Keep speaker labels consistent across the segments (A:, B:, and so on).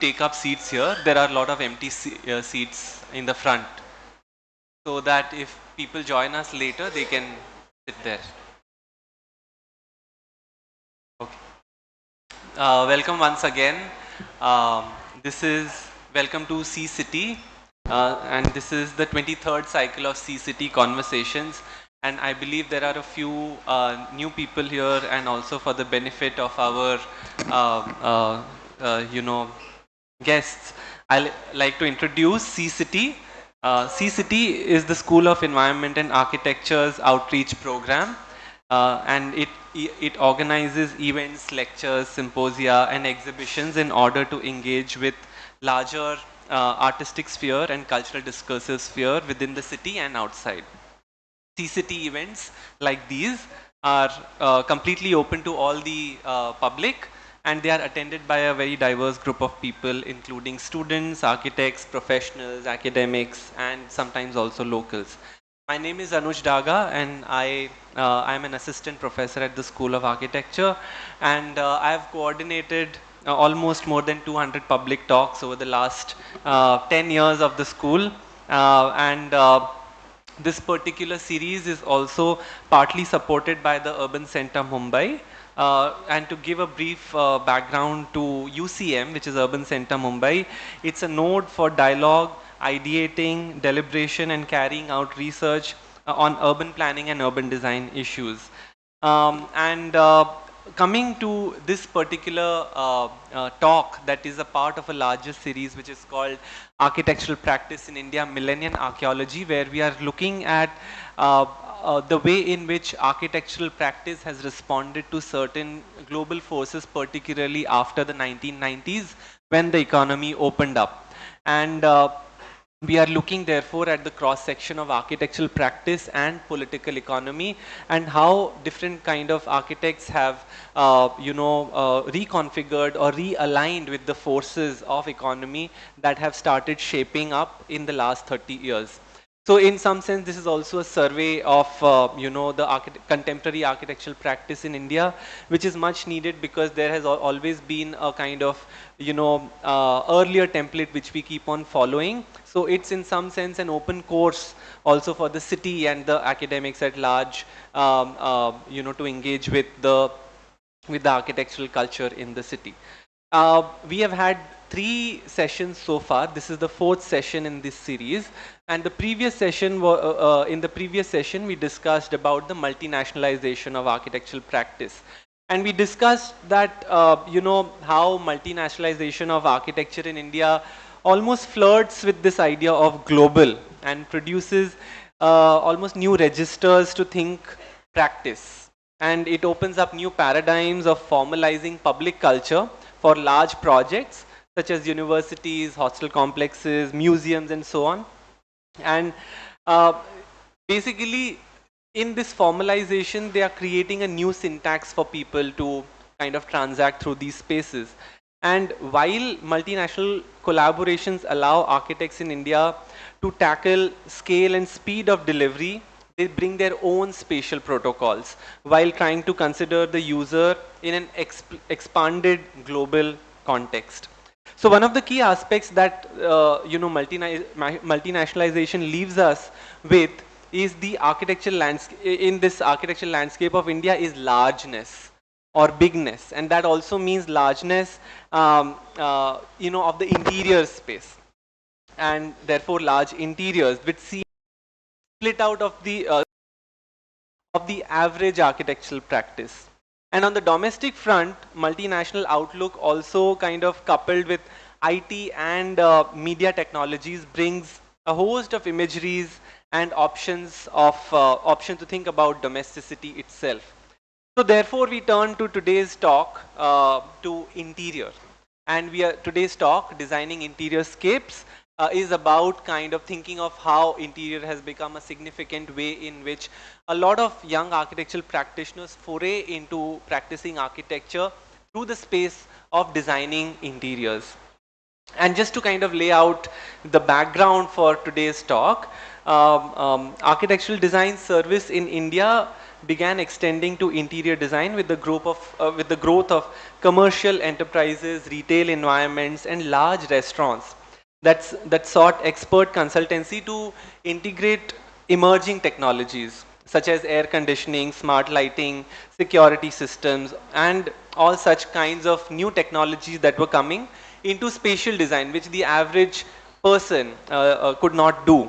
A: take up seats here. There are a lot of empty seats in the front, so that if people join us later, they can sit there. Okay. Welcome once again. This is welcome to Sea City, and this is the 23rd cycle of Sea City Conversations. And I believe there are a few new people here, and also for the benefit of our, guests, I'd like to introduce Sea City. Sea City is the School of Environment and Architecture's outreach program, and it organizes events, lectures, symposia, and exhibitions in order to engage with larger artistic sphere and cultural discursive sphere within the city and outside. City events like these are completely open to all the public, and they are attended by a very diverse group of people, including students, architects, professionals, academics, and sometimes also locals. My name is Anuj Daga, and I am an assistant professor at the School of Architecture, and I have coordinated almost more than 200 public talks over the last 10 years of the school, and this particular series is also partly supported by the Urban Center Mumbai. And to give a brief background to UCM, which is Urban Center Mumbai, it's a node for dialogue, ideating, deliberation, and carrying out research on urban planning and urban design issues. Coming to this particular talk that is a part of a larger series which is called Architectural Practice in India, Millennial Archaeology, where we are looking at the way in which architectural practice has responded to certain global forces, particularly after the 1990s when the economy opened up. And we are looking therefore at the cross section of architectural practice and political economy, and how different kind of architects have reconfigured or realigned with the forces of economy that have started shaping up in the last 30 years. So in some sense, this is also a survey of the contemporary architectural practice in India, which is much needed because there has always been a kind of earlier template which we keep on following. So it's in some sense an open course also for the city and the academics at large, to engage with the architectural culture in the city. We have had 3 sessions so far. This is the 4th session in this series, and the previous session in the previous session we discussed about the multinationalization of architectural practice, and we discussed that how multinationalization of architecture in India almost flirts with this idea of global and produces almost new registers to think practice, and it opens up new paradigms of formalizing public culture for large projects such as universities, hostel complexes, museums, and so on. And basically in this formalization they are creating a new syntax for people to kind of transact through these spaces. And while multinational collaborations allow architects in India to tackle scale and speed of delivery, they bring their own spatial protocols while trying to consider the user in an expanded global context. So one of the key aspects that multinationalization leaves us with is the architectural landscape. In this architectural landscape of India is largeness or bigness, and that also means largeness of the interior space, and therefore large interiors which see split out of the average architectural practice. And on the domestic front, multinational outlook also kind of coupled with IT and media technologies brings a host of imageries and options to think about domesticity itself. So therefore we turn to today's talk to interior, and today's talk, Designing Interiorscapes, is about kind of thinking of how interior has become a significant way in which a lot of young architectural practitioners foray into practicing architecture through the space of designing interiors. And just to kind of lay out the background for today's talk, architectural design service in India began extending to interior design with the growth of commercial enterprises, retail environments, and large restaurants that sought expert consultancy to integrate emerging technologies such as air conditioning, smart lighting, security systems, and all such kinds of new technologies that were coming into spatial design, which the average person could not do.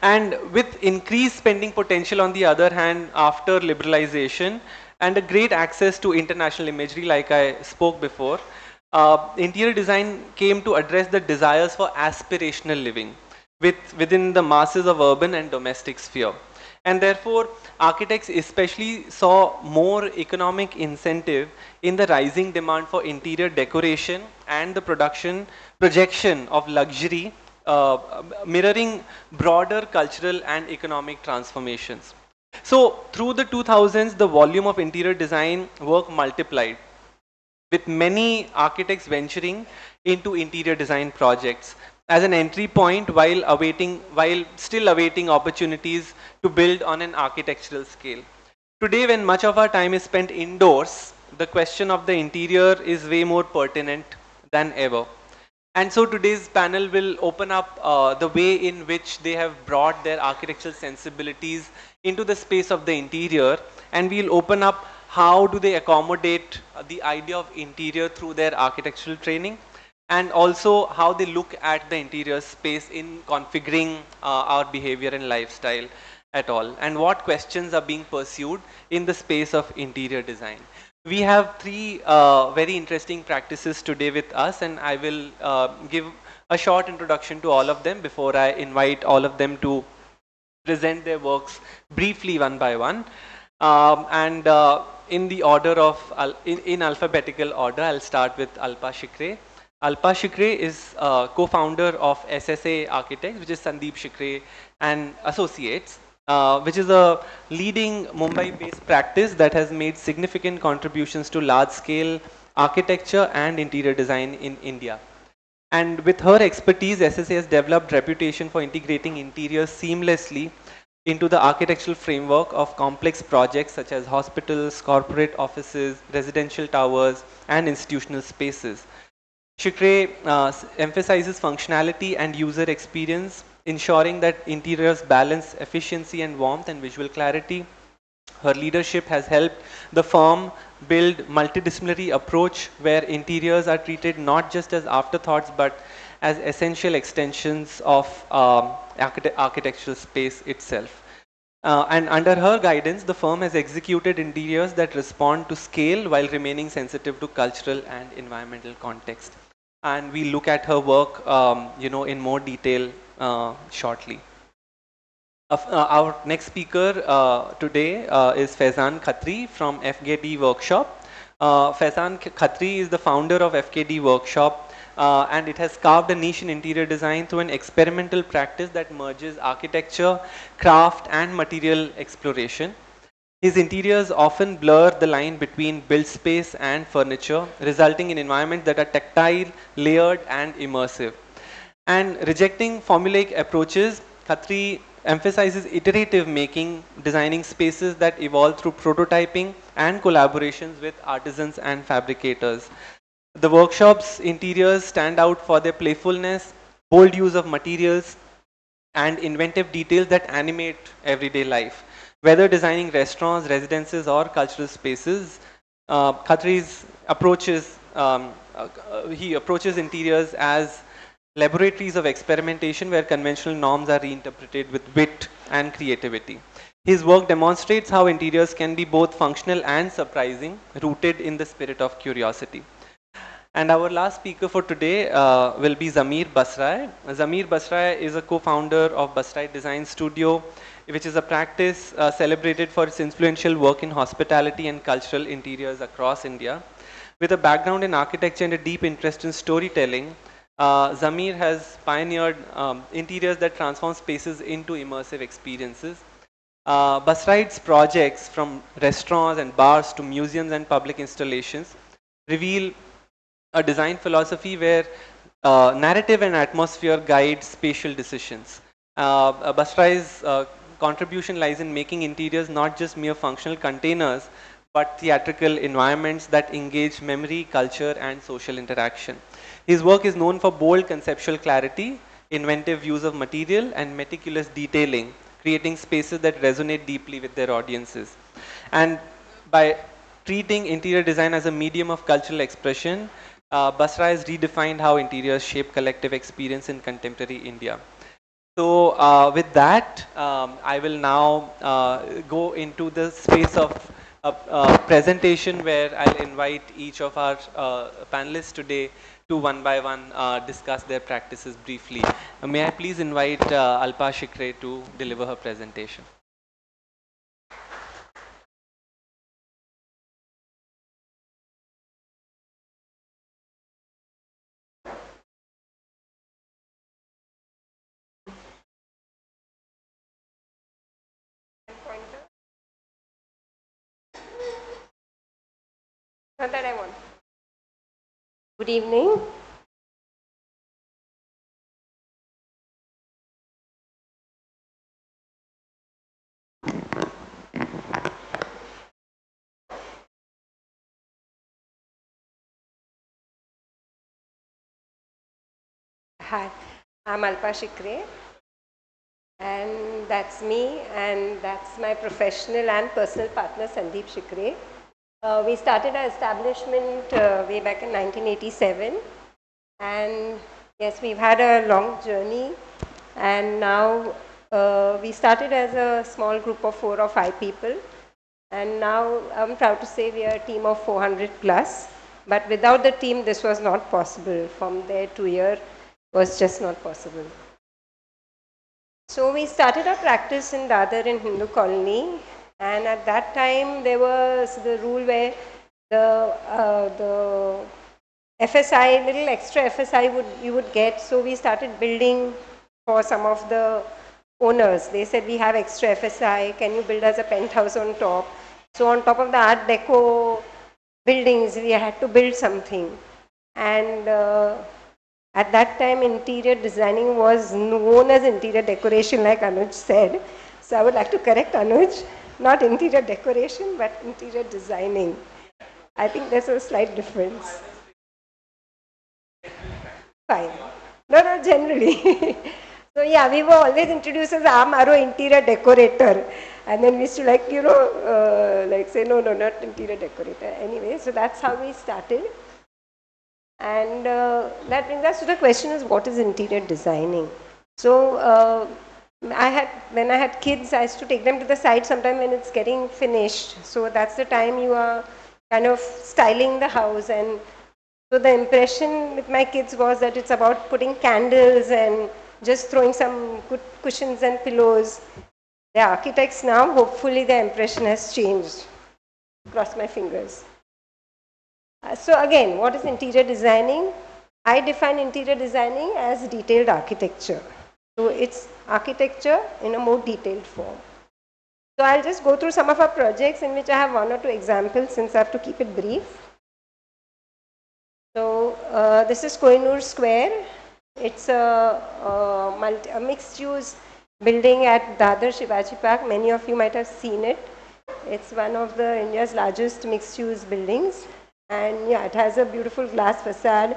A: And with increased spending potential on the other hand after liberalization and a great access to international imagery like I spoke before, interior design came to address the desires for aspirational living within the masses of urban and domestic sphere. And therefore, architects especially saw more economic incentive in the rising demand for interior decoration and the projection of luxury, mirroring broader cultural and economic transformations. So through the 2000s, the volume of interior design work multiplied, with many architects venturing into interior design projects as an entry point while still awaiting opportunities to build on an architectural scale. Today, when much of our time is spent indoors, the question of the interior is way more pertinent than ever. And so today's panel will open up the way in which they have brought their architectural sensibilities into the space of the interior, and we'll open up how do they accommodate the idea of interior through their architectural training, and also how they look at the interior space in configuring our behavior and lifestyle at all, and what questions are being pursued in the space of interior design. We have three very interesting practices today with us, and I will give a short introduction to all of them before I invite all of them to present their works briefly one by one. And in the order of, in alphabetical order, I'll start with Alpa Shikre. Alpa Shikre is co-founder of SSA Architects, which is Sandeep Shikre and Associates, which is a leading Mumbai-based practice that has made significant contributions to large-scale architecture and interior design in India. And with her expertise, SSA has developed reputation for integrating interiors seamlessly into the architectural framework of complex projects such as hospitals, corporate offices, residential towers, and institutional spaces. Shikre emphasizes functionality and user experience, ensuring that interiors balance efficiency and warmth and visual clarity. Her leadership has helped the firm build multidisciplinary approach where interiors are treated not just as afterthoughts but as essential extensions of architectural space itself. And under her guidance, the firm has executed interiors that respond to scale while remaining sensitive to cultural and environmental context. And we look at her work, in more detail shortly. Our next speaker today is Fesan Katri from FKD Workshop. Fesan Katri is the founder of FKD Workshop, and it has carved a niche in interior design through an experimental practice that merges architecture, craft, and material exploration. His interiors often blur the line between built space and furniture, resulting in environments that are tactile, layered, and immersive. And rejecting formulaic approaches, Khatri emphasizes iterative making, designing spaces that evolve through prototyping and collaborations with artisans and fabricators. The workshop's interiors stand out for their playfulness, bold use of materials, and inventive details that animate everyday life. Whether designing restaurants, residences, or cultural spaces, Khatri's approaches, he approaches interiors as laboratories of experimentation where conventional norms are reinterpreted with wit and creativity. His work demonstrates how interiors can be both functional and surprising, rooted in the spirit of curiosity. And our last speaker for today will be Zamir Basra. Zamir Basra is a co-founder of Basra Design Studio, which is a practice celebrated for its influential work in hospitality and cultural interiors across India. With a background in architecture and a deep interest in storytelling, Zamir has pioneered interiors that transform spaces into immersive experiences. Basra's projects, from restaurants and bars to museums and public installations, reveal a design philosophy where narrative and atmosphere guide spatial decisions. Basra is contribution lies in making interiors not just mere functional containers, but theatrical environments that engage memory, culture, and social interaction. His work is known for bold conceptual clarity, inventive use of material, and meticulous detailing, creating spaces that resonate deeply with their audiences. And by treating interior design as a medium of cultural expression, Basra has redefined how interiors shape collective experience in contemporary India. So with that, I will now go into the space of a presentation where I'll invite each of our panelists today to one by one discuss their practices briefly. May I please invite Alpa Shikre to deliver her presentation.
B: Not that I want. Good evening. Hi, I'm Alpa Shikre, and that's me, and that's my professional and personal partner Sandeep Shikre. We started our establishment way back in 1987, and yes, we've had a long journey, and now we started as a small group of 4 or 5 people, and now I'm proud to say we are a team of 400 plus. But without the team, this was not possible. From there to here was just not possible. So we started our practice in Dadar in Hindu colony, and at that time there was the rule where the FSI, little extra FSI you would get. So we started building for some of the owners. They said, we have extra FSI, can you build us a penthouse on top? So on top of the Art Deco buildings, we had to build something. And at that time, interior designing was known as interior decoration, like Anuj said. So I would like to correct Anuj, not interior decoration, but interior designing. I think there's a slight difference. Fine. No, generally. So yeah, we were always introduced as Amaro interior decorator. And then we used to like say, no, not interior decorator. Anyway, so that's how we started. And that brings us to the question is, what is interior designing? So when I had kids, I used to take them to the site sometime when it's getting finished. So that's the time you are kind of styling the house. And so the impression with my kids was that it's about putting candles and just throwing some good cushions and pillows. The architects now, hopefully the impression has changed. Cross my fingers. So again, what is interior designing? I define interior designing as detailed architecture. So it's architecture in a more detailed form. So I'll just go through some of our projects in which I have 1 or 2 examples, since I have to keep it brief. So this is Kohinoor Square. It's a mixed-use building at Dadar Shivaji Park. Many of you might have seen it. It's one of the India's largest mixed-use buildings. And yeah, it has a beautiful glass facade.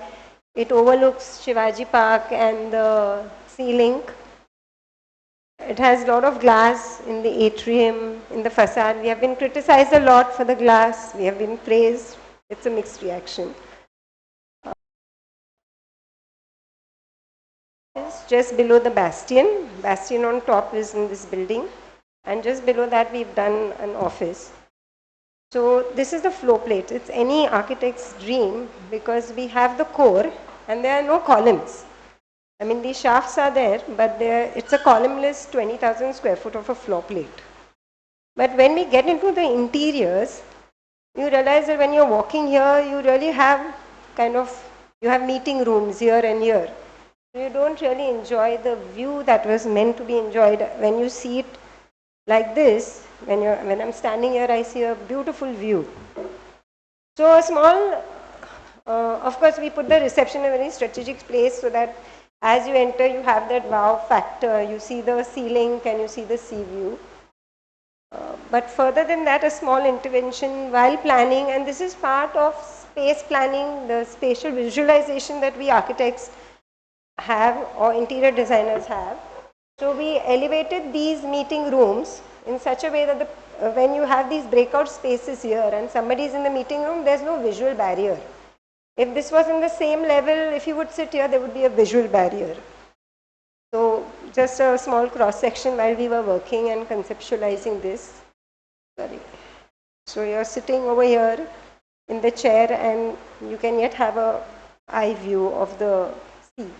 B: It overlooks Shivaji Park and the Sea Link. It has a lot of glass in the atrium, in the facade. We have been criticized a lot for the glass. We have been praised. It's a mixed reaction. Just below the bastion. Bastion on top is in this building. And just below that, we've done an office. So this is the floor plate. It's any architect's dream because we have the core and there are no columns. I mean, these shafts are there, but it's a columnless 20,000 square foot of a floor plate. But when we get into the interiors, you realize that when you're walking here, you really have you have meeting rooms here and here. You don't really enjoy the view that was meant to be enjoyed. When you see it like this, when I'm standing here, I see a beautiful view. So a small, of course, we put the reception in a very strategic place so that As you enter, you have that wow factor. You see the ceiling, can you see the sea view? But further than that, a small intervention while planning, and this is part of space planning, the spatial visualization that we architects have or interior designers have. So we elevated these meeting rooms in such a way that when you have these breakout spaces here and somebody is in the meeting room, there's no visual barrier. If this was in the same level, if you would sit here, there would be a visual barrier. So just a small cross section while we were working and conceptualizing this. Sorry. So you're sitting over here in the chair and you can yet have a eye view of the sea.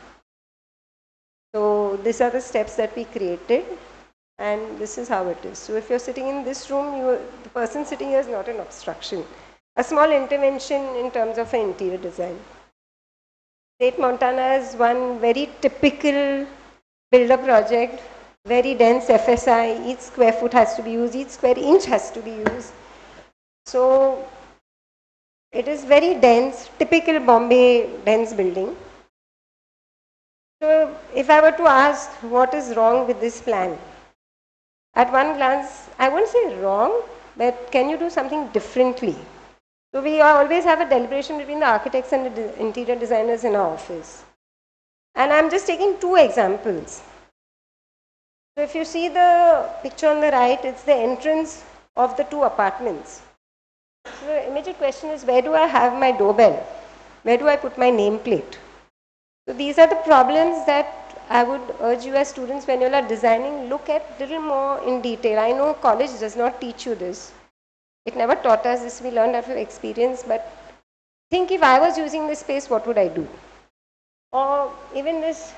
B: So these are the steps that we created and this is how it is. So if you're sitting in this room, the person sitting here is not an obstruction. A small intervention in terms of an interior design. State Montana is one very typical builder project, very dense FSI, each square foot has to be used, each square inch has to be used. So it is very dense, typical Bombay dense building. So if I were to ask what is wrong with this plan, at one glance, I won't say wrong, but can you do something differently? So we always have a deliberation between the architects and the interior designers in our office. And I'm just taking two examples. So if you see the picture on the right, it's the entrance of the two apartments. So the immediate question is, where do I have my doorbell? Where do I put my nameplate? So these are the problems that I would urge you as students when you are designing, look at little more in detail. I know college does not teach you this. It never taught us this, we learned out of experience, but think if I was using this space, what would I do? Or even this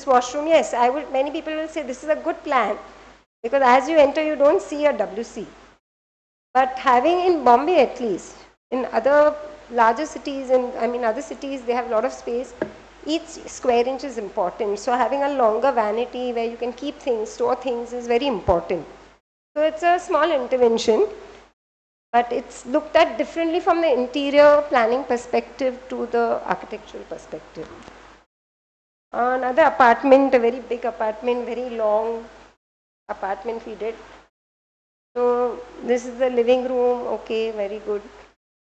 B: washroom, yes, many people will say this is a good plan because as you enter, you don't see a WC. But having in Bombay at least, in other larger cities and other cities, they have a lot of space. Each square inch is important. So having a longer vanity where you can keep things, store things is very important. So it's a small intervention, but it's looked at differently from the interior planning perspective to the architectural perspective. Another apartment, a very big apartment, very long apartment we did. So this is the living room, okay, very good.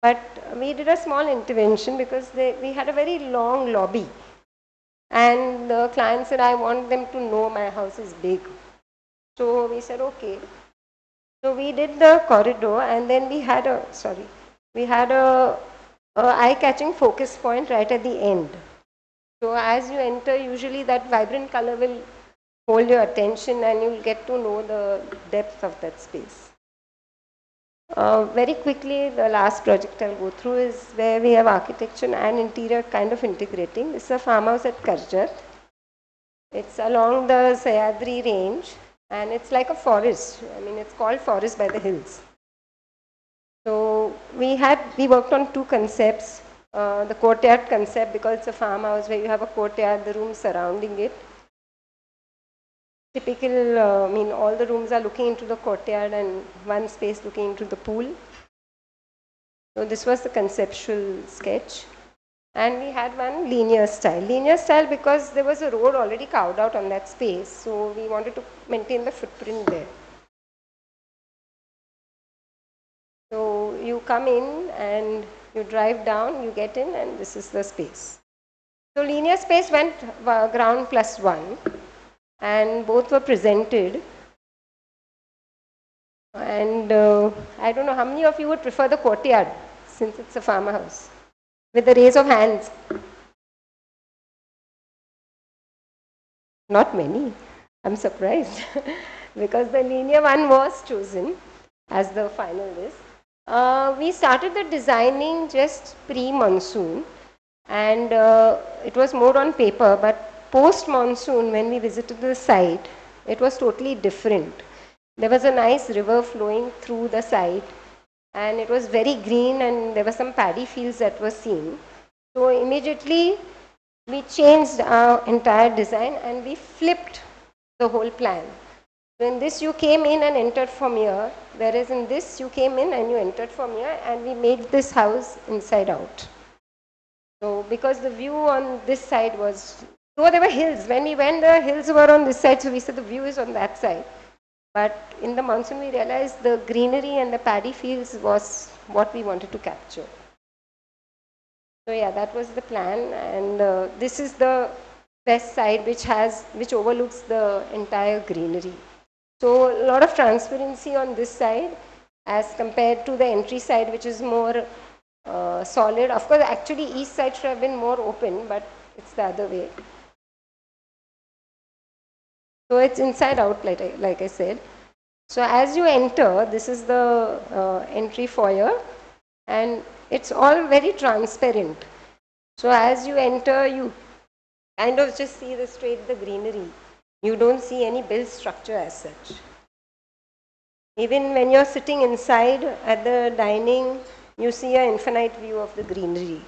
B: But we did a small intervention because we had a very long lobby. And the client said, I want them to know my house is big. So we said, okay. So we did the corridor and then we had a eye-catching focus point right at the end. So as you enter, usually that vibrant color will hold your attention and you'll get to know the depth of that space. Very quickly, the last project I'll go through is where we have architecture and interior kind of integrating. This is a farmhouse at Karjat. It's along the Sayadri range and it's like a forest. It's called Forest by the Hills. So we worked on two concepts. The courtyard concept, because it's a farmhouse where you have a courtyard, the rooms surrounding it. Typical, all the rooms are looking into the courtyard and one space looking into the pool. So this was the conceptual sketch. And we had one linear style. Linear style because there was a road already carved out on that space. So we wanted to maintain the footprint there. So you come in and you drive down, you get in, and this is the space. So linear space went ground plus 1 and both were presented. And I don't know how many of you would prefer the courtyard since it's a farmhouse. With the raise of hands. Not many. I'm surprised because the linear one was chosen as the final list. We started the designing just pre-monsoon and it was more on paper, but post-monsoon when we visited the site, it was totally different. There was a nice river flowing through the site and it was very green and there were some paddy fields that were seen. So immediately we changed our entire design and we flipped the whole plan. So in this you came in and entered from here, whereas in this you came in and you entered from here and we made this house inside out. So because the view on this side was Though there were hills, when we went, the hills were on this side, so we said the view is on that side. But in the monsoon, we realized the greenery and the paddy fields was what we wanted to capture. So yeah, that was the plan, and this is the west side, which overlooks the entire greenery. So a lot of transparency on this side as compared to the entry side, which is more solid. Of course, actually east side should have been more open, but it's the other way. So it's inside out, like I said. So as you enter, this is the entry foyer, and it's all very transparent. So as you enter, you kind of just see the greenery. You don't see any built structure as such. Even when you're sitting inside at the dining, you see an infinite view of the greenery.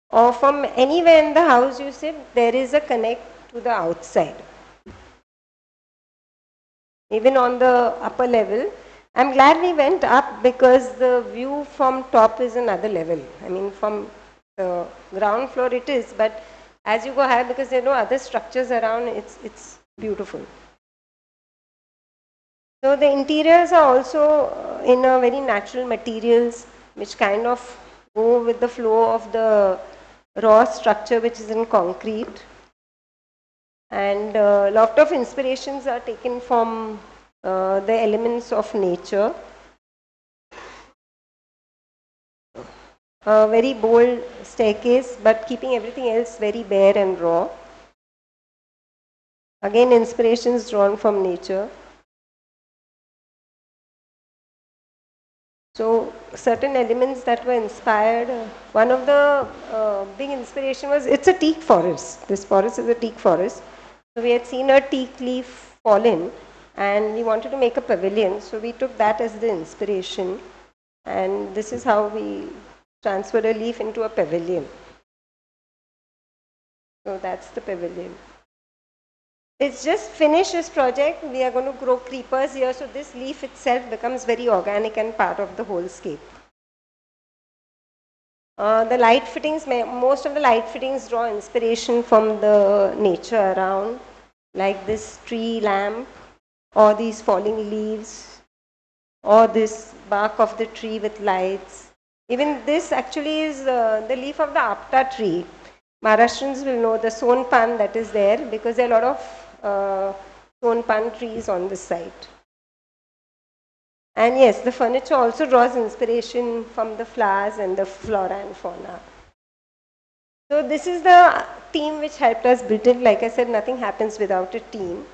B: Or from anywhere in the house you sit, there is a connect to the outside. Even on the upper level, I'm glad we went up because the view from top is another level. I mean, from the ground floor it is, but as you go higher, because there are no other structures around, it's beautiful. So the interiors are also in a very natural materials, which kind of go with the flow of the raw structure, which is in concrete. And a lot of inspirations are taken from the elements of nature. A very bold staircase, but keeping everything else very bare and raw. Again, inspirations drawn from nature. So certain elements that were inspired, one of the big inspiration was, it's a teak forest. This forest is a teak forest. So we had seen a teak leaf fallen and we wanted to make a pavilion. So we took that as the inspiration, and this is how we transferred a leaf into a pavilion. So that's the pavilion. It's just finished this project. We are going to grow creepers here. So this leaf itself becomes very organic and part of the whole scape. The light fittings, most of the light fittings draw inspiration from the nature around, like this tree lamp, or these falling leaves, or this bark of the tree with lights. Even this actually is the leaf of the apta tree. Maharashtrians will know the sonpan that is there, because there are a lot of sonpan trees on this site. And yes, the furniture also draws inspiration from the flowers and the flora and fauna. So this is the team which helped us build it. Like I said, nothing happens without a team.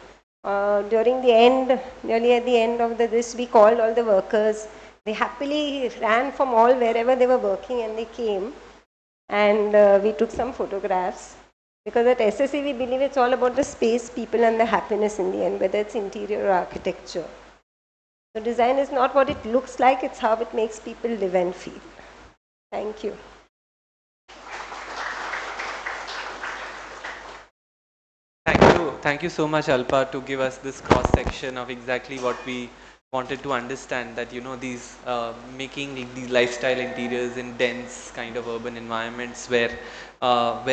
B: During the end, nearly at the end of this, we called all the workers. They happily ran from all wherever they were working, and they came. And we took some photographs. Because at SSC, we believe it's all about the space, people, and the happiness in the end, whether it's interior or architecture. So design is not what it looks like, it's how it makes people live and feel. Thank you.
A: Thank you so much, Alpa, to give us this cross section of exactly what we wanted to understand, that these making these lifestyle interiors in dense kind of urban environments where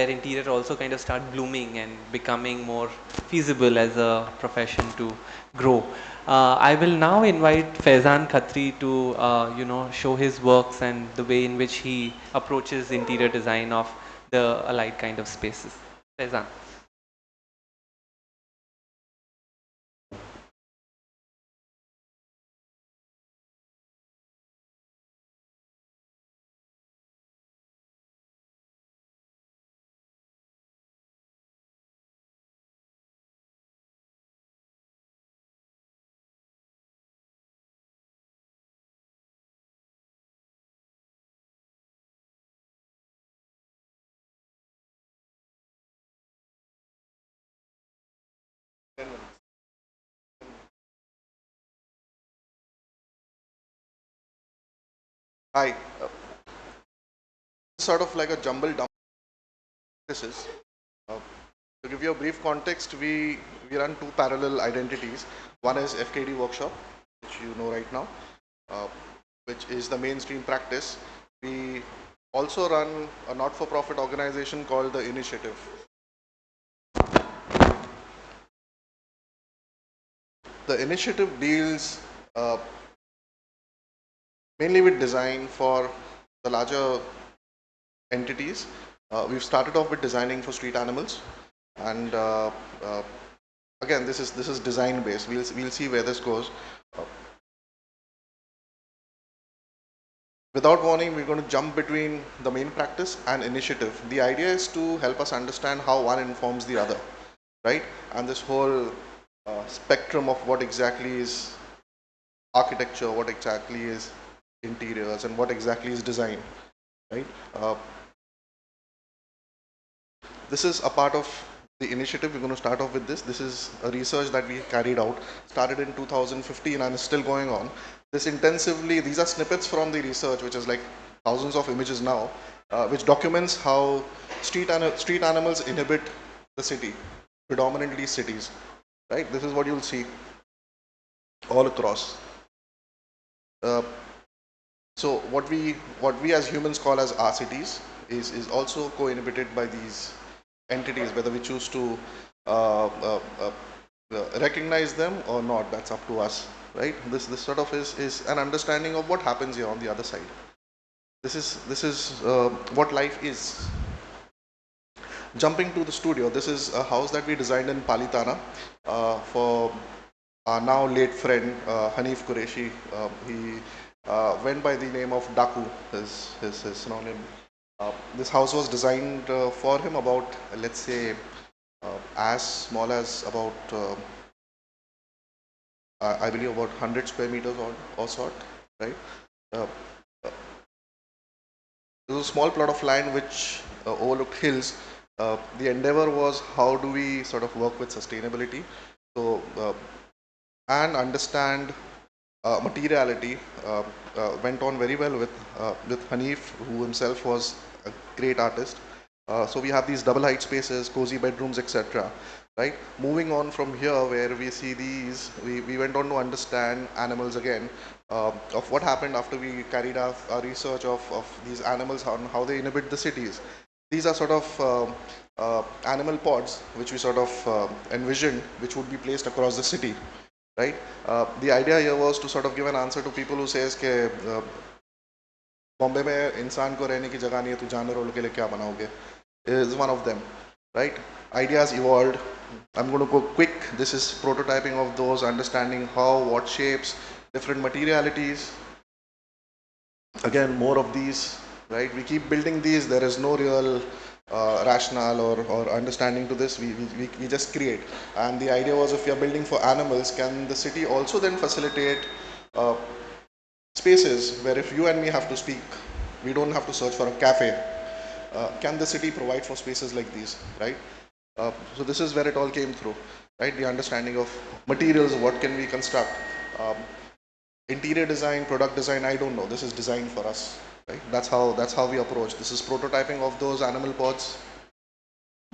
A: interior also kind of start blooming and becoming more feasible as a profession to grow. I will now invite Fesan Katri to show his works and the way in which he approaches interior design of the allied kind of spaces. Fesan.
C: Hi. Sort of like a jumble dump. This is to give you a brief context. We run two parallel identities. One is FKD Workshop, which you know right now, which is the mainstream practice. We also run a not-for-profit organization called the Initiative. The initiative deals mainly with design for the larger entities. We've started off with designing for street animals, and again, this is design based. We'll see where this goes. Without warning, we're going to jump between the main practice and initiative. The idea is to help us understand how one informs the other, right? And this whole spectrum of what exactly is architecture, what exactly is interiors, and what exactly is design, right? This is a part of the initiative. We're going to start off with this. This is a research that we carried out, started in 2015 and is still going on. This intensively, these are snippets from the research, which is like thousands of images now, which documents how street animals inhabit the city, predominantly cities, right? This is what you'll see all across. So what we as humans call as our cities is also co-inhabited by these entities, whether we choose to recognize them or not. That's up to us, right? This sort of is an understanding of what happens here on the other side. This is what life is. Jumping to the studio, this is a house that we designed in Palitana for our now late friend Hanif Qureshi. He went by the name of Daku, his synonym. This house was designed for him about, let's say, as small as about, I believe, about 100 square meters or sort, right? There was a small plot of land which overlooked hills. The endeavor was how do we sort of work with sustainability, so and understand materiality. Went on very well with Hanif, who himself was a great artist. So we have these double height spaces, cozy bedrooms, etc. Right. Moving on from here, where we see these, we went on to understand animals again, of what happened after we carried our research of these animals, how they inhabit the cities. These are sort of animal pods which we sort of envisioned, which would be placed across the city. Right. The idea here was to sort of give an answer to people who says कि बॉम्बे में इंसान को रहने की जगह नहीं है, तो जानवरों के लिए क्या बनाओगे, is one of them, right? Ideas evolved. I'm going to go quick. This is prototyping of those, understanding how, what shapes, different materialities. Again, more of these, right? We keep building these. There is no real rationale or understanding to this. We just create. And the idea was, if we are building for animals, can the city also then facilitate spaces where if you and me have to speak, we don't have to search for a cafe. Can the city provide for spaces like these, right? So this is where it all came through, right? The understanding of materials, what can we construct? Interior design, product design, I don't know. This is designed for us, right? That's how we approach. This is prototyping of those animal pods,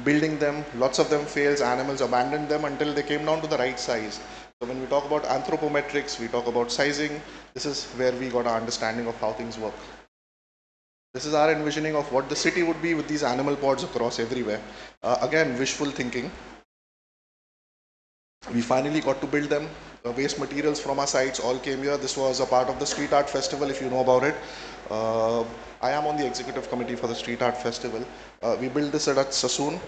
C: building them. Lots of them fails. Animals abandoned them until they came down to the right size. So when we talk about anthropometrics, we talk about sizing. This is where we got our understanding of how things work. This is our envisioning of what the city would be with these animal pods across everywhere. Again, wishful thinking. We finally got to build them. Waste materials from our sites all came here. This was a part of the Street Art Festival, if you know about it. I am on the executive committee for the Street Art Festival. We built this at Sassoon.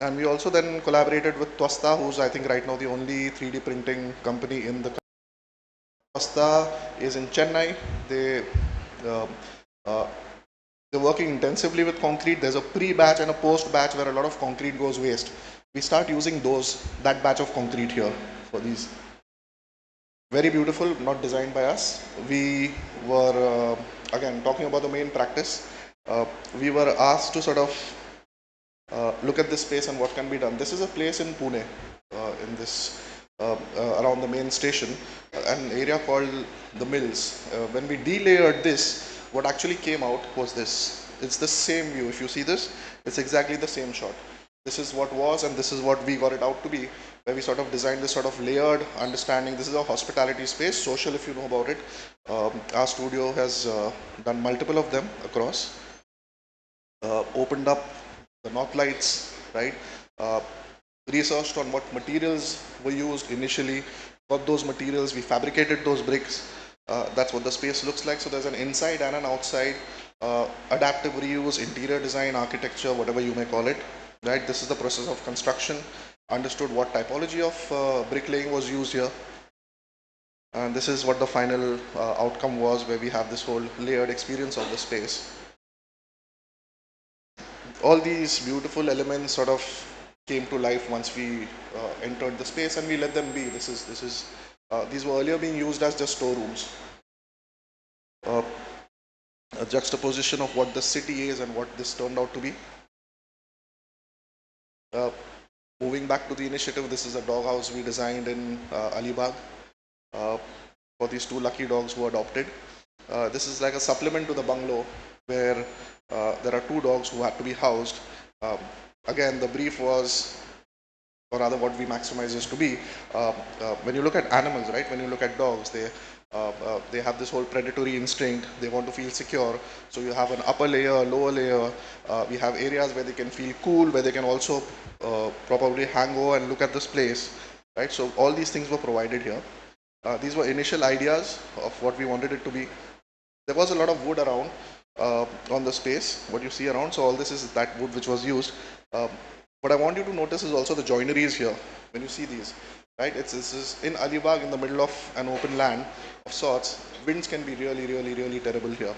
C: And we also then collaborated with Twasta, who's I think right now the only 3D printing company in the country. Twasta is in Chennai. They're working intensively with concrete. There's a pre-batch and a post-batch where a lot of concrete goes waste. We start using that batch of concrete here for these. Very beautiful, not designed by us. We were, again, talking about the main practice. We were asked to sort of look at this space and what can be done. This is a place in Pune, in this, around the main station, an area called the Mills. When we delayered this, what actually came out was this. It's the same view. If you see this, it's exactly the same shot. This is what was, and this is what we got it out to be, where we sort of designed this sort of layered understanding. This is a hospitality space, social if you know about it. Our studio has done multiple of them across. Opened up the north lights, right? researched on what materials were used initially, got those materials, we fabricated those bricks. That's what the space looks like. So there's an inside and an outside, adaptive reuse, interior design, architecture, whatever you may call it. Right? This is the process of construction. Understood what typology of bricklaying was used here. And this is what the final outcome was, where we have this whole layered experience of the space. All these beautiful elements sort of came to life once we entered the space, and we let them be. These were earlier being used as just storerooms. A juxtaposition of what the city is and what this turned out to be. Moving back to the initiative, this is a doghouse we designed in Alibag for these two lucky dogs who adopted. This is like a supplement to the bungalow where there are two dogs who had to be housed. Again, the brief was, or rather what we maximize is to be, when you look at animals, right, when you look at dogs, they have this whole predatory instinct, they want to feel secure. So you have an upper layer, lower layer, we have areas where they can feel cool, where they can also probably hang over and look at this place, right? So all these things were provided here. These were initial ideas of what we wanted it to be. There was a lot of wood around on the space, what you see around. So all this is that wood which was used. What I want you to notice is also the joineries here. When you see these, right? This is in Alibag, in the middle of an open land of sorts. Winds can be really, really, really terrible here.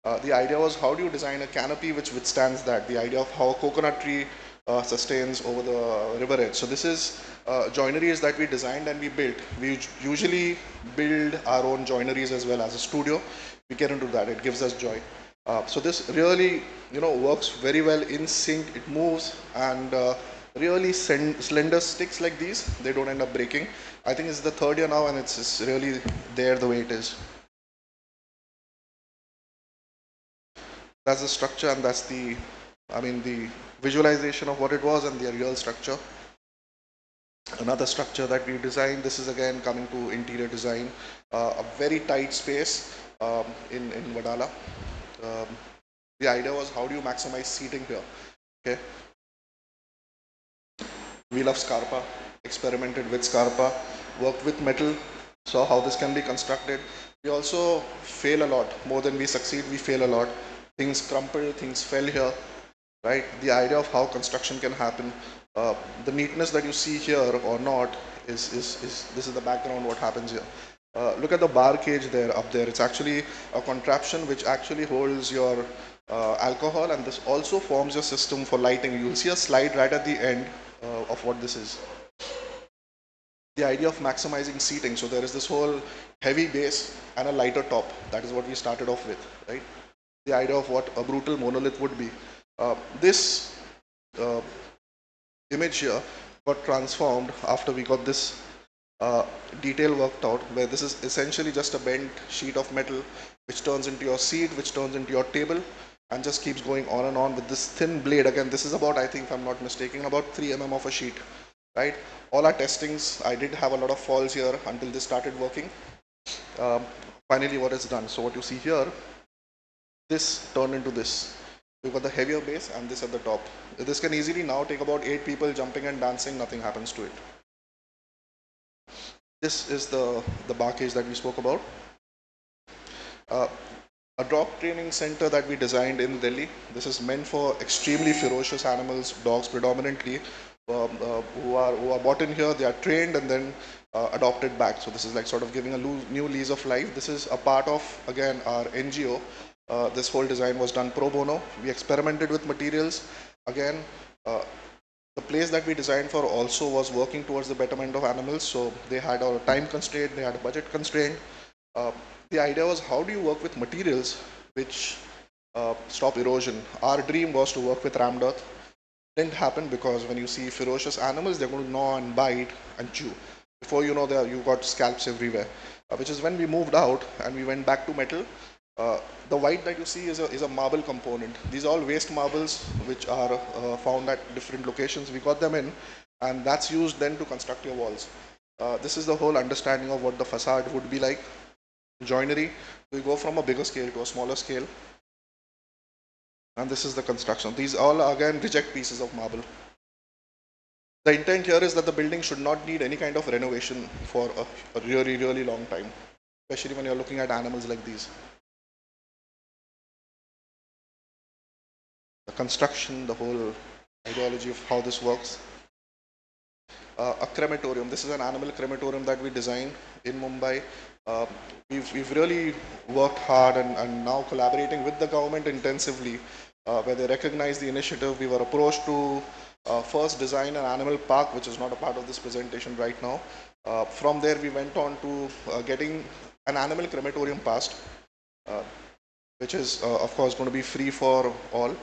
C: The idea was, how do you design a canopy which withstands that? The idea of how a coconut tree sustains over the river edge. So this is joineries that we designed and we built. We usually build our own joineries as well as a studio. We get into that. It gives us joy. So this really, works very well in sync. It moves, and really slender sticks like these, they don't end up breaking. I think it's the third year now, and it's really there the way it is. That's the structure, and that's the visualization of what it was and the real structure. Another structure that we designed, this is again coming to interior design, a very tight space in Wadala. The idea was, how do you maximize seating here? Okay. We love Scarpa, experimented with Scarpa, worked with metal, saw how this can be constructed. We also fail a lot. More than we succeed, we fail a lot. Things crumple, things fell here, right? The idea of how construction can happen, the neatness that you see here or not, is this is the background, what happens here. Look at the bar cage there, up there. It's actually a contraption which actually holds your alcohol, and this also forms your system for lighting. You'll see a slide right at the end of what this is. The idea of maximizing seating. So there is this whole heavy base and a lighter top. That is what we started off with, right? The idea of what a brutal monolith would be. This image here got transformed after we got this detail worked out, where this is essentially just a bent sheet of metal which turns into your seat, which turns into your table, and just keeps going on and on with this thin blade. Again, this is about, I think, if I'm not mistaken, about 3 mm of a sheet, right? All our testings, I did have a lot of falls here until this started working. Finally, what is done? So what you see here, this turned into this. We've got the heavier base and this at the top. This can easily now take about 8 people jumping and dancing, nothing happens to it. This is the bar cage that we spoke about. A dog training center that we designed in Delhi. This is meant for extremely ferocious animals, dogs predominantly, who are bought in here. They are trained and then adopted back. So this is like sort of giving a new lease of life. This is a part of, again, our NGO. This whole design was done pro bono. We experimented with materials. Again, the place that we designed for also was working towards the betterment of animals. So they had a time constraint, they had a budget constraint. The idea was, how do you work with materials which stop erosion? Our dream was to work with rammed earth. Didn't happen, because when you see ferocious animals, they're going to gnaw and bite and chew. Before you know, you've got scalps everywhere. Which is when we moved out and we went back to metal. The white that you see is a marble component. These are all waste marbles which are found at different locations. We got them in, and that's used then to construct your walls. This is the whole understanding of what the facade would be like. Joinery, we go from a bigger scale to a smaller scale. And this is the construction. These all are again reject pieces of marble. The intent here is that the building should not need any kind of renovation for a really, really long time, especially when you're looking at animals like these. The construction, the whole ideology of how this works. A crematorium. This is an animal crematorium that we designed in Mumbai. We've really worked hard and now collaborating with the government intensively, where they recognize the initiative. We were approached to first design an animal park, which is not a part of this presentation right now. From there, we went on to getting an animal crematorium passed, which is, of course, going to be free for all.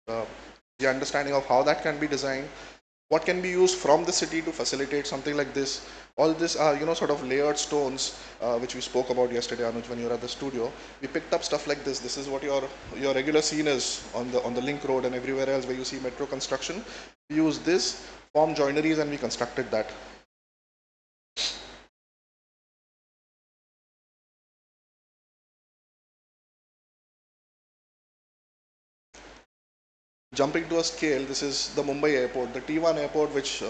C: The understanding of how that can be designed, what can be used from the city to facilitate something like this. All this are, sort of layered stones, which we spoke about yesterday, Anuj, when you were at the studio. We picked up stuff like this. This is what your regular scene is on the link road and everywhere else where you see metro construction. We use this, form joineries, and we constructed that. Jumping to a scale, this is the Mumbai airport, the T1 airport, which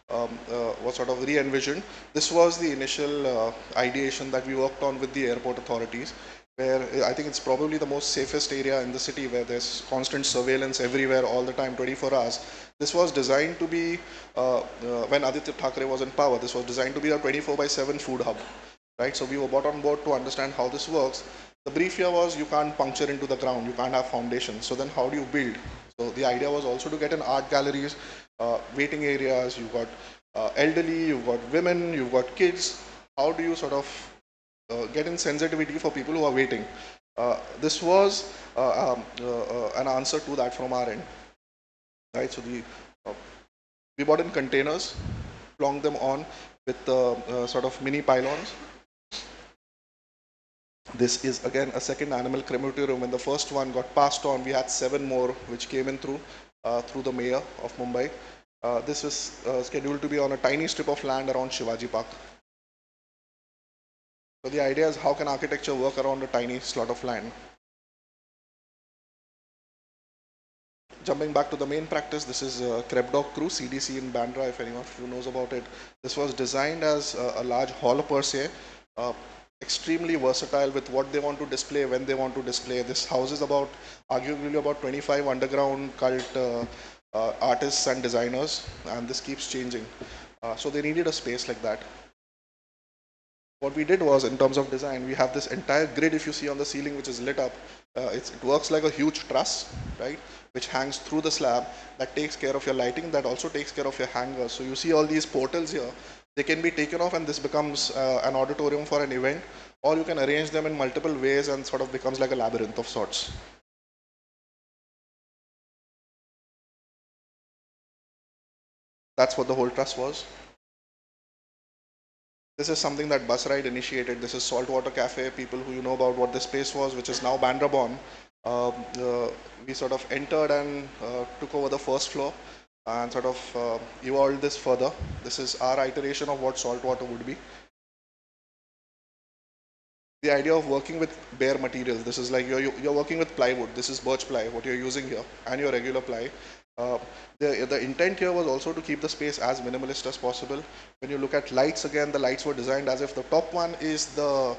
C: was sort of re-envisioned. This was the initial ideation that we worked on with the airport authorities, where I think it's probably the most safest area in the city, where there's constant surveillance everywhere all the time, 24 hours. This was designed to be, when Aditya Thackeray was in power, this was designed to be a 24/7 food hub, right? So we were brought on board to understand how this works. The brief here was you can't puncture into the ground, you can't have foundation. So then how do you build? So the idea was also to get in art galleries, waiting areas, you've got elderly, you've got women, you've got kids. How do you sort of get in sensitivity for people who are waiting? This was an answer to that from our end. Right, so we bought in containers, plonked them on with sort of mini pylons. This is again a second animal crematorium. When the first one got passed on, we had 7 more which came in through the mayor of Mumbai. This is scheduled to be on a tiny strip of land around Shivaji Park. So the idea is how can architecture work around a tiny slot of land? Jumping back to the main practice, this is Crep Dog Crew, CDC in Bandra, if anyone who knows about it. This was designed as a large hall per se, extremely versatile with what they want to display, when they want to display. This houses arguably about 25 underground cult artists and designers, and this keeps changing. So they needed a space like that. What we did was, in terms of design, we have this entire grid, if you see on the ceiling, which is lit up. It works like a huge truss, right, which hangs through the slab. That takes care of your lighting. That also takes care of your hangers. So you see all these portals here. They can be taken off, and this becomes an auditorium for an event, or you can arrange them in multiple ways and sort of becomes like a labyrinth of sorts. That's what the whole truss was. This is something that bus ride initiated. This is Saltwater Cafe. People who know about what this space was, which is now Bandra Born. We sort of entered and took over the first floor and sort of evolved this further. This is our iteration of what saltwater would be. The idea of working with bare materials. This is like you're working with plywood. This is birch ply, what you're using here, and your regular ply. The intent here was also to keep the space as minimalist as possible. When you look at lights, again, the lights were designed as if the top one is the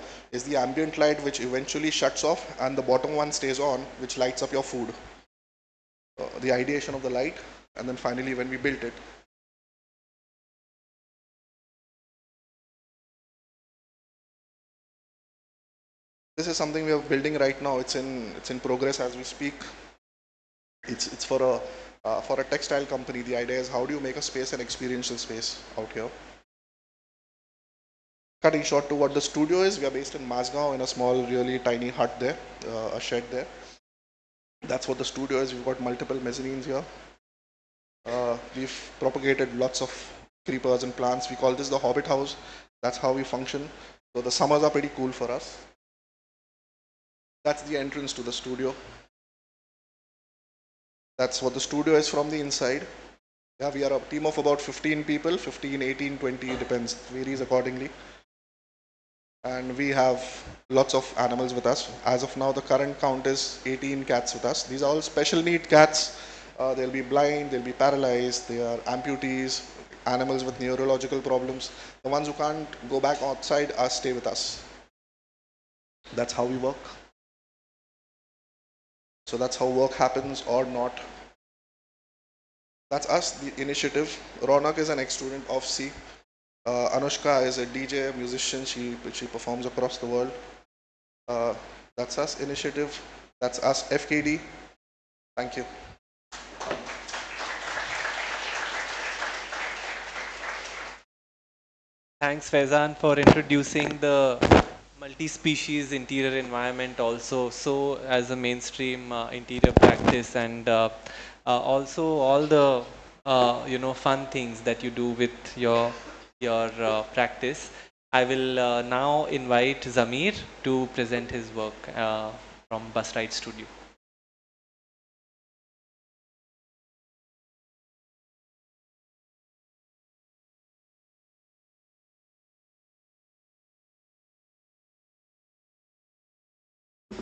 C: ambient light, which eventually shuts off, and the bottom one stays on, which lights up your food. The ideation of the light, and then finally when we built it. This is something we are building right now. It's in progress as we speak. It's for a textile company. The idea is how do you make a space an experiential space out here. Cutting short to what the studio is, we are based in Mazgaon in a small, really tiny hut there, a shed there. That's what the studio is. We've got multiple mezzanines here. We've propagated lots of creepers and plants. We call this the Hobbit house. That's how we function. So the summers are pretty cool for us. That's the entrance to the studio. That's what the studio is from the inside. Yeah, we are a team of about 15 people, 15, 18, 20, depends, varies accordingly. And we have lots of animals with us. As of now, the current count is 18 cats with us. These are all special need cats. They'll be blind, they'll be paralyzed, they are amputees, animals with neurological problems. The ones who can't go back outside stay with us. That's how we work. So that's how work happens or not. That's us, the initiative. Ronak is an ex-student of C. Anushka is a DJ, a musician. She performs across the world. That's us, initiative. That's us, FKD. Thank you.
A: Thanks, Fesan, for introducing the multi-species interior environment also so as a mainstream interior practice, and also all the fun things that you do with your practice. I will now invite Zamir to present his work from Bus Ride Studio.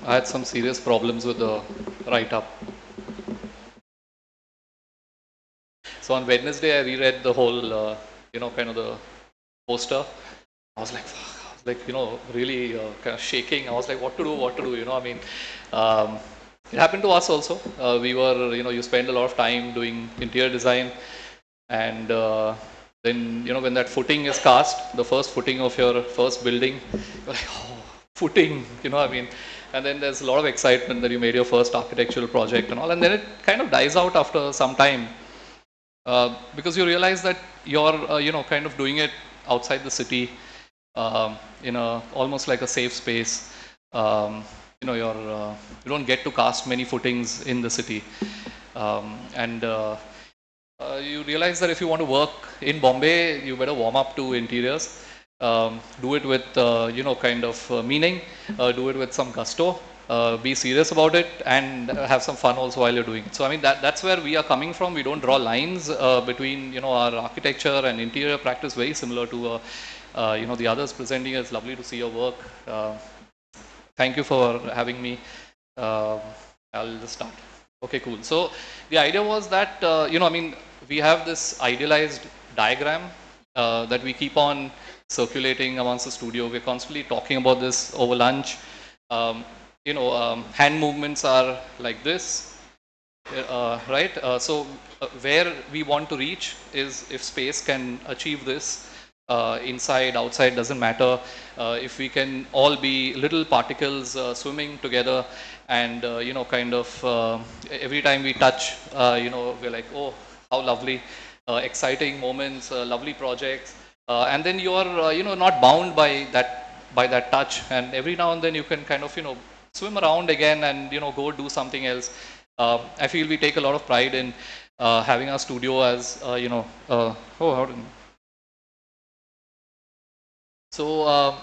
D: I had some serious problems with the write-up. So on Wednesday, I reread the whole, kind of the poster. I was like, really kind of shaking. I was like, what to do, it happened to us also. We were, you spend a lot of time doing interior design, and then, when that footing is cast, the first footing of your first building, you're like, oh, footing, and then there's a lot of excitement that you made your first architectural project and all, and then it kind of dies out after some time. Because you realize that you're, kind of doing it outside the city, in almost like a safe space. You don't get to cast many footings in the city, and you realize that if you want to work in Bombay, you better warm up to interiors. Do it with kind of meaning. Do it with some gusto. Be serious about it, and have some fun also while you're doing it. So that's where we are coming from. We don't draw lines between our architecture and interior practice. Very similar to the others presenting. It's lovely to see your work. Thank you for having me. I'll just start. Okay, cool. So the idea was that we have this idealized diagram that we keep on circulating amongst the studio. We're constantly talking about this over lunch. Hand movements are like this, right? So where we want to reach is if space can achieve this, inside, outside, doesn't matter. If we can all be little particles swimming together, and kind of every time we touch, we're like, oh, how lovely, exciting moments, lovely projects, and then you are not bound by that touch, and every now and then you can kind of swim around again and go do something else. I feel we take a lot of pride in having our studio as so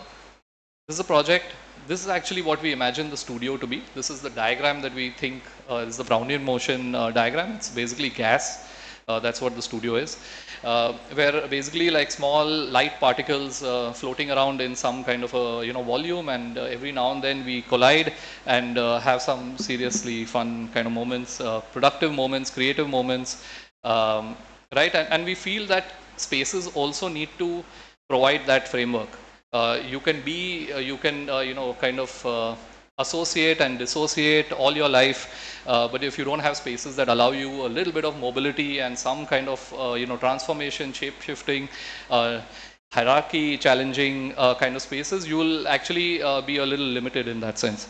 D: this is a project. This is actually what we imagine the studio to be. This is the diagram that we think is the Brownian motion diagram. It's basically gas. That's what the studio is, where basically like small light particles floating around in some kind of a volume, and every now and then we collide and have some seriously fun kind of moments, productive moments, creative moments, right? And we feel that spaces also need to provide that framework. You can kind of associate and dissociate all your life, but if you don't have spaces that allow you a little bit of mobility and some kind of transformation, shape shifting, hierarchy challenging kind of spaces, you will actually be a little limited in that sense.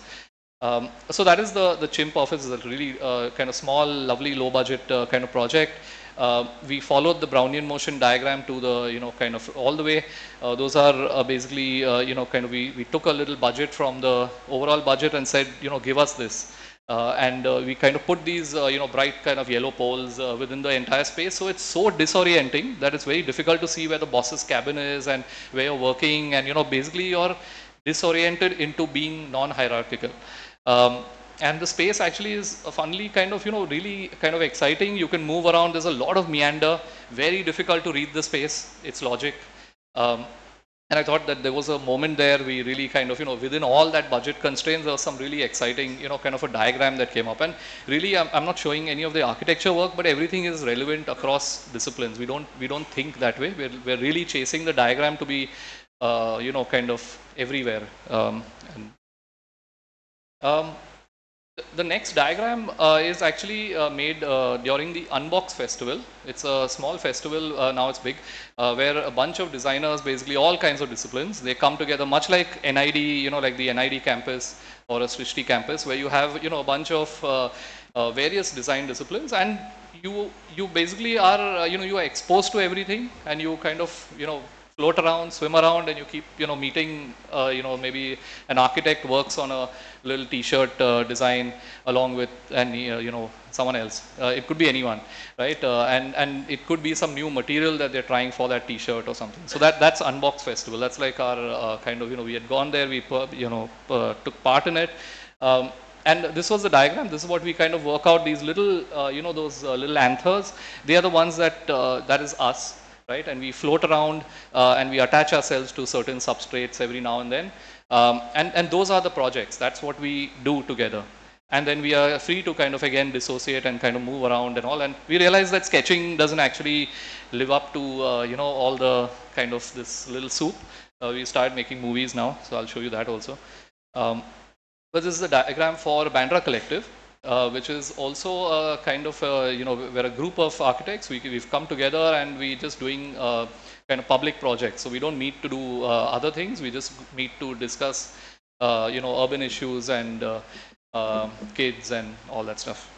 D: So that is the chimp office. Is a really kind of small, lovely, low budget kind of project. We followed the Brownian motion diagram to the kind of all the way. Those are basically kind of we took a little budget from the overall budget and said give us this, and we kind of put these bright kind of yellow poles within the entire space. So it's so disorienting that it's very difficult to see where the boss's cabin is and where you're working, and basically you're disoriented into being non-hierarchical. And the space actually is funnily kind of, really kind of exciting. You can move around. There's a lot of meander, very difficult to read the space, its logic. And I thought that there was a moment there we really kind of, within all that budget constraints, there was some really exciting, kind of a diagram that came up. And really, I'm not showing any of the architecture work, but everything is relevant across disciplines. We don't think that way. We're really chasing the diagram to be, kind of everywhere. The next diagram is actually made during the Unbox Festival. It's a small festival, now it's big, where a bunch of designers, basically all kinds of disciplines, they come together, much like NID, like the NID campus or a Srishti campus, where you have, a bunch of various design disciplines, and you basically are, you are exposed to everything, and you kind of, float around, swim around, and you keep, meeting, maybe an architect works on a little t-shirt design along with, and someone else. It could be anyone, right? And it could be some new material that they're trying for that t-shirt or something. So that's Unbox Festival. That's like our kind of, we had gone there, we, took part in it. And this was the diagram. This is what we kind of work out, these little, those little anthers. They are the ones that, that is us. Right? And we float around and we attach ourselves to certain substrates every now and then. And those are the projects. That's what we do together. And then we are free to kind of, again, dissociate and kind of move around and all. And we realize that sketching doesn't actually live up to, all the kind of this little soup. We started making movies now, so I'll show you that also. But this is a diagram for Bandra Collective. Which is also a kind of, we're a group of architects. We've come together and we just doing kind of public projects. So we don't meet to do other things. We just meet to discuss, urban issues and kids and all that stuff.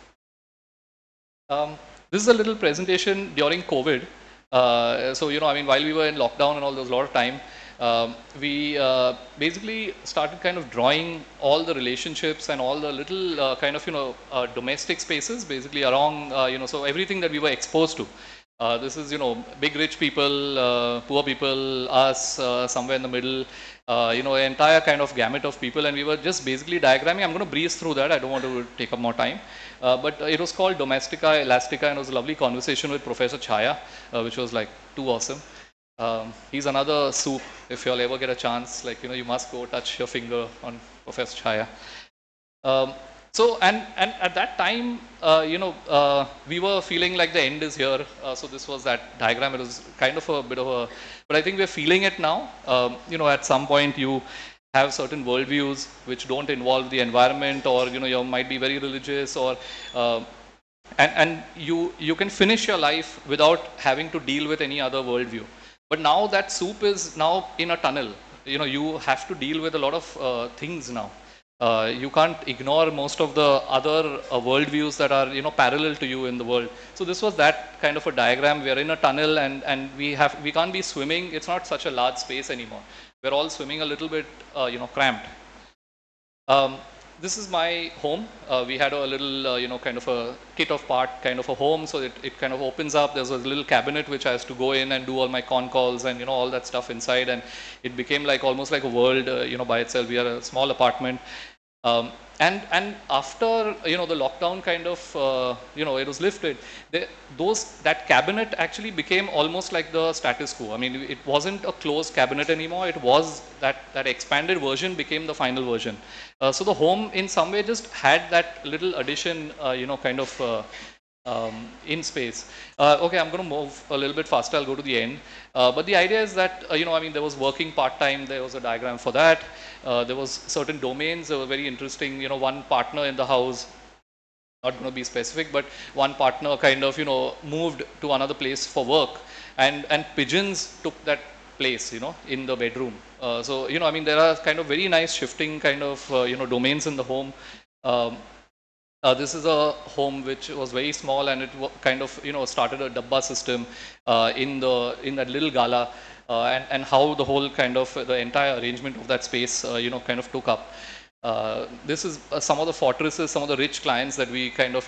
D: This is a little presentation during COVID. So, while we were in lockdown and all, there was a lot of time. We basically started kind of drawing all the relationships and all the little kind of, domestic spaces basically around, so everything that we were exposed to. This is, big rich people, poor people, us, somewhere in the middle, an entire kind of gamut of people, and we were just basically diagramming. I'm going to breeze through that. I don't want to take up more time. But it was called Domestica Elastica, and it was a lovely conversation with Professor Chaya, which was like too awesome. He's another soup. If you'll ever get a chance, like, you must go touch your finger on Professor Chaya. So, and at that time, we were feeling like the end is here. So this was that diagram. It was kind of a bit of a, but I think we're feeling it now. At some point you have certain worldviews which don't involve the environment, or, you might be very religious, or, and you can finish your life without having to deal with any other worldview. But now that soup is now in a tunnel. You have to deal with a lot of things now. You can't ignore most of the other worldviews that are, parallel to you in the world. So this was that kind of a diagram. We are in a tunnel, and we can't be swimming. It's not such a large space anymore. We're all swimming a little bit, cramped. This is my home. We had a little, kind of a kit of part kind of a home. So it kind of opens up. There's a little cabinet which has to go in and do all my con calls and, all that stuff inside. And it became like almost like a world, by itself. We are a small apartment. And after, the lockdown kind of, it was lifted, that cabinet actually became almost like the status quo. I mean, it wasn't a closed cabinet anymore. It was that expanded version became the final version. So the home in some way just had that little addition, kind of in space. Okay, I'm going to move a little bit faster. I'll go to the end. But the idea is that, there was working part-time. There was a diagram for that. There was certain domains that were very interesting. One partner in the house, not going to be specific, but one partner kind of, moved to another place for work. And pigeons took that place, in the bedroom. So, there are kind of very nice shifting kind of, domains in the home. This is a home which was very small, and it kind of, started a dabba system in that little gala, and how the whole kind of the entire arrangement of that space, kind of took up. This is some of the fortresses, some of the rich clients that we kind of,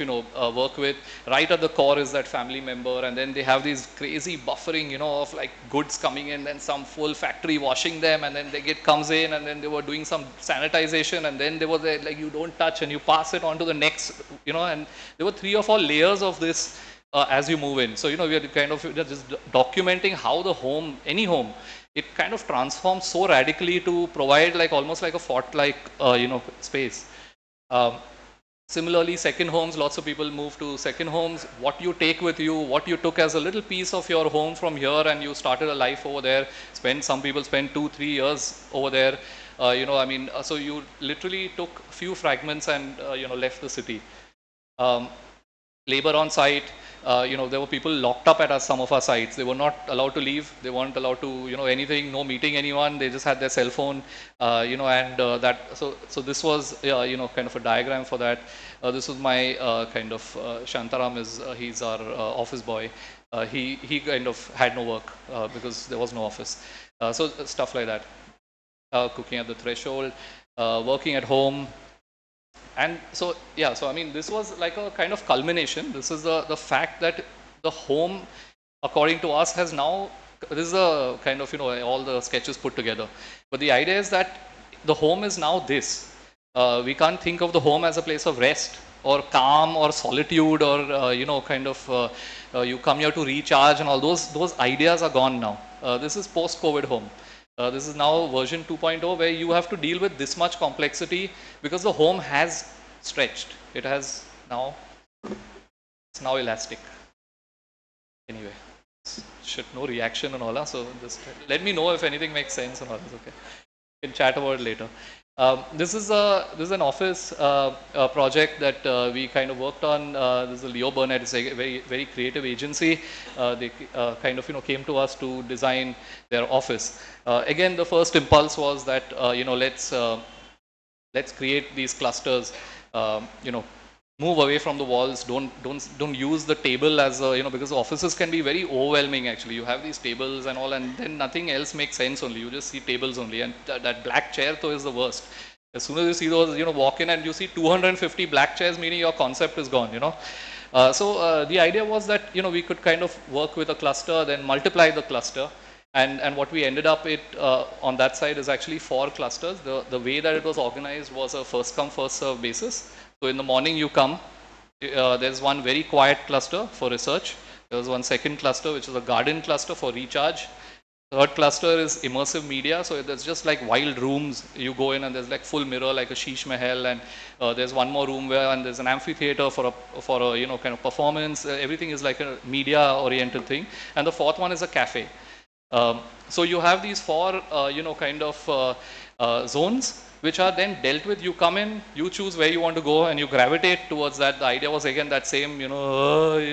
D: work with. Right at the core is that family member, and then they have these crazy buffering, of like goods coming in, then some full factory washing them, and then comes in, and then they were doing some sanitization, and then they were like, you don't touch, and you pass it on to the next, and there were 3 or 4 layers of this as you move in. So, we are kind of just documenting how the home, any home, it kind of transforms so radically to provide like almost like a fort-like, space. Similarly, second homes, lots of people move to second homes. What you take with you, what you took as a little piece of your home from here and you started a life over there, some people spend 2-3 years over there. So you literally took few fragments and, left the city. Labor on site, there were people locked up at some of our sites. They were not allowed to leave. They weren't allowed to, anything, no meeting anyone. They just had their cell phone, so this was, kind of a diagram for that. This was my Shantaram he's our office boy. He kind of had no work because there was no office. So stuff like that. Cooking at the threshold, working at home. And so, so I mean, this was like a kind of culmination. This is the fact that the home, according to us, has now, this is a kind of, all the sketches put together. But the idea is that the home is now this. We can't think of the home as a place of rest or calm or solitude or, you come here to recharge, and all those ideas are gone now. This is post-COVID home. This is now version 2.0, where you have to deal with this much complexity because the home has stretched. It has now, it's now elastic. Anyway, shit, no reaction and all that. So just let me know if anything makes sense and all that. Okay, we can chat about it later. This is an office project that we kind of worked on. This is Leo Burnett. It's a very, very creative agency. They kind of came to us to design their office. Again, the first impulse was that let's create these clusters. Move away from the walls. Don't use the table as because offices can be very overwhelming. Actually, you have these tables and all, and then nothing else makes sense. Only you just see tables only, and that black chair though is the worst. As soon as you see those, walk in and you see 250 black chairs, meaning your concept is gone. So the idea was that we could kind of work with a cluster, then multiply the cluster. And what we ended up on that side is actually 4 clusters. The way that it was organized was a first come first serve basis. So in the morning you come, there's one very quiet cluster for research. There's one second cluster which is a garden cluster for recharge. Third cluster is immersive media. So there's just like wild rooms. You go in and there's like full mirror like a Sheesh Mahal, and there's one more room and there's an amphitheater for a kind of performance. Everything is like a media oriented thing. And the fourth one is a cafe. So you have these 4 zones which are then dealt with. You come in, you choose where you want to go, and you gravitate towards that. The idea was again that same, in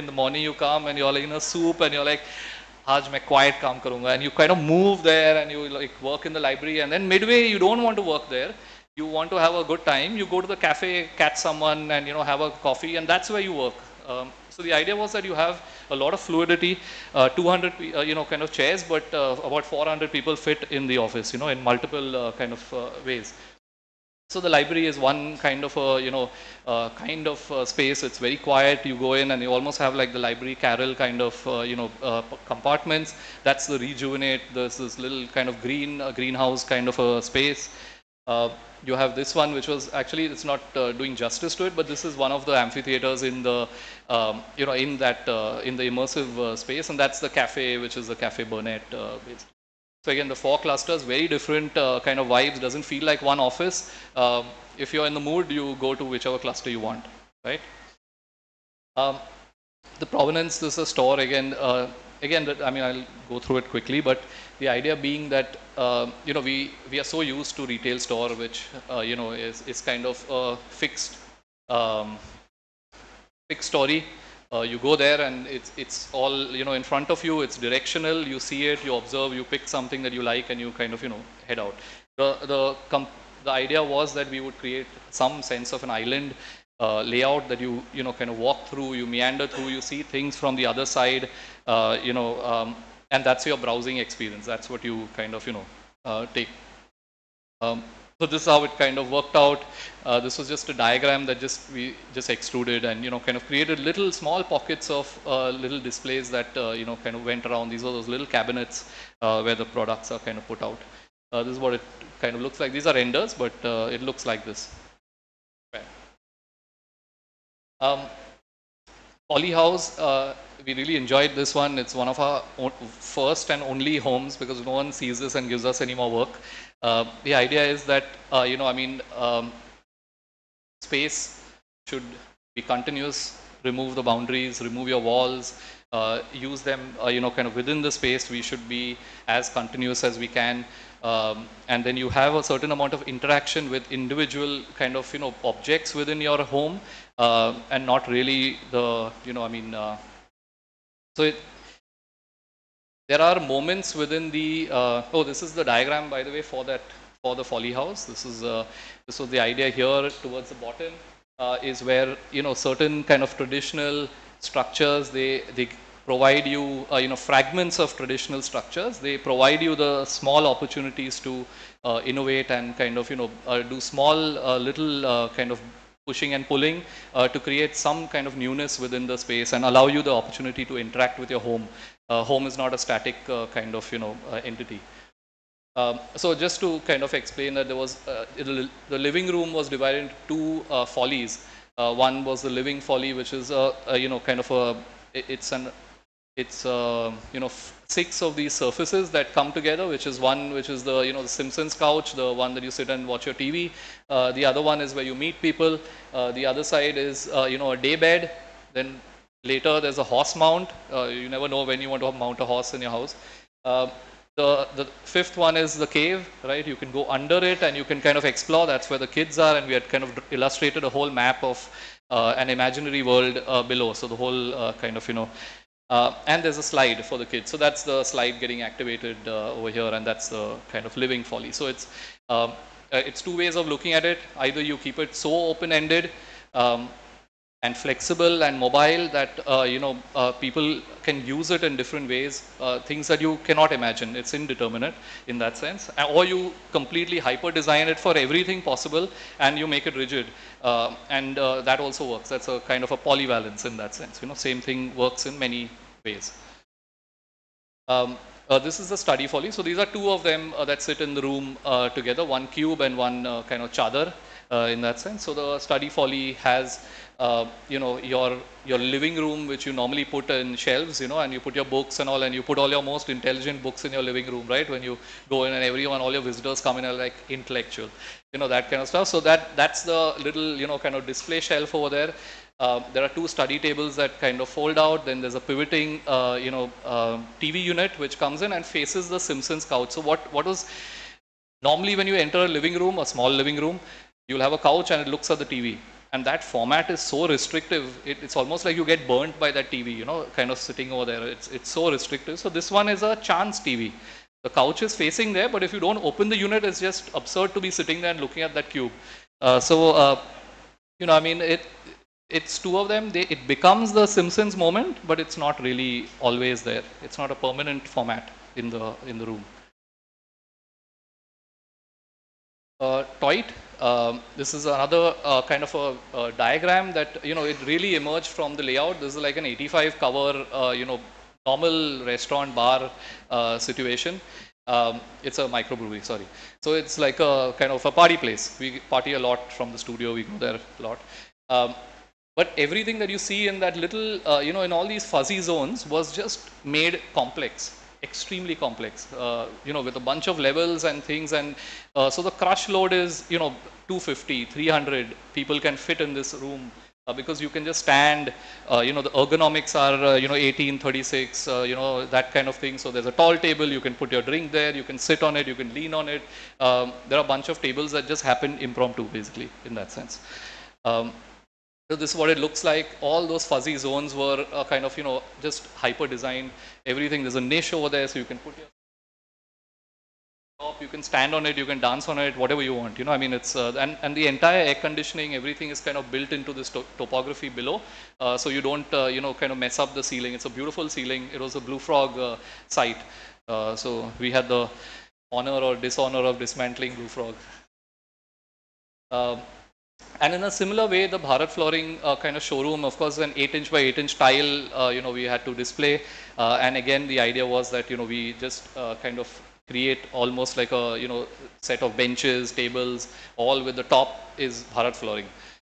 D: the morning you come and you're like in a soup and you're like, Aaj main quiet kaam karunga, and you kind of move there and you like work in the library, and then midway you don't want to work there. You want to have a good time. You go to the cafe, catch someone, and have a coffee, and that's where you work. So the idea was that you have a lot of fluidity, 200 kind of chairs, but about 400 people fit in the office, in multiple kind of ways. So the library is one kind of a space. It's very quiet. You go in and you almost have like the library carrel kind of compartments. That's the rejuvenate. There's this little kind of greenhouse kind of a space. You have this one, which was actually, it's not doing justice to it, but this is one of the amphitheaters in the in the immersive space, and that's the cafe, which is the Cafe Burnett based. So again, the 4 clusters, very different kind of vibes. Doesn't feel like one office. If you're in the mood, you go to whichever cluster you want, right? The provenance, this is a store again. I'll go through it quickly, but the idea being that we are so used to retail store, which is kind of a fixed story. You go there and it's all in front of you. It's directional. You see it, you observe, you pick something that you like, and you kind of head out. The idea was that we would create some sense of an island layout that you kind of walk through, you meander through, you see things from the other side, and that's your browsing experience. That's what you kind of take. So this is how it kind of worked out. This was just a diagram that we just extruded and kind of created little small pockets of little displays that kind of went around. These are those little cabinets where the products are kind of put out. This is what it kind of looks like. These are renders, but it looks like this. Okay. Poly House, we really enjoyed this one. It's one of our first and only homes because no one sees this and gives us any more work. The idea is that, space should be continuous, remove the boundaries, remove your walls, use them, kind of within the space. We should be as continuous as we can. And then you have a certain amount of interaction with individual kind of, objects within your home, and not really the, so there are moments within the, this is the diagram, by the way, for the Folly House. This was the idea here towards the bottom, is where, certain kind of traditional structures, they provide you, fragments of traditional structures. They provide you the small opportunities to innovate and kind of, do small little kind of pushing and pulling to create some kind of newness within the space and allow you the opportunity to interact with your home. Home is not a static kind of, entity. So just to kind of explain that there was, the living room was divided into two follies. One was the living folly, which is, kind of a, it's 6 of these surfaces that come together, which is one, which is the, the Simpsons couch, the one that you sit and watch your TV. The other one is where you meet people. The other side is, a day bed. Then later there's a horse mount. You never know when you want to mount a horse in your house. The fifth one is the cave, right? You can go under it and you can kind of explore. That's where the kids are, and we had kind of illustrated a whole map of an imaginary world below. So the whole kind of, and there's a slide for the kids. So that's the slide getting activated over here, and that's the kind of living folly. So it's two ways of looking at it. Either you keep it so open-ended and flexible and mobile that people can use it in different ways, things that you cannot imagine. It's indeterminate in that sense. Or you completely hyper design it for everything possible and you make it rigid, and that also works. That's a kind of a polyvalence in that sense. Same thing works in many ways. This is the study folly. So these are two of them that sit in the room together, one cube and one kind of chadar in that sense. So the study folly has your living room, which you normally put in shelves, and you put your books and all, and you put all your most intelligent books in your living room, right? When you go in and everyone, all your visitors come in and like intellectual, that kind of stuff. So that's the little, kind of display shelf over there. There are two study tables that kind of fold out. Then there's a pivoting, TV unit which comes in and faces the Simpsons couch. So what was normally when you enter a living room, a small living room, you'll have a couch and it looks at the TV. And that format is so restrictive. It's almost like you get burnt by that TV, kind of sitting over there. It's so restrictive. So this one is a chance TV. The couch is facing there, but if you don't open the unit, it's just absurd to be sitting there and looking at that cube. It's two of them. It becomes the Simpsons moment, but it's not really always there. It's not a permanent format in the room. Toit. This is another kind of a diagram that, it really emerged from the layout. This is like an 85 cover, normal restaurant bar situation. It's a microbrewery, sorry. So it's like a kind of a party place. We party a lot from the studio. We go there a lot. But everything that you see in that little, in all these fuzzy zones was just made complex. Extremely complex, with a bunch of levels and things. And so the crush load is, 250, 300 people can fit in this room because you can just stand, the ergonomics are, 18, 36, that kind of thing. So there's a tall table, you can put your drink there, you can sit on it, you can lean on it. There are a bunch of tables that just happen impromptu, basically, in that sense. So this is what it looks like. All those fuzzy zones were kind of, just hyper designed. Everything, there's a niche over there, so you can put your top, you can stand on it, you can dance on it, whatever you want. It's and the entire air conditioning, everything is kind of built into this topography below, so you don't kind of mess up the ceiling. It's a beautiful ceiling. It was a Blue Frog site, so we had the honor or dishonor of dismantling Blue Frog. And in a similar way, the Bharat Flooring kind of showroom, of course, an 8-inch by 8-inch tile, we had to display. And again, the idea was that, we just kind of create almost like a, set of benches, tables, all with the top is Bharat Flooring.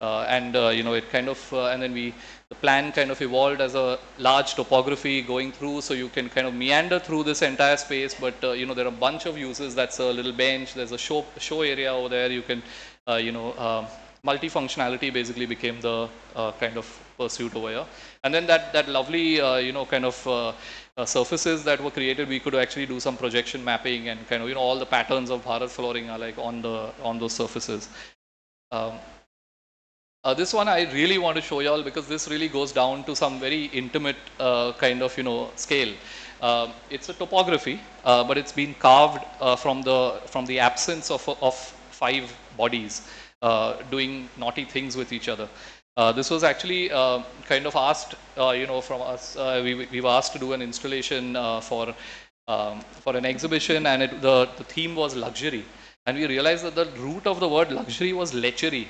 D: It kind of, and then the the plan kind of evolved as a large topography going through, so you can kind of meander through this entire space, but you know, there are a bunch of uses. That's a little bench, there's a show area over there, you can multifunctionality basically became the kind of pursuit over here. And then that lovely kind of surfaces that were created, we could actually do some projection mapping, and kind of, you know, all the patterns of Bharat flooring are like on those surfaces. This one I really want to show you all, because this really goes down to some very intimate kind of, you know, scale. It's a topography, but it's been carved from the absence of 5 bodies doing naughty things with each other. This was actually kind of asked, from us. We were asked to do an installation for an exhibition, and the theme was luxury. And we realized that the root of the word luxury was lechery.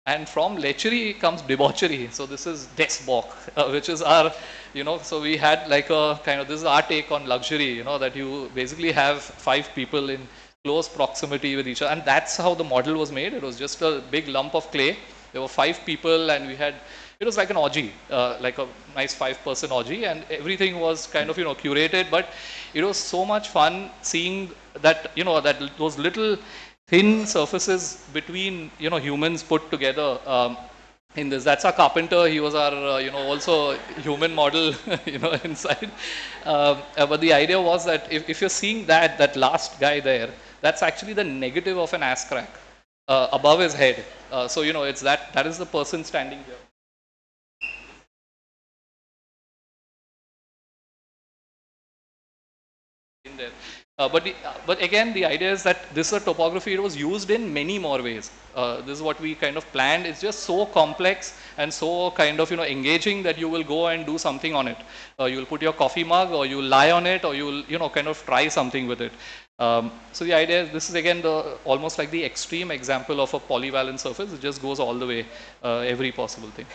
D: And from lechery comes debauchery. So this is desbok, which is our, so we had like a kind of, this is our take on luxury, that you basically have 5 people in close proximity with each other. And that's how the model was made. It was just a big lump of clay. There were 5 people, and we had, it was like an orgy, like a nice 5-person orgy, and everything was kind of, curated. But it was so much fun seeing that, that those little thin surfaces between, humans put together in this. That's our carpenter. He was our, also human model, inside. But the idea was that if you're seeing that last guy there, that's actually the negative of an ass crack above his head. So, it's that is the person standing there. In there. But again, the idea is that this is a topography. It was used in many more ways. This is what we kind of planned. It's just so complex and so kind of, engaging that you will go and do something on it. You will put your coffee mug, or you will lie on it, or you will, kind of try something with it. So the idea is, this is again almost like the extreme example of a polyvalent surface. It just goes all the way, every possible thing.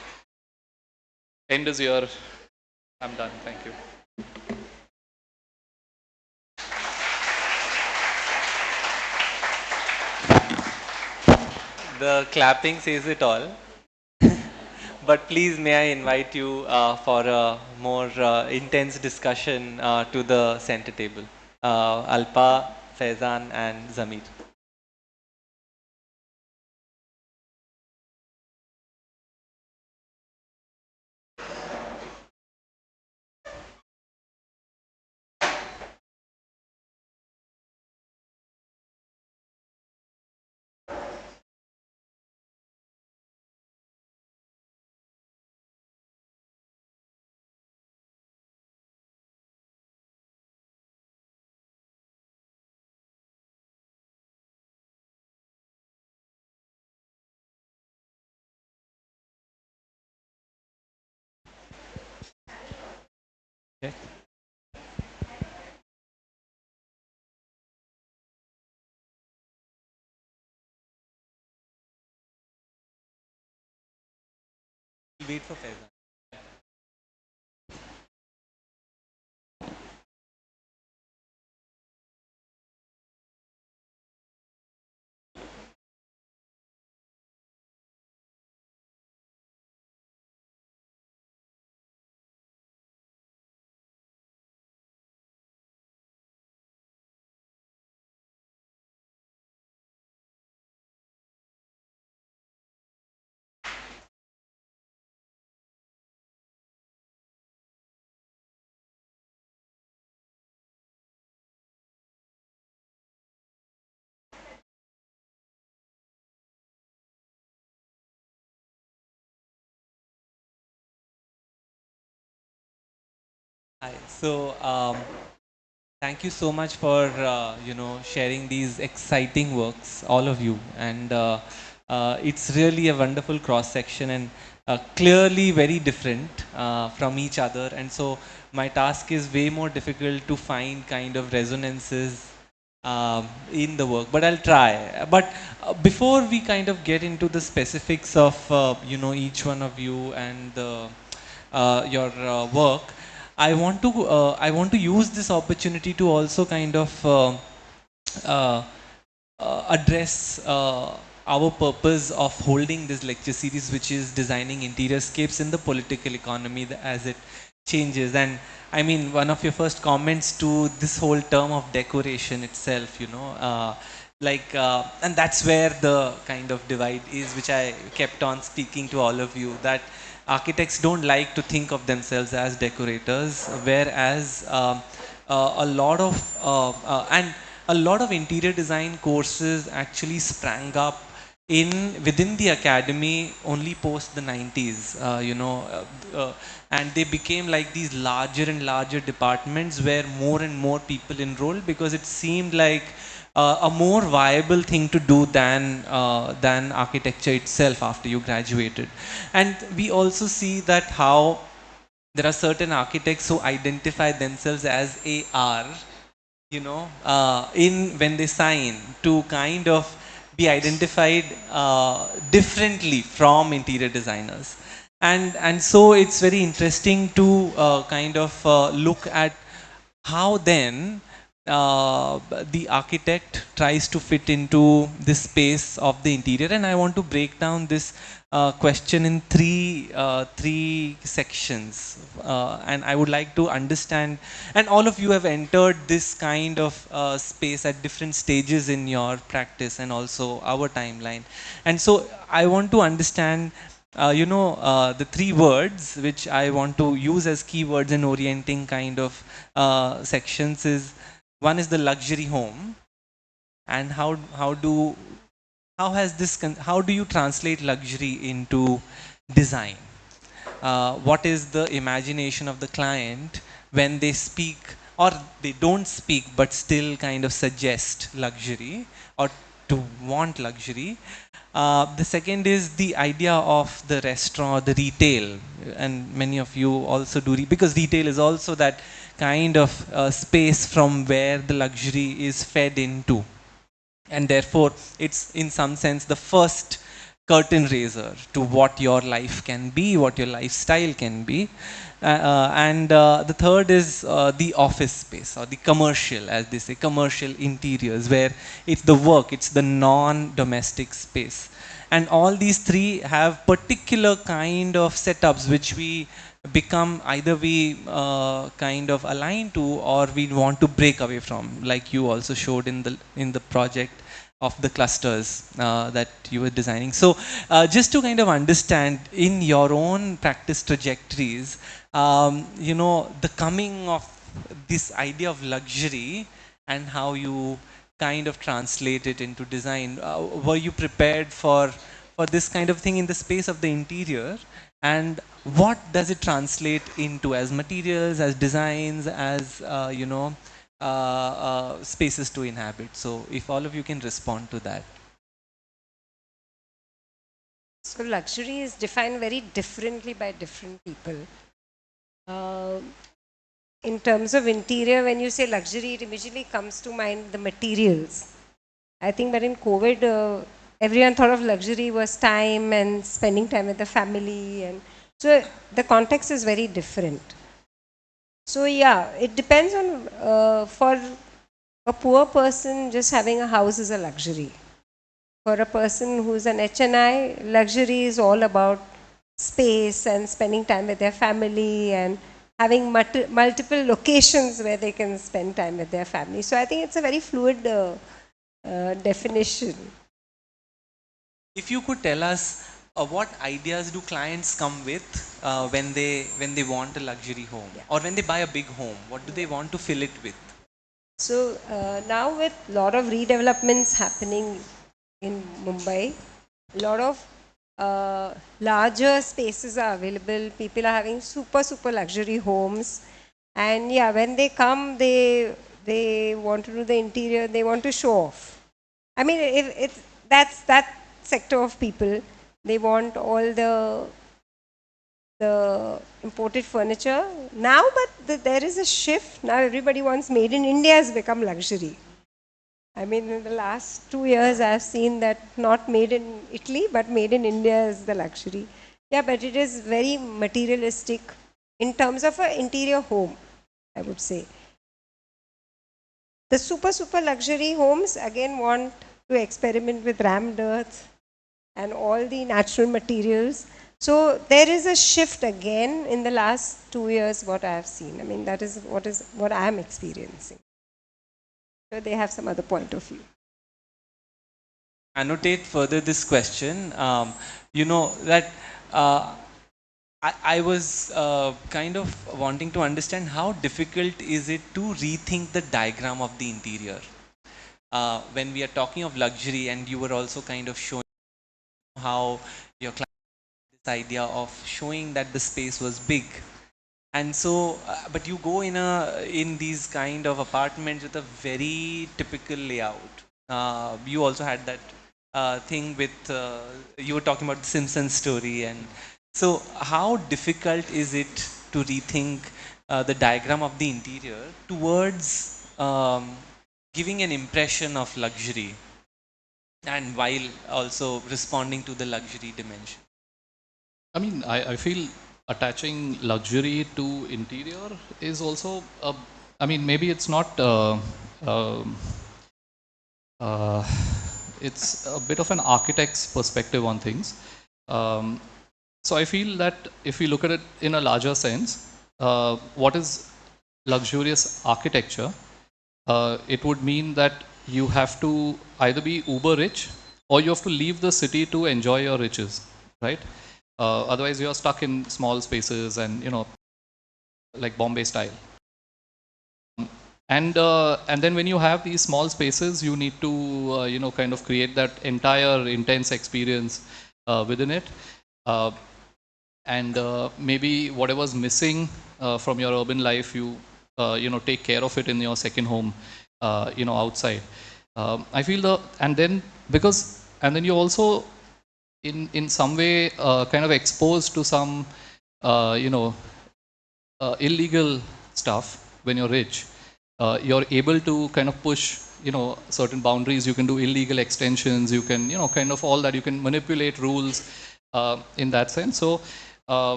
D: End is here. I'm done. Thank you.
A: The clapping says it all. But please, may I invite you for a more intense discussion to the center table. Alpa, Fesan, and Zamir. Okay. Wait for Fesan. Hi. So, thank you so much for sharing these exciting works, all of you, and it's really a wonderful cross section, and clearly very different from each other. And so my task is way more difficult to find kind of resonances in the work, but I'll try. But before we kind of get into the specifics of each one of you and your work, I want to use this opportunity to also kind of address our purpose of holding this lecture series, which is designing interiorscapes in the political economy as it changes. And I mean, one of your first comments to this whole term of decoration itself, you know, and that's where the kind of divide is, which I kept on speaking to all of you, that architects don't like to think of themselves as decorators, whereas and a lot of interior design courses actually sprang up within the academy only post the 90s, and they became like these larger and larger departments where more and more people enrolled, because it seemed like a more viable thing to do than architecture itself after you graduated. And we also see that how there are certain architects who identify themselves as AR, in when they sign, to kind of be identified differently from interior designers. And so it's very interesting to kind of look at how then the architect tries to fit into this space of the interior. And I want to break down this question in three sections, and I would like to understand, and all of you have entered this kind of space at different stages in your practice and also our timeline. And so I want to understand the three words which I want to use as keywords in orienting kind of sections is, one is the luxury home, and how do you translate luxury into design? What is the imagination of the client when they speak, or they don't speak but still kind of suggest luxury or to want luxury? The second is the idea of the restaurant, the retail, and many of you also do, because retail is also that kind of space from where the luxury is fed into, and therefore it's in some sense the first curtain raiser to what your life can be, what your lifestyle can be. And the third is the office space, or the commercial, as they say, commercial interiors, where it's the work, it's the non-domestic space. And all these three have particular kind of setups which we become, either we kind of align to, or we want to break away from, like you also showed in the project of the clusters that you were designing. So just to kind of understand in your own practice trajectories, the coming of this idea of luxury and how you kind of translate it into design. Were you prepared for this kind of thing in the space of the interior? And what does it translate into as materials, as designs, as spaces to inhabit? So if all of you can respond to that.
B: So luxury is defined very differently by different people. In terms of interior, when you say luxury, it immediately comes to mind the materials. I think that in COVID, everyone thought of luxury was time and spending time with the family, and so the context is very different. So yeah, it depends on, for a poor person, just having a house is a luxury. For a person who's an HNI, luxury is all about space and spending time with their family and having multiple locations where they can spend time with their family. So I think it's a very fluid definition.
A: If you could tell us what ideas do clients come with when they want a luxury home, or when they buy a big home, what do they want to fill it with?
B: So now with a lot of redevelopments happening in Mumbai, a lot of larger spaces are available. People are having super luxury homes, and yeah, when they come, they want to do the interior. They want to show off. I mean, that's that sector of people. They want all the imported furniture now, but there is a shift. Now everybody wants made in India has become luxury. I mean, in the last 2 years, I've seen that not made in Italy, but made in India is the luxury. Yeah, but it is very materialistic in terms of an interior home, I would say. The super luxury homes again want to experiment with rammed earth. and all the natural materials. So there is a shift again in the last 2 years, what I have seen. I mean, that is what I am experiencing. So they have some other point of view.
A: Annotate further this question. You know that I was kind of wanting to understand how difficult is it to rethink the diagram of the interior when we are talking of luxury, and you were also kind of showing how your client this idea of showing that the space was big. And so but you go in these kind of apartments with a very typical layout. You also had that thing with you were talking about the Simpsons story. And so how difficult is it to rethink the diagram of the interior towards giving an impression of luxury, and while also responding to the luxury dimension?
D: I mean, I feel attaching luxury to interior is also, I mean, maybe it's not, um uh, it's a bit of an architect's perspective on things. So I feel that if we look at it in a larger sense, what is luxurious architecture? It would mean that you have to either be uber rich or you have to leave the city to enjoy your riches, right? Otherwise, you're stuck in small spaces and, you know, like Bombay style. And then when you have these small spaces, you need to you know, kind of create that entire intense experience within it. And maybe whatever's missing from your urban life, you know, take care of it in your second home, you know, outside. I feel and then you also in some way kind of exposed to some you know, illegal stuff when you're rich. You're able to kind of push, you know, certain boundaries. You can do illegal extensions. You can, you know, kind of all that. You can manipulate rules in that sense. So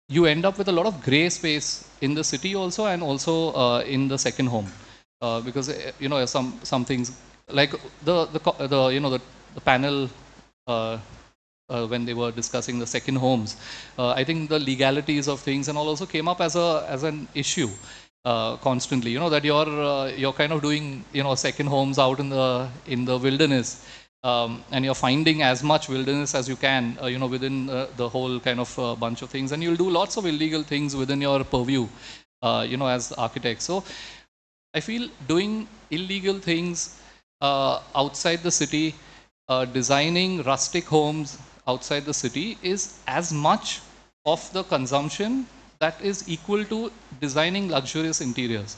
D: you end up with a lot of gray space in the city also, and also in the second home, because you know, some things like the you know, the panel. When they were discussing the second homes, I think the legalities of things and all also came up as an issue constantly. You know, that you're kind of doing, you know, second homes out in the wilderness, and you're finding as much wilderness as you can, you know, within the whole kind of bunch of things, and you'll do lots of illegal things within your purview, you know, as architects. So I feel doing illegal things outside the city, designing rustic homes outside the city is as much of the consumption that is equal to designing luxurious interiors.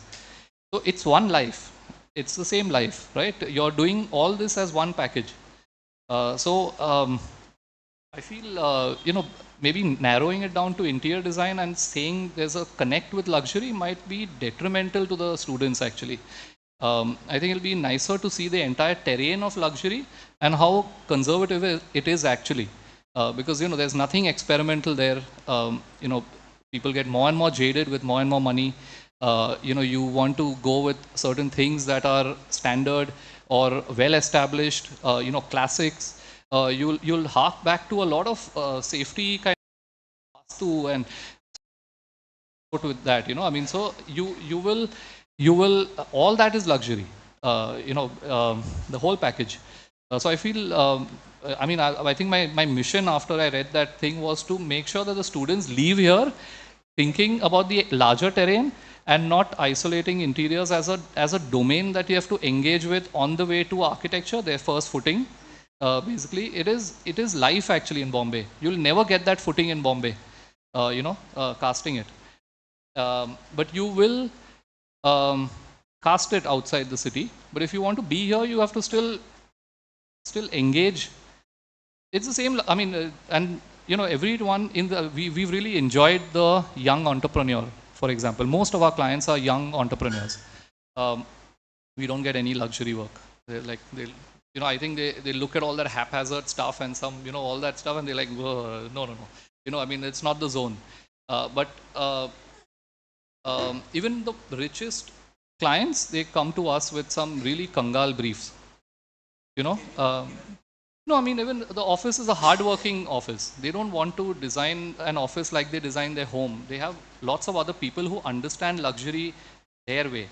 D: So it's one life. It's the same life, right? You're doing all this as one package. I feel, you know, maybe narrowing it down to interior design and saying there's a connect with luxury might be detrimental to the students actually. I think it'll be nicer to see the entire terrain of luxury and how conservative it is actually. Because, you know, there's nothing experimental there. You know, people get more and more jaded with more and more money. You know, you want to go with certain things that are standard or well established, you know, classics. You'll hark back to a lot of safety kind of vastu and with that, you know. I mean, so you will all that is luxury, you know, the whole package. So I feel, I mean, I think my mission after I read that thing was to make sure that the students leave here thinking about the larger terrain and not isolating interiors as a domain that you have to engage with on the way to architecture, their first footing. Basically, it is life actually in Bombay. You'll never get that footing in Bombay, you know, casting it. But you will cast it outside the city. But if you want to be here, you have to still engage. It's the same. I mean, and you know, everyone we've really enjoyed the young entrepreneur. For example, most of our clients are young entrepreneurs. We don't get any luxury work. You know, I think they look at all that haphazard stuff and some, you know, all that stuff, and they're like, no. You know, I mean, it's not the zone. But even the richest clients, they come to us with some really kangal briefs. You know, No, I mean, even the office is a hard-working office. They don't want to design an office like they design their home. They have lots of other people who understand luxury their way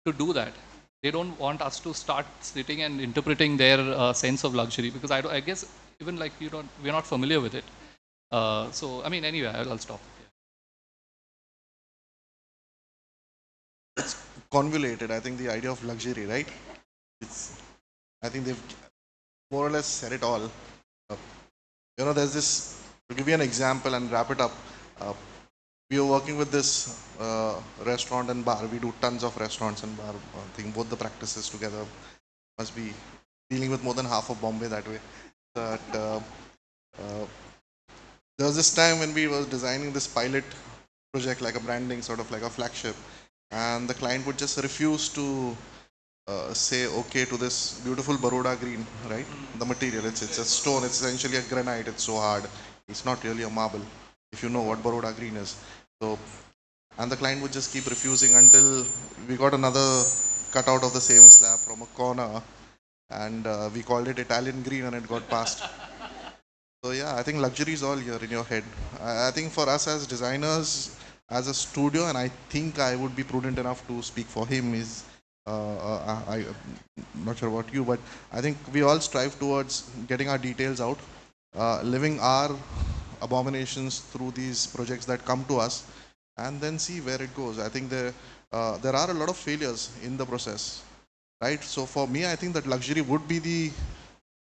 D: to do that. They don't want us to start sitting and interpreting their sense of luxury, because I guess even like we're not familiar with it. So, I mean, anyway, I'll stop.
C: It's convoluted. I think the idea of luxury, right? I think they've more or less said it all. Uh, there's this, to give you an example and wrap it up. Uh, we were working with this restaurant and bar. We do tons of restaurants and bar. I think both the practices together must be dealing with more than half of Bombay that way. But uh, there was this time when we were designing this pilot project, like a branding, sort of like a flagship, and the client would just refuse to say okay to this beautiful Baroda green, right? The material, it's a stone, it's essentially a granite, it's so hard. It's not really a marble, if you know what Baroda green is. So, and the client would just keep refusing until we got another cutout of the same slab from a corner, and we called it Italian green, and it got passed. So yeah, I think luxury is all here in your head. I think for us as designers, as a studio, and I think I would be prudent enough to speak for him, is I'm not sure about you, but I think we all strive towards getting our details out, living our abominations through these projects that come to us, and then see where it goes. I think there are a lot of failures in the process, right? So for me, I think that luxury would be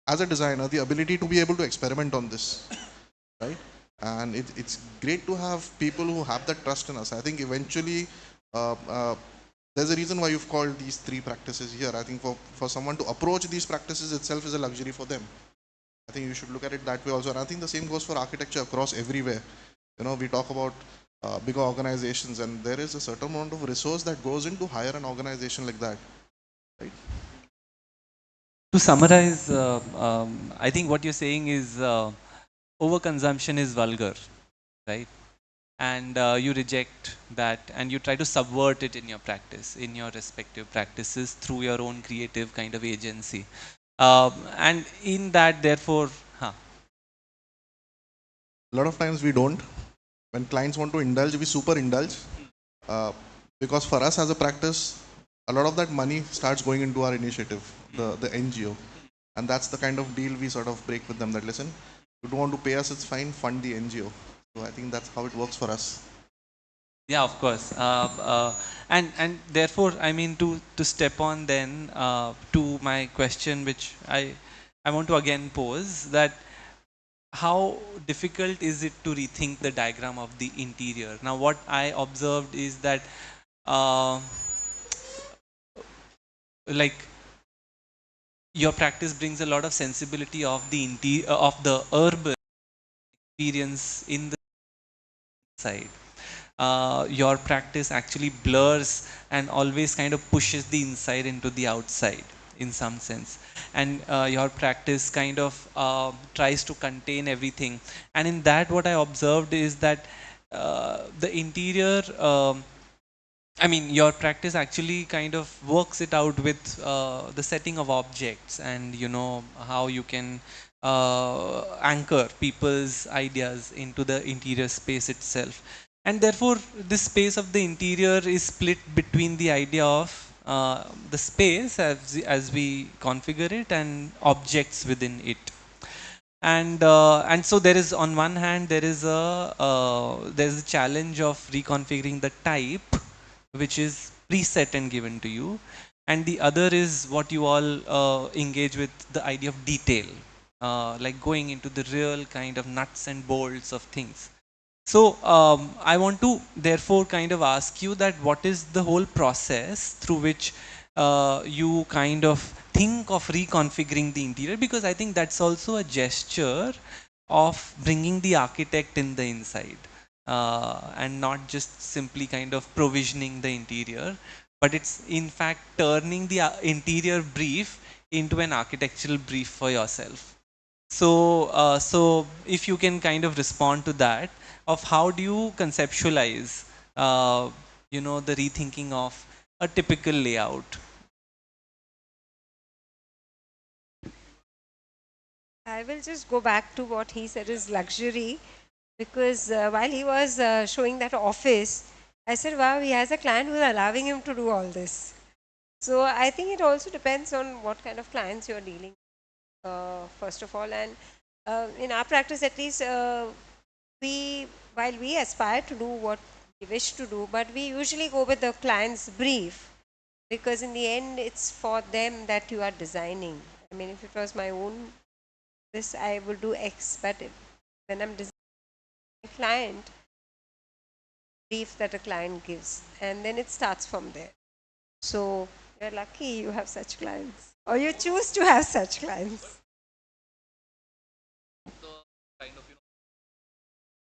C: as a designer, the ability to be able to experiment on this, right? And it's great to have people who have that trust in us. I think eventually, there's a reason why you've called these three practices here. I think for someone to approach these practices itself is a luxury for them. I think you should look at it that way also. And I think the same goes for architecture across everywhere. We talk about bigger organizations, and there is a certain amount of resource that goes into hire an organization like that, right?
A: To summarize, I think what you're saying is overconsumption is vulgar, right? And you reject that and you try to subvert it in your practice, in your respective practices through your own creative kind of agency. And in that, therefore,
C: A lot of times we don't. When clients want to indulge, we super indulge. Because for us as a practice, a lot of that money starts going into our initiative, the NGO. And that's the kind of deal we sort of break with them, that listen, you don't want to pay us, it's fine, fund the NGO. So I think that's how it works for us.
A: yeah, of course. And therefore, I mean, to step on then to my question, which I want to again pose, that how difficult is it to rethink the diagram of the interior? Now, what I observed is that like your practice brings a lot of sensibility of the of the urban experience in the side. Your practice actually blurs and always kind of pushes the inside into the outside in some sense, and your practice kind of tries to contain everything, and in that what I observed is that the interior I mean, your practice actually kind of works it out with the setting of objects, and how you can anchor people's ideas into the interior space itself. And therefore, this space of the interior is split between the idea of the space as we configure it and objects within it. And so there is, on one hand, there is a challenge of reconfiguring the type which is preset and given to you, and the other is what you all engage with, the idea of detail, like going into the real kind of nuts and bolts of things. So I want to therefore kind of ask you that what is the whole process through which you kind of think of reconfiguring the interior, because I think that's also a gesture of bringing the architect in the inside, and not just simply kind of provisioning the interior, but it's in fact turning the interior brief into an architectural brief for yourself. So, so if you can kind of respond to that, of how do you conceptualize, the rethinking of a typical layout?
B: I will just go back to what he said is luxury, because while he was showing that office, I said, wow, he has a client who's allowing him to do all this. So I think it also depends on what kind of clients you're dealing with, first of all. And in our practice, at least, while we aspire to do what we wish to do, but we usually go with the client's brief, because in the end, it's for them that you are designing. I mean, if it was my own, this I will do X, but when I'm designing a client, brief that a client gives, and then it starts from there. So you're lucky you have such clients, or you choose to have such clients.
D: Kind of,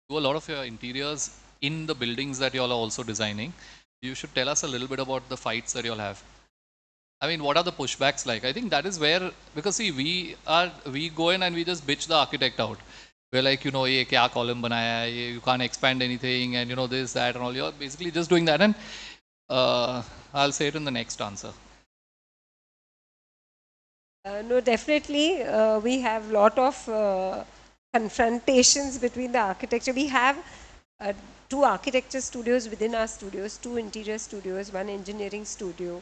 D: do a lot of your interiors in the buildings that you all are also designing. You should tell us a little bit about the fights that you all have. I mean, what are the pushbacks like? I think that is where, because see, we go in and we just bitch the architect out. We're like, ye kya column banaya hai, you can't expand anything, and this, that, and all. You're basically just doing that, and I'll say it in the next answer.
B: No, definitely, we have lot of confrontations between the architecture. We have uh, 2 architecture studios within our studios, 2 interior studios, 1 engineering studio.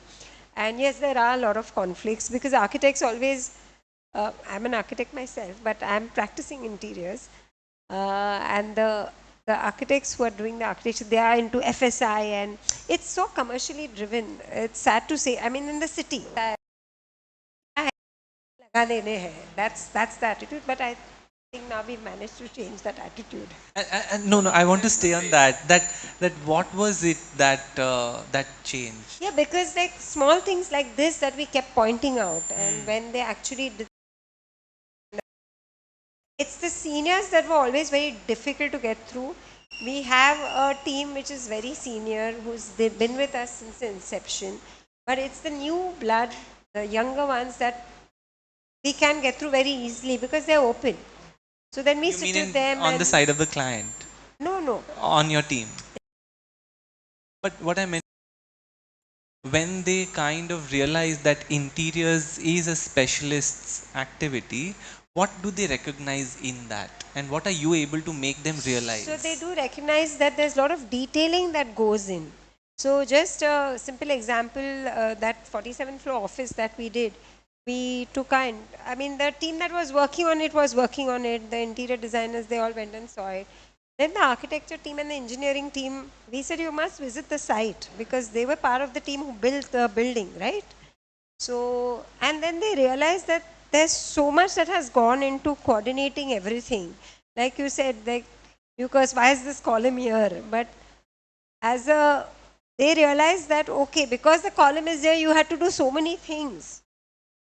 B: And yes, there are a lot of conflicts, because architects always, I'm an architect myself, but I'm practicing interiors. And the architects who are doing the architecture, they are into FSI, and it's so commercially driven. It's sad to say. I mean, in the city, that's the attitude. But I think now we've managed to change that attitude.
A: No, I want to stay on that. That what was it that changed?
B: Yeah, because like small things like this that we kept pointing out, and when they actually did, it's the seniors that were always very difficult to get through. We have a team which is very senior, they've been with us since the inception, but it's the new blood, the younger ones, that we can get through very easily because they're open. So then we
A: You
B: sit
A: mean
B: with them
A: on
B: and
A: the side of the client,
B: no.
A: on your team? But what I meant, when they kind of realize that interiors is a specialist's activity, what do they recognize in that, and what are you able to make them realize?
B: So they do recognize that there's a lot of detailing that goes in. So just a simple example, that 47th floor office that we did, we took in, I mean, the team that was working on it, the interior designers, they all went and saw it. Then the architecture team and the engineering team, we said you must visit the site, because they were part of the team who built the building, right? So, and then they realized that there's so much that has gone into coordinating everything. Like you said, like, because why is this column here? But they realized that, okay, because the column is there, you had to do so many things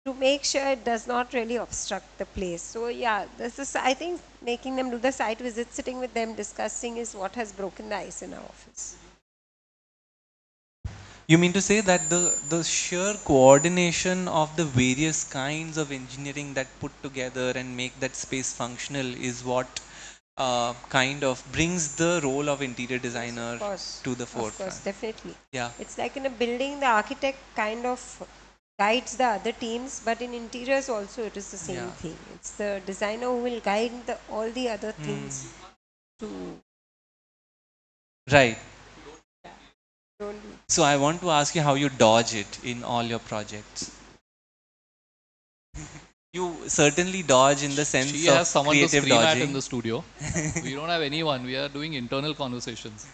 B: to make sure it does not really obstruct the place. So yeah, this is, I think, making them do the site visit, sitting with them, discussing is what has broken the ice in our office.
A: You mean to say that the sheer coordination of the various kinds of engineering that put together and make that space functional is what kind of brings the role of interior designer to the forefront?
B: Of course, definitely.
A: Yeah.
B: It's like in a building, the architect kind of guides the other teams, but in interiors also it is the same thing. It's the designer who will guide all the other things to.
A: Right.
B: Don't
A: So I want to ask you how you dodge it in all your projects. You certainly dodge in the sense
D: She
A: of
D: has someone to
A: creative
D: scream at
A: dodging.
D: in the studio. We don't have anyone. We are doing internal conversations.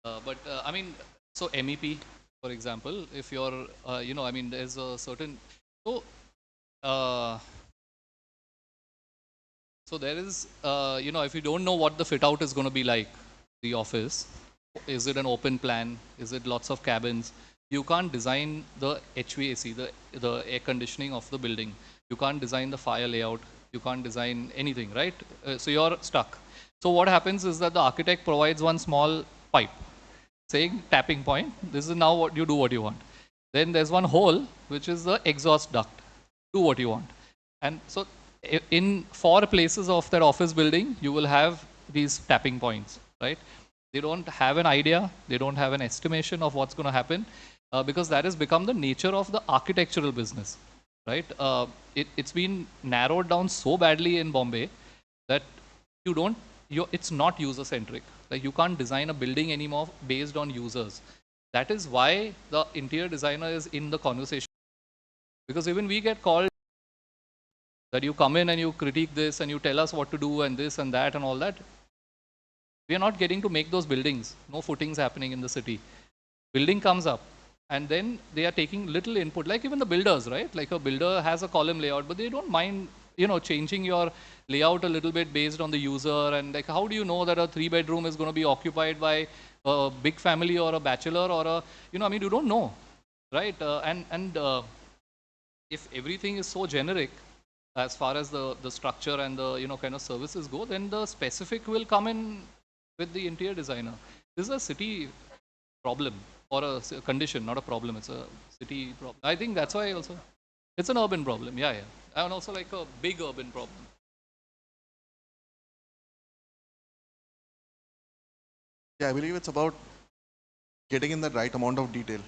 D: I mean, so MEP, for example, if you're, I mean, there's a certain, so, so there is, if you don't know what the fit out is going to be like, the office, is it an open plan? Is it lots of cabins? You can't design the HVAC, the air conditioning of the building. You can't design the fire layout. You can't design anything, right? So you're stuck. So what happens is that the architect provides one small pipe saying tapping point. This is now what you do what you want. Then there's one hole, which is the exhaust duct. Do what you want. And so in 4 places of that office building, you will have these tapping points, right? They don't have an idea. They don't have an estimation of what's going to happen because that has become the nature of the architectural business, right? It's been narrowed down so badly in Bombay that it's not user centric. Like you can't design a building anymore based on users. That is why the interior designer is in the conversation, because even we get called that you come in and you critique this and you tell us what to do and this and that and all that. We are not getting to make those buildings. No footings happening in the city. Building comes up and then they are taking little input, like even the builders, right? Like a builder has a column layout, but they don't mind, changing your layout a little bit based on the user. And like, how do you know that a 3-bedroom is going to be occupied by a big family or a bachelor or a, you don't know, right? If everything is so generic as far as the structure and the kind of services go, then the specific will come in with the interior designer. This is a city problem or a condition, not a problem. It's a city problem. I think that's why also it's an urban problem. Yeah, yeah, and also like a big urban problem.
C: Yeah, I believe it's about getting in the right amount of detail,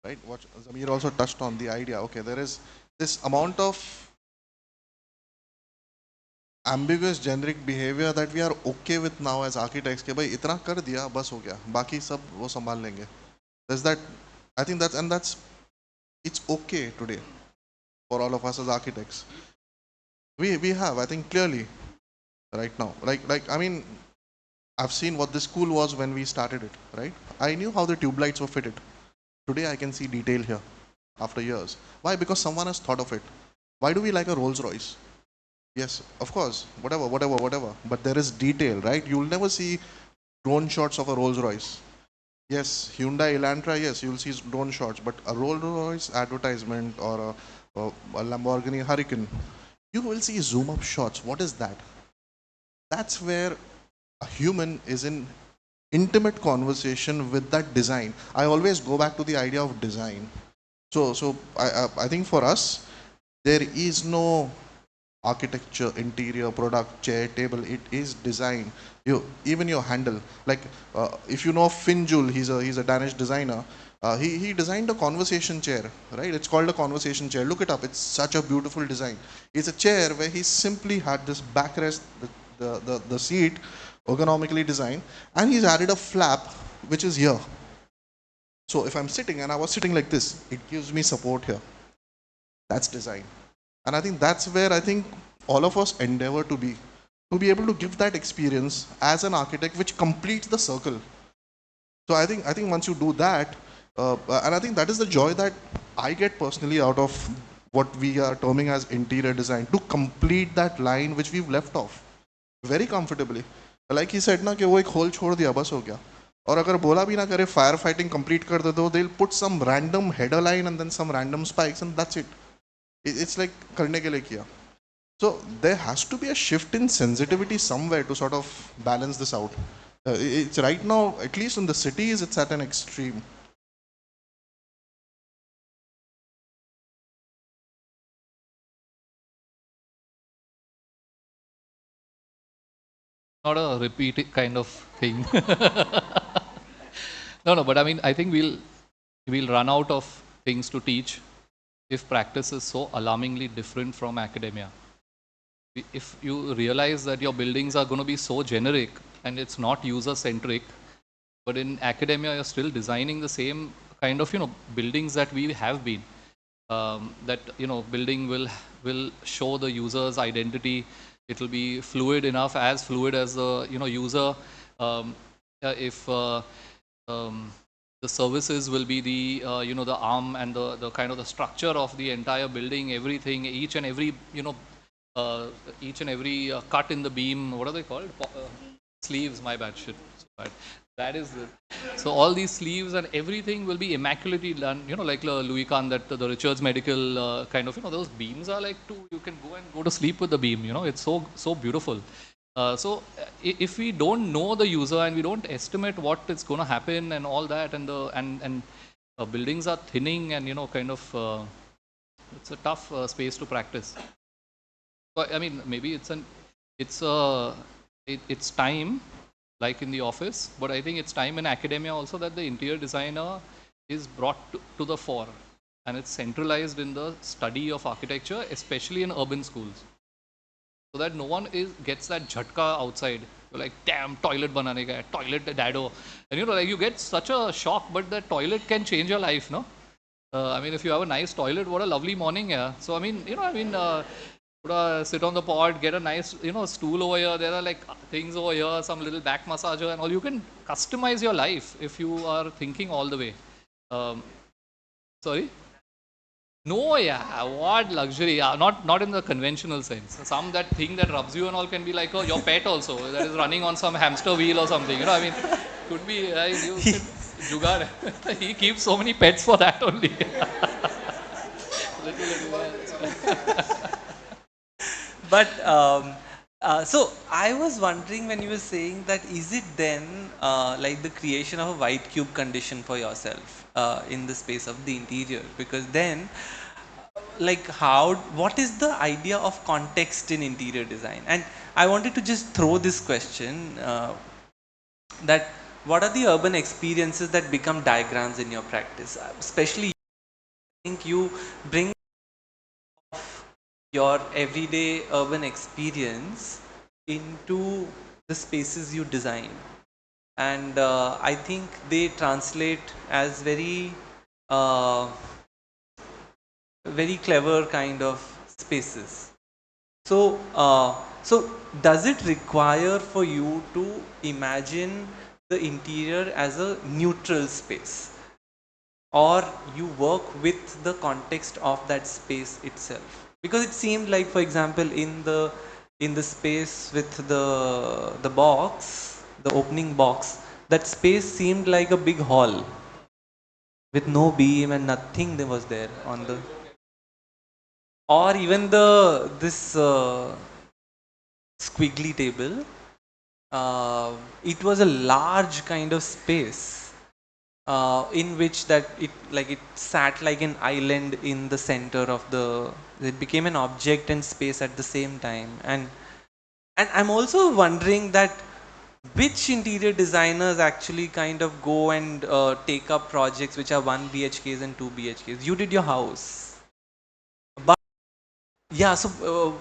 C: right? What Zamir also touched on the idea. Okay, there is this amount of ambiguous generic behavior that we are okay with now as architects कि भाई इतना कर दिया बस हो गया बाकी सब वो संभाल लेंगे. There's that. I think that's it's okay today for all of us as architects. We have, I think, clearly right now, like I mean, I've seen what this school was when we started it, right? I knew how the tube lights were fitted. Today I can see detail here after years. Why? Because someone has thought of it. Why do we like a Rolls Royce? Yes, of course, whatever. But there is detail, right? You'll never see drone shots of a Rolls Royce. Yes, Hyundai Elantra, yes, you'll see drone shots. But a Rolls Royce advertisement or a Lamborghini Hurricane, you will see zoom up shots. What is that? That's where a human is in intimate conversation with that design. I always go back to the idea of design. So I think for us, there is no architecture, interior, product, chair, table. It is design. Even your handle. Like if you know Finjul, he's a Danish designer. He designed a conversation chair, right? It's called a conversation chair. Look it up. It's such a beautiful design. It's a chair where he simply had this backrest, the seat ergonomically designed, and he's added a flap which is here. So if I'm sitting and I was sitting like this, it gives me support here. That's design. And I think that's where I think all of us endeavor to be able to give that experience as an architect which completes the circle. So I think once you do that, and I think that is the joy that I get personally out of what we are terming as interior design, to complete that line which we've left off very comfortably. Like he said ना कि वो एक hole छोड़ दिया बस हो गया. और अगर बोला भी ना करे fire fighting complete कर दे तो they'll put some random header line and then some random spikes and that's it. It's like करने के लिए किया. So there has to be a shift in sensitivity somewhere to sort of balance this out. It's right now, at least in the cities, it's at an extreme.
D: Not a repeat kind of thing. No, but I mean, I think we'll run out of things to teach if practice is so alarmingly different from academia. If you realize that your buildings are going to be so generic and it's not user centric, but in academia you're still designing the same kind of buildings that we have been. That building will show the user's identity. It will be fluid enough, as fluid as the user. If the services will be the the arm and the kind of the structure of the entire building, everything, each and every cut in the beam. What are they called? Sleeves. My bad. Shit. So bad. That is it. So all these sleeves and everything will be immaculately done. Like Louis Kahn, that the Richards Medical kind of those beams are like you can go to sleep with the beam. It's so beautiful. So if we don't know the user and we don't estimate what is going to happen and all that, and buildings are thinning and kind of it's a tough space to practice. So I mean, maybe it's time, like in the office, but I think it's time in academia also that the interior designer is brought to the fore and it's centralized in the study of architecture, especially in urban schools, so that no one gets that jhatka outside. You're like, damn, toilet banane ka hai, toilet dado. And like you get such a shock, but that toilet can change your life, no? I mean, if you have a nice toilet, what a lovely morning, yeah. So, I mean, sit on the pod, get a nice, stool over here. There are like things over here, some little back massager and all. You can customize your life if you are thinking all the way. Sorry? No, yeah, what luxury? Yeah, not in the conventional sense. Some that thing that rubs you and all can be like your pet also that is running on some hamster wheel or something. I mean, could be you could jugaad. He keeps so many pets for that only.
A: But so I was wondering when you were saying that, is it then like the creation of a white cube condition for yourself in the space of the interior? Because then, like, what is the idea of context in interior design? And I wanted to just throw this question that what are the urban experiences that become diagrams in your practice? Especially, I think you bring your everyday urban experience into the spaces you design, and I think they translate as uh, very clever kind of spaces. So so does it require for you to imagine the interior as a neutral space, or you work with the context of that space itself? Because it seemed like, for example, in the space with the opening box, that space seemed like a big hall with no beam and nothing that was there on the, or even this squiggly table. It was a large kind of space in which that it sat like an island in the center of the. It became an object and space at the same time, and I'm also wondering that which interior designers actually kind of go and take up projects which are 1 BHKs and 2 BHKs. You did your house, but yeah, so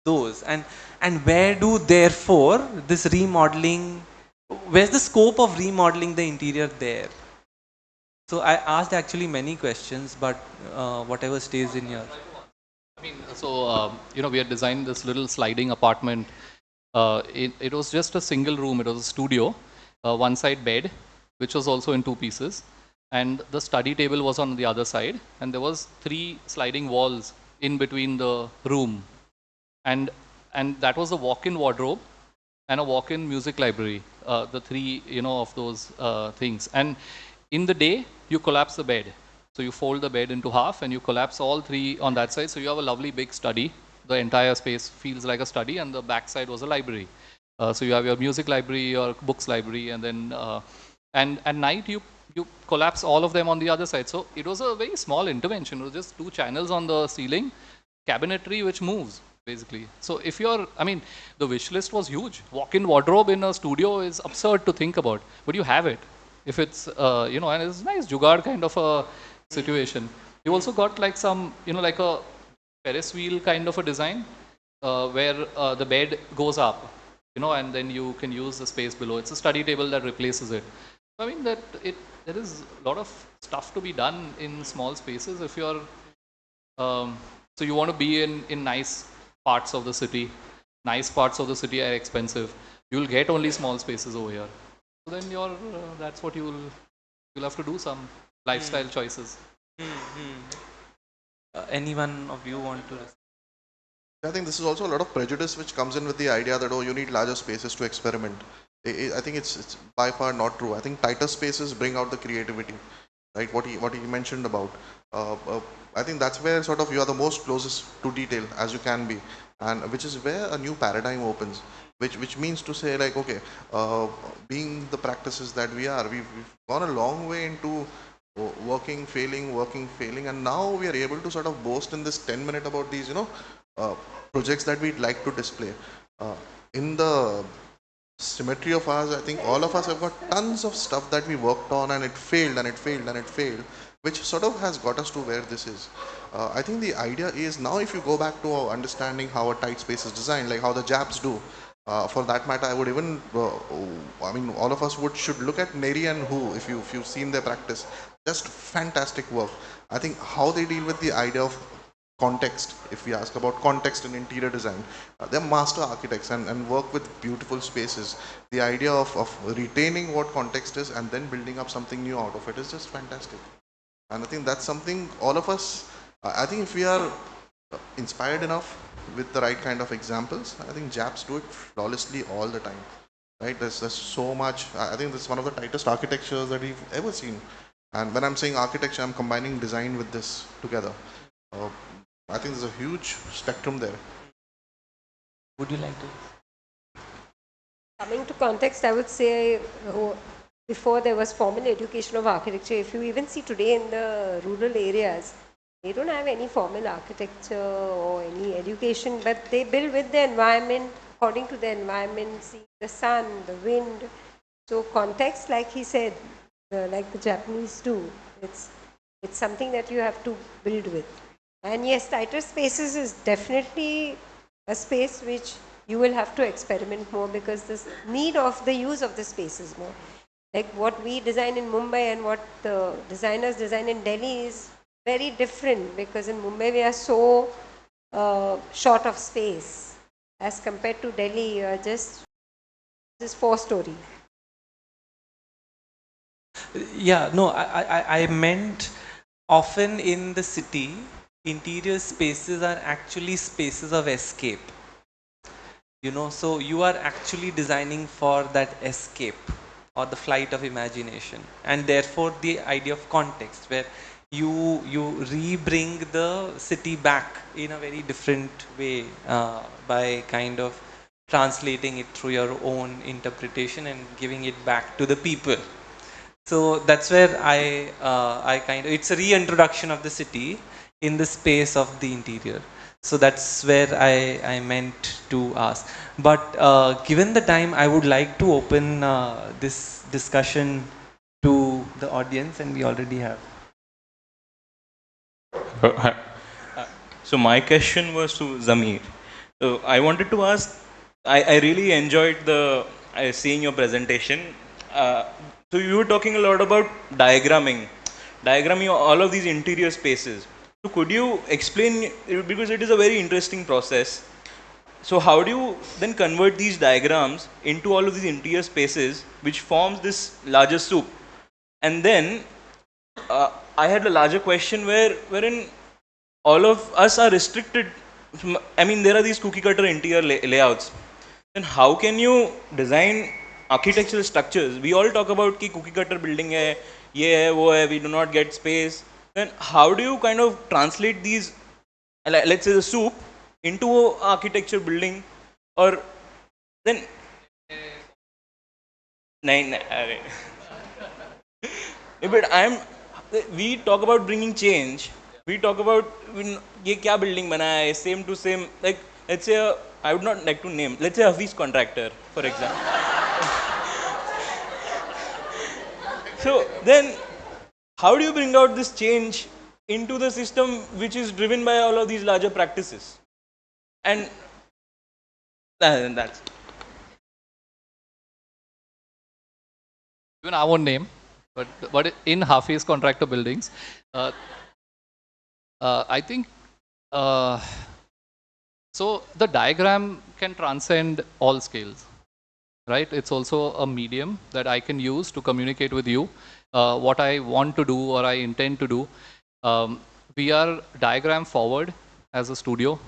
A: those, and where do therefore this remodeling, where's the scope of remodeling the interior there? So I asked actually many questions, but whatever stays in your.
D: I mean, so we had designed this little sliding apartment. It was just a single room. It was a studio, one side bed, which was also in two pieces, and the study table was on the other side, and there was 3 sliding walls in between the room, and that was a walk-in wardrobe and a walk-in music library. The 3 of those things, and in the day you collapse the bed. So you fold the bed into half and you collapse all 3 on that side. So you have a lovely big study. The entire space feels like a study, and the back side was a library. So you have your music library, your books library, and then and at night you collapse all of them on the other side. So it was a very small intervention. It was just 2 channels on the ceiling, cabinetry which moves basically. So if you're, I mean, the wish list was huge. Walk-in wardrobe in a studio is absurd to think about, but you have it. If it's, and it's nice jugaad kind of a situation. You also got like some, like a Ferris wheel kind of a design where the bed goes up, and then you can use the space below. It's a study table that replaces it. So, I mean, there is a lot of stuff to be done in small spaces if you're, so you want to be in nice parts of the city. Nice parts of the city are expensive. You'll get only small spaces over here. So then that's what you'll have to do some lifestyle choices.
A: Anyone of you want to?
C: I think this is also a lot of prejudice which comes in with the idea that, oh, you need larger spaces to experiment. I think it's by far not true. I think tighter spaces bring out the creativity, right? What he mentioned about. I think that's where sort of you are the most closest to detail as you can be, and which is where a new paradigm opens. Which means to say, like, okay, being the practices that we've gone a long way into working, failing, and now we are able to sort of boast in this 10-minute about these, projects that we'd like to display. In the symmetry of ours, I think all of us have got tons of stuff that we worked on, and it failed, which sort of has got us to where this is. I think the idea is now if you go back to our understanding how a tight space is designed, like how the Japs do, for that matter, I would even, I mean, all of us should look at Neri and Hu if you've seen their practice. Just fantastic work. I think how they deal with the idea of context, if we ask about context in interior design, they're master architects and work with beautiful spaces. The idea of retaining what context is and then building up something new out of it is just fantastic. And I think that's something all of us, I think if we are inspired enough with the right kind of examples, I think Japs do it flawlessly all the time. Right? There's so much. I think this is one of the tightest architectures that we've ever seen. And when I'm saying architecture, I'm combining design with this together. I think there's a huge spectrum there.
A: Would you like to?
B: Coming to context, I would say before there was formal education of architecture, if you even see today in the rural areas, they don't have any formal architecture or any education, but they build with the environment, according to the environment, see the sun, the wind. So context, like he said, like the Japanese do, it's something that you have to build with. And yes, tighter spaces is definitely a space which you will have to experiment more because the need of the use of the space is more. Like what we design in Mumbai and what the designers design in Delhi is very different because in Mumbai we are so short of space as compared to Delhi, just 4-story.
A: Yeah, no, I meant often in the city, interior spaces are actually spaces of escape. You know, so you are actually designing for that escape or the flight of imagination, and therefore the idea of context where you re-bring the city back in a very different way by kind of translating it through your own interpretation and giving it back to the people. So that's where I kind of, it's a reintroduction of the city in the space of the interior. So that's where I meant to ask. But given the time, I would like to open this discussion to the audience, and we already have.
E: So my question was to Zamir. So I wanted to ask, I really enjoyed seeing your presentation. So you were talking a lot about diagramming all of these interior spaces. So could you explain, because it is a very interesting process. So how do you then convert these diagrams into all of these interior spaces which forms this larger soup? And then I had a larger question wherein all of us are restricted. I mean, there are these cookie cutter interior layouts. Then how can you design architectural structures? We all talk about ki cookie cutter building hai, ye hai, wo hai, we do not get space. Then how do you kind of translate these, let's say the soup, into a architecture building? Or then but we talk about bringing change. We talk about ये क्या building बना है, same to same. Like let's say I would not like to name. Let's say Hafiz contractor, for example. So then, how do you bring out this change into the system which is driven by all of these larger practices? And that's.
D: Even I won't name, but in Hafiz contractor buildings, I think so the diagram can transcend all scales, right? It's also a medium that I can use to communicate with you what I want to do or I intend to do. We are diagram forward as a studio.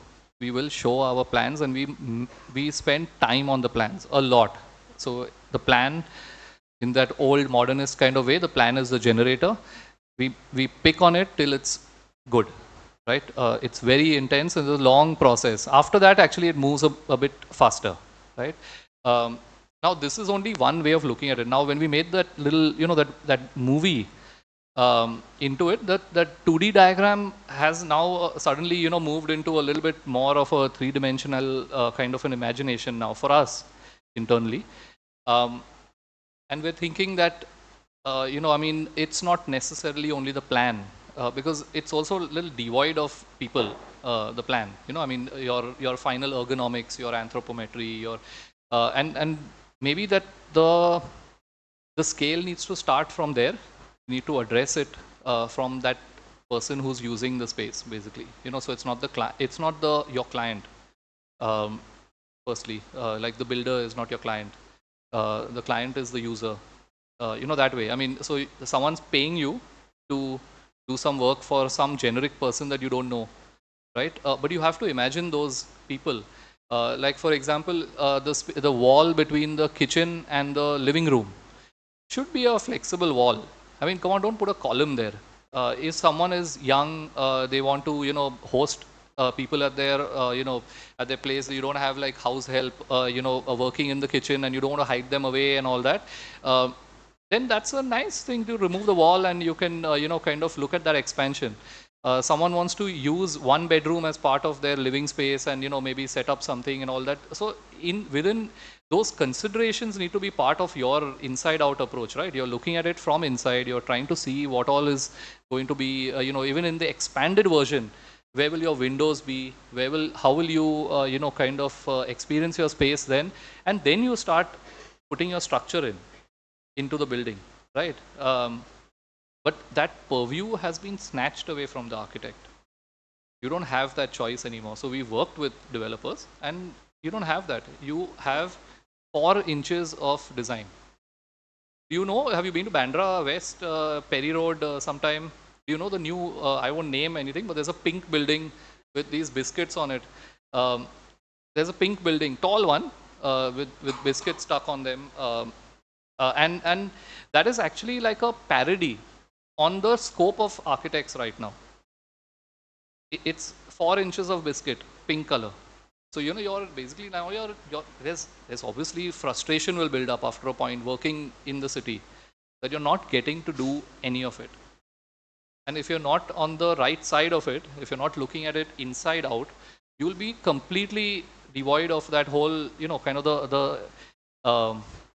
D: We will show our plans and we spend time on the plans a lot. So the plan, in that old modernist kind of way, the plan is the generator. We pick on it till it's good, right? It's very intense and it's a long process. After that, actually, it moves a bit faster, right? Now, this is only one way of looking at it. Now, when we made that little, that movie into it, that 2D diagram has now suddenly, moved into a little bit more of a three-dimensional kind of an imagination now for us internally. And we're thinking that I mean, it's not necessarily only the plan, because it's also a little devoid of people, the plan. I mean, your final ergonomics, your anthropometry, and maybe that the scale needs to start from there. You need to address it from that person who's using the space, basically. So it's not your client. Firstly, like the builder is not your client. The client is the user. That way. I mean, so someone's paying you to do some work for some generic person that you don't know, right? But you have to imagine those people. Like for example, the wall between the kitchen and the living room should be a flexible wall. I mean, come on, don't put a column there. If someone is young, they want to, host people at at their place. You don't have like house help, working in the kitchen, and you don't want to hide them away and all that. Then that's a nice thing to remove the wall, and you can, kind of look at that expansion. Someone wants to use one bedroom as part of their living space, and maybe set up something and all that. So within those considerations need to be part of your inside out approach, right? You're looking at it from inside. You're trying to see what all is going to be, even in the expanded version, where will your windows be? How will you, kind of experience your space then? And then you start putting your structure into the building, right? But that purview has been snatched away from the architect. You don't have that choice anymore. So we worked with developers, and you don't have that. You have 4 inches of design. Have you been to Bandra West, Perry Road sometime? Do you know the new, I won't name anything, but there's a pink building with these biscuits on it. There's a pink building, tall one, with biscuits stuck on them. And that is actually like a parody on the scope of architects right now. It's 4 inches of biscuit, pink color. So, you're basically now there's obviously frustration will build up after a point working in the city, that you're not getting to do any of it. And if you're not on the right side of it, if you're not looking at it inside out, you'll be completely devoid of that whole, kind of the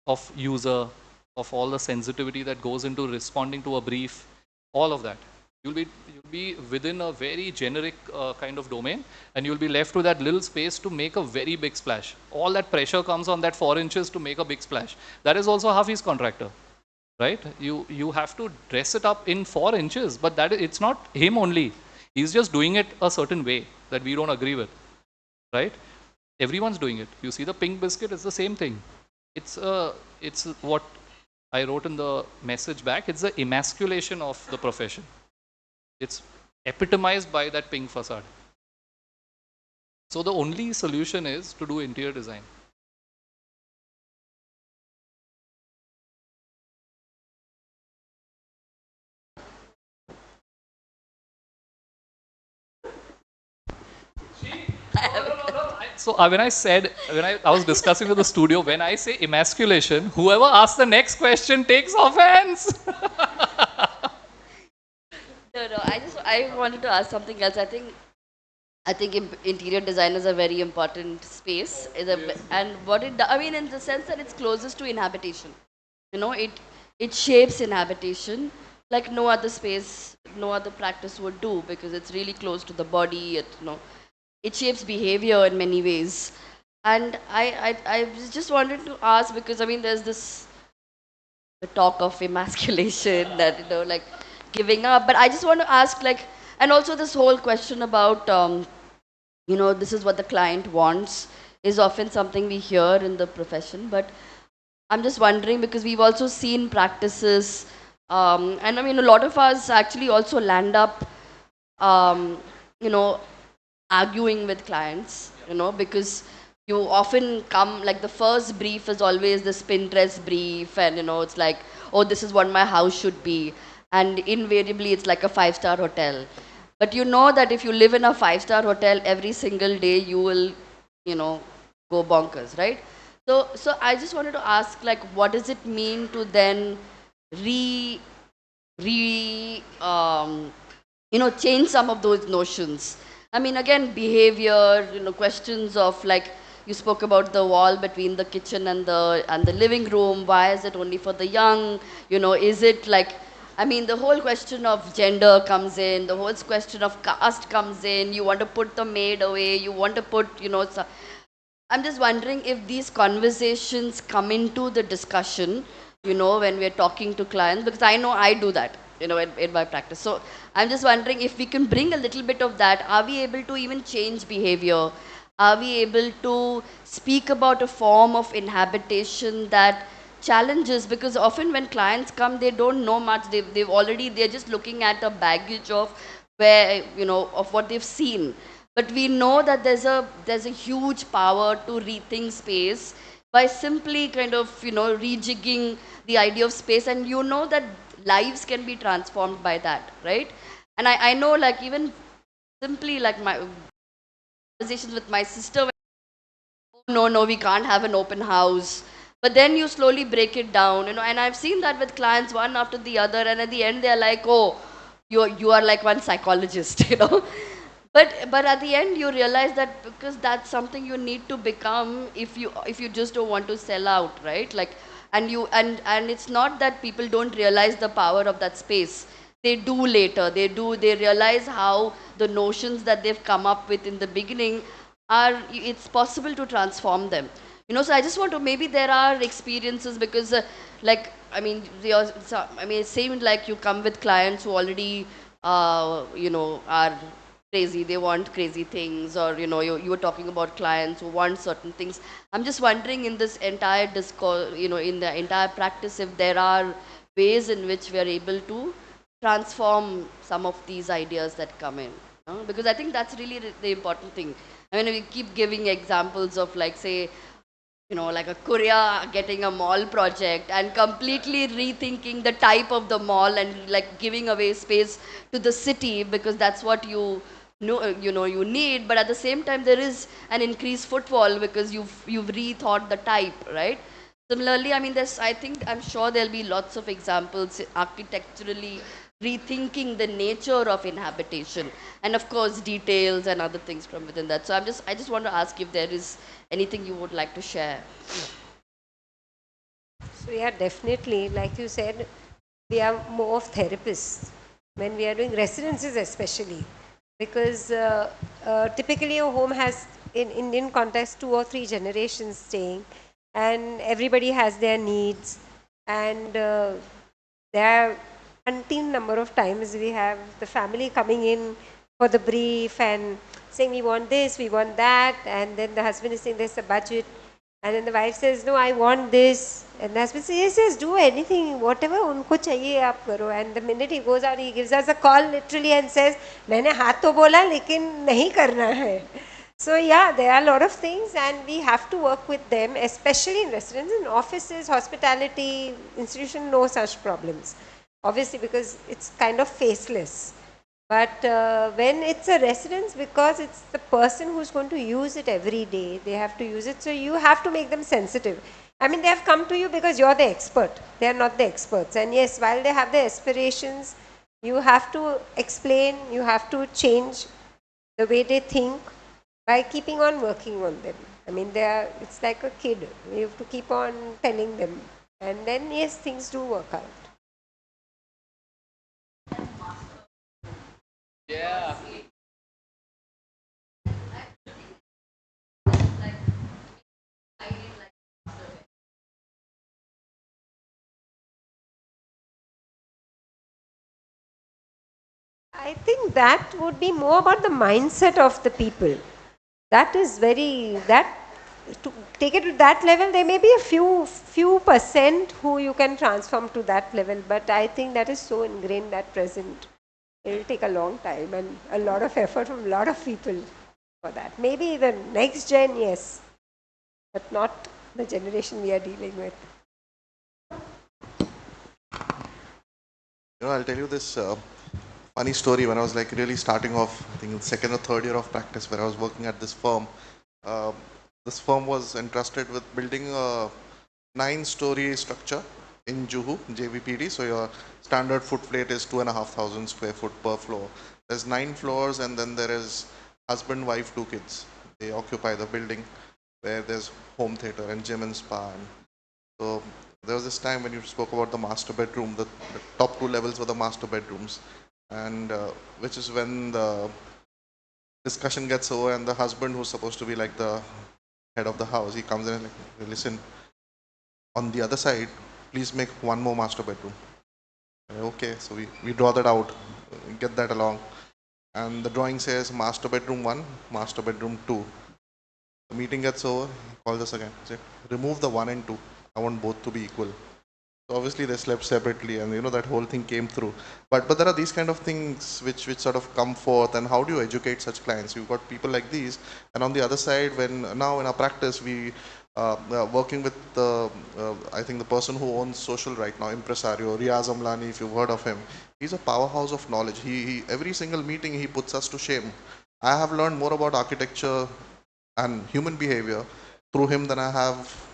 D: of user, of all the sensitivity that goes into responding to a brief, all of that. You'll be within a very generic kind of domain, and you'll be left with that little space to make a very big splash. All that pressure comes on that 4 inches to make a big splash. That is also Hafi's contractor, right? You have to dress it up in 4 inches, but it's not him only. He's just doing it a certain way that we don't agree with, right? Everyone's doing it. You see the pink biscuit, it's the same thing. It's what I wrote in the message back. It's the emasculation of the profession. It's epitomized by that pink facade. So the only solution is to do interior design. So when I was discussing with the studio, when I say emasculation, whoever asks the next question takes offense.
F: No, I wanted to ask something else. I think interior design is a very important space. And what it I mean, in the sense that it's closest to inhabitation. It shapes inhabitation like no other space, no other practice would do, because it's really close to the body. It shapes behavior in many ways. And I just wanted to ask, because I mean, there's this the talk of emasculation that like giving up, but I just want to ask, like, and also this whole question about this is what the client wants is often something we hear in the profession. But I'm just wondering, because we've also seen practices, and I mean, a lot of us actually also land up arguing with clients, because you often come, like the first brief is always this Pinterest brief, and it's like, oh, this is what my house should be, and invariably it's like a 5-star hotel. But that if you live in a 5-star hotel every single day, you will go bonkers, right? So I just wanted to ask, like, what does it mean to then change some of those notions? I mean, again, behavior, questions of like you spoke about the wall between the kitchen and the living room. Why is it only for the young? You know, is it like, I mean, the whole question of gender comes in, the whole question of caste comes in. You want to put the maid away, you want to put, you know, so I'm just wondering if these conversations come into the discussion, you know, when we're talking to clients, because I know I do that, you know, in my practice. So I'm just wondering if we can bring a little bit of that. Are we able to even change behavior? Are we able to speak about a form of inhabitation that challenges? Because often when clients come, they don't know much. They're just looking at a baggage of where, you know, of what they've seen. But we know that there's a huge power to rethink space by simply kind of, you know, rejigging the idea of space, and you know that lives can be transformed by that, right? And I know, like, even simply like my conversations with my sister, no, we can't have an open house. But then you slowly break it down, you know, and I've seen that with clients one after the other, and at the end they're like, oh, you are like one psychologist, you know. But at the end you realize that because that's something you need to become if you just don't want to sell out, right? Like, and it's not that people don't realize the power of that space. They do later. They realize how the notions that they've come up with in the beginning are, it's possible to transform them, you know. So I just want to, maybe there are experiences, because like, I mean, I mean, it seemed like you come with clients who already you know, are crazy, they want crazy things, or you know, you were talking about clients who want certain things. I'm just wondering, in this entire discourse, you know, in the entire practice, if there are ways in which we are able to transform some of these ideas that come in, you know? Because I think that's really the important thing. I mean, we keep giving examples of, like, say, you know, like a Korea getting a mall project and completely rethinking the type of the mall and like giving away space to the city because that's what you know you need. But at the same time, there is an increased footfall because you've rethought the type, right? Similarly, I mean, I'm sure there'll be lots of examples architecturally rethinking the nature of inhabitation, and of course details and other things from within that. So I just want to ask if there is anything you would like to share.
B: So yeah, definitely, like you said, we are more of therapists when we are doing residences, especially because typically a home has, in Indian context, 2 or 3 generations staying, and everybody has their needs, and there are umpteen number of times we have the family coming in for the brief and saying we want this, we want that, and then the husband is saying there's a budget, and then the wife says, no, I want this. And the husband says, yes, yes, do anything, whatever unko chahiye aap karo. And the minute he goes out, he gives us a call literally and says, मैंने हाथ तो बोला लेकिन नहीं करना है. So yeah, there are a lot of things and we have to work with them, especially in restaurants and offices, hospitality, institution, no such problems. Obviously, because it's kind of faceless. But when it's a residence, because it's the person who's going to use it every day, they have to use it. So you have to make them sensitive. I mean, they have come to you because you're the expert. They are not the experts. And yes, while they have the aspirations, you have to explain, you have to change the way they think by keeping on working on them. I mean, it's like a kid. You have to keep on telling them. And then, yes, things do work out.
D: Yeah.
B: I think that would be more about the mindset of the people. That is to take it to that level, there may be a few percent who you can transform to that level, but I think that is so ingrained at present. It will take a long time and a lot of effort from a lot of people for that. Maybe the next gen, yes, but not the generation we are dealing with.
C: You know, I'll tell you this funny story. When I was like really starting off, I think in second or third year of practice, where I was working at this firm. This firm was entrusted with building a 9-story structure in Juhu, JVPD. So your standard footplate is 2,500 square foot per floor. There's 9 floors, and then there is husband, wife, 2 kids. They occupy the building. where there's home theater and gym and spa. And so there was this time when you spoke about the master bedroom, the top two levels were the master bedrooms, and which is when the discussion gets over and the husband, who's supposed to be like the head of the house, he comes in and like, listen, on the other side, please make one more master bedroom. Okay, so we draw that out, get that along. And the drawing says master bedroom 1, master bedroom 2. The meeting gets over, he calls us again. He said, remove the 1 and 2. I want both to be equal. So obviously they slept separately, and that whole thing came through. But there are these kind of things which sort of come forth, and how do you educate such clients? You've got people like these, and on the other side, when now in our practice we working with I think the person who owns Social right now, Impresario, Riaz Amlani, if you've heard of him. He's a powerhouse of knowledge. He every single meeting he puts us to shame. I have learned more about architecture and human behavior through him than I have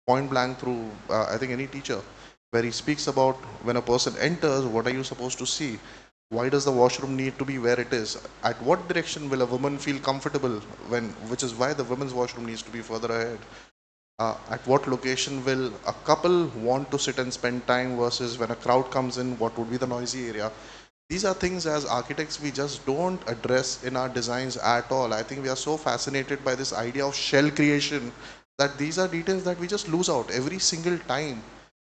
C: point blank through I think any teacher, where he speaks about when a person enters, what are you supposed to see? Why does the washroom need to be where it is? At what direction will a woman feel comfortable which is why the women's washroom needs to be further ahead. At what location will a couple want to sit and spend time versus when a crowd comes in, what would be the noisy area? These are things as architects we just don't address in our designs at all. I think we are so fascinated by this idea of shell creation that these are details that we just lose out every single time.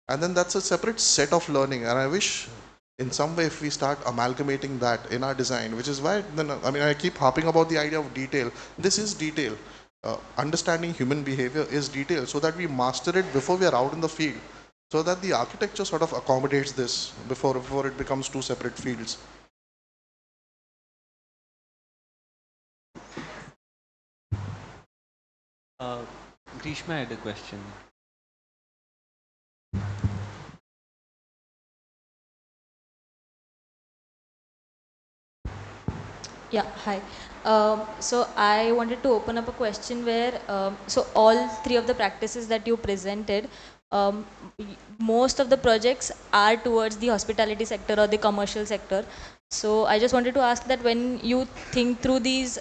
C: And then that's a separate set of learning. And I wish in some way if we start amalgamating that in our design, which is why then, I mean, I keep harping about the idea of detail. This is detail. Understanding human behavior is detail, so that we master it before we are out in the field, so that the architecture sort of accommodates this before it becomes two separate fields.
A: Grishma had a question.
G: Yeah, hi. So I wanted to open up a question where, so all three of the practices that you presented, most of the projects are towards the hospitality sector or the commercial sector. So I just wanted to ask that when you think through these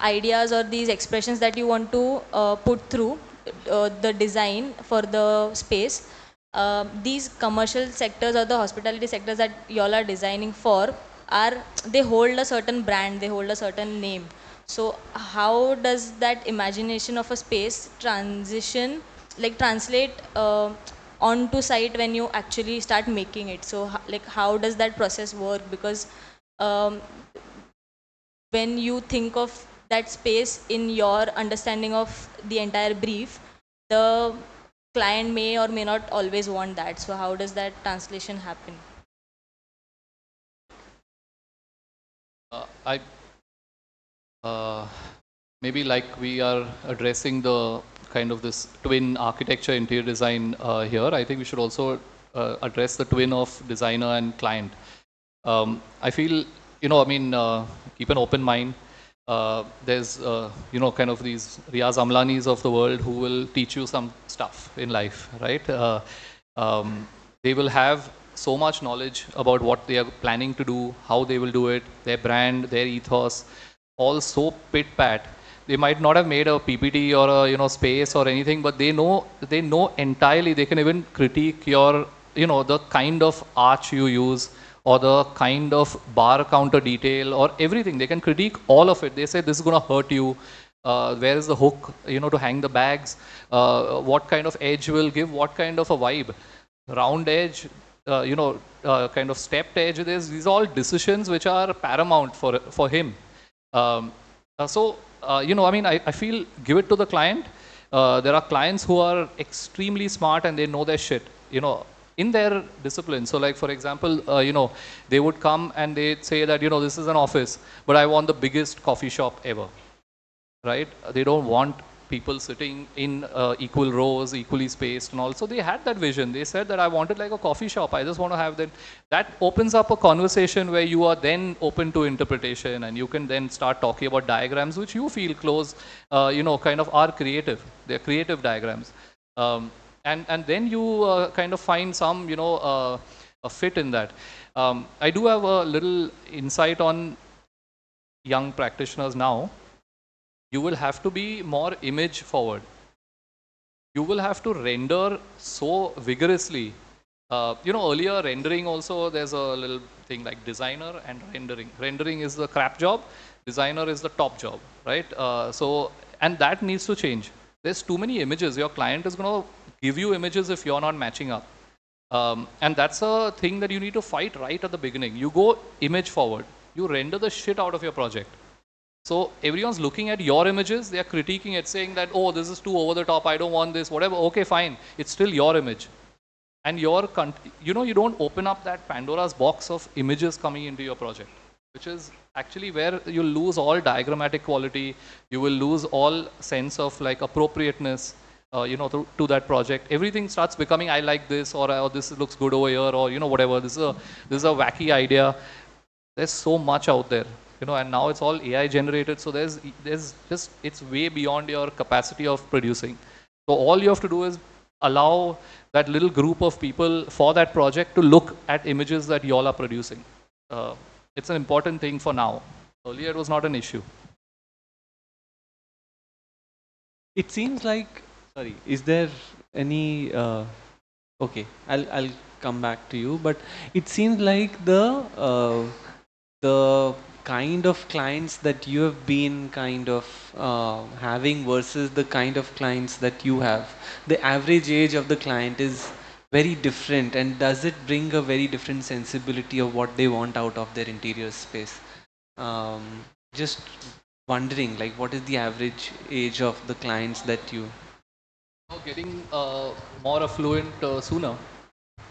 G: ideas or these expressions that you want to put through the design for the space, these commercial sectors or the hospitality sectors that y'all are designing for they hold a certain brand, they hold a certain name. So how does that imagination of a space translate onto site when you actually start making it? So like how does that process work? Because um, when you think of that space in your understanding of the entire brief, the client may or may not always want that. So how does that translation happen?
D: I maybe like we are addressing the kind of this twin architecture interior design here. I think we should also address the twin of designer and client. I feel, I mean, keep an open mind. There's, kind of these Riaz Amlanis of the world who will teach you some stuff in life, right? They will have so much knowledge about what they are planning to do, how they will do it, their brand, their ethos, all so pit pat. They might not have made a PPT or a space or anything, but they know entirely. They can even critique your the kind of arch you use or the kind of bar counter detail or everything. They can critique all of it. They say this is going to hurt you. Where is the hook to hang the bags? What kind of edge will give what kind of a vibe? Round edge, kind of stepped edge. These are all decisions which are paramount for him. I mean, I feel give it to the client. There are clients who are extremely smart and they know their shit, in their discipline. So like, for example, they would come and they'd say that, this is an office, but I want the biggest coffee shop ever, right? They don't want people sitting in equal rows, equally spaced, and also they had that vision. They said that I wanted like a coffee shop. I just want to have that. That opens up a conversation where you are then open to interpretation, and you can then start talking about diagrams which you feel close, kind of are creative. They're creative diagrams, and then you kind of find some, a fit in that. I do have a little insight on young practitioners now. you will have to be more image forward. You will have to render so vigorously. Earlier rendering also, there's a little thing like designer and rendering. Rendering is the crap job, designer is the top job, right? And that needs to change. There's too many images. Your client is going to give you images if you're not matching up. And that's a thing that you need to fight right at the beginning. You go image forward. You render the shit out of your project. So everyone's looking at your images, they are critiquing it, saying that, oh, this is too over the top, I don't want this, whatever. Okay, fine. It's still your image. And you don't open up that Pandora's box of images coming into your project, which is actually where you lose all diagrammatic quality, you will lose all sense of like appropriateness, to that project. Everything starts becoming, I like this, or oh, this looks good over here, or whatever. This is a wacky idea. There's so much out there, and now it's all AI generated. So there's just, it's way beyond your capacity of producing. So all you have to do is allow that little group of people for that project to look at images that you all are producing. It's an important thing for now. Earlier it was not an issue.
A: It seems like, sorry, is there any, okay, I'll come back to you, but it seems like the kind of clients that you have been kind of having versus the kind of clients that you have, the average age of the client is very different, and does it bring a very different sensibility of what they want out of their interior space? Just wondering, like, what is the average age of the clients that you...
D: Getting more affluent sooner.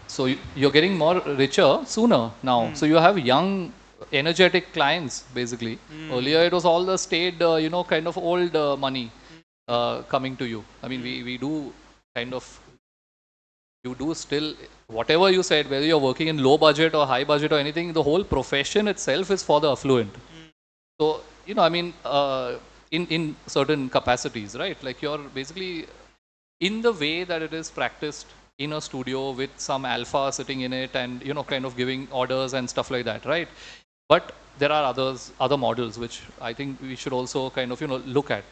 D: So you're getting more richer sooner now. So you have young, energetic clients, basically. Earlier it was all the staid, kind of old money coming to you. I mean, we do kind of, you do still, whatever you said, whether you're working in low budget or high budget or anything, the whole profession itself is for the affluent. So, I mean, in certain capacities, right? Like you're basically, in the way that it is practiced in a studio with some alpha sitting in it and, kind of giving orders and stuff like that, right? But there are other models which I think we should also kind of, look at.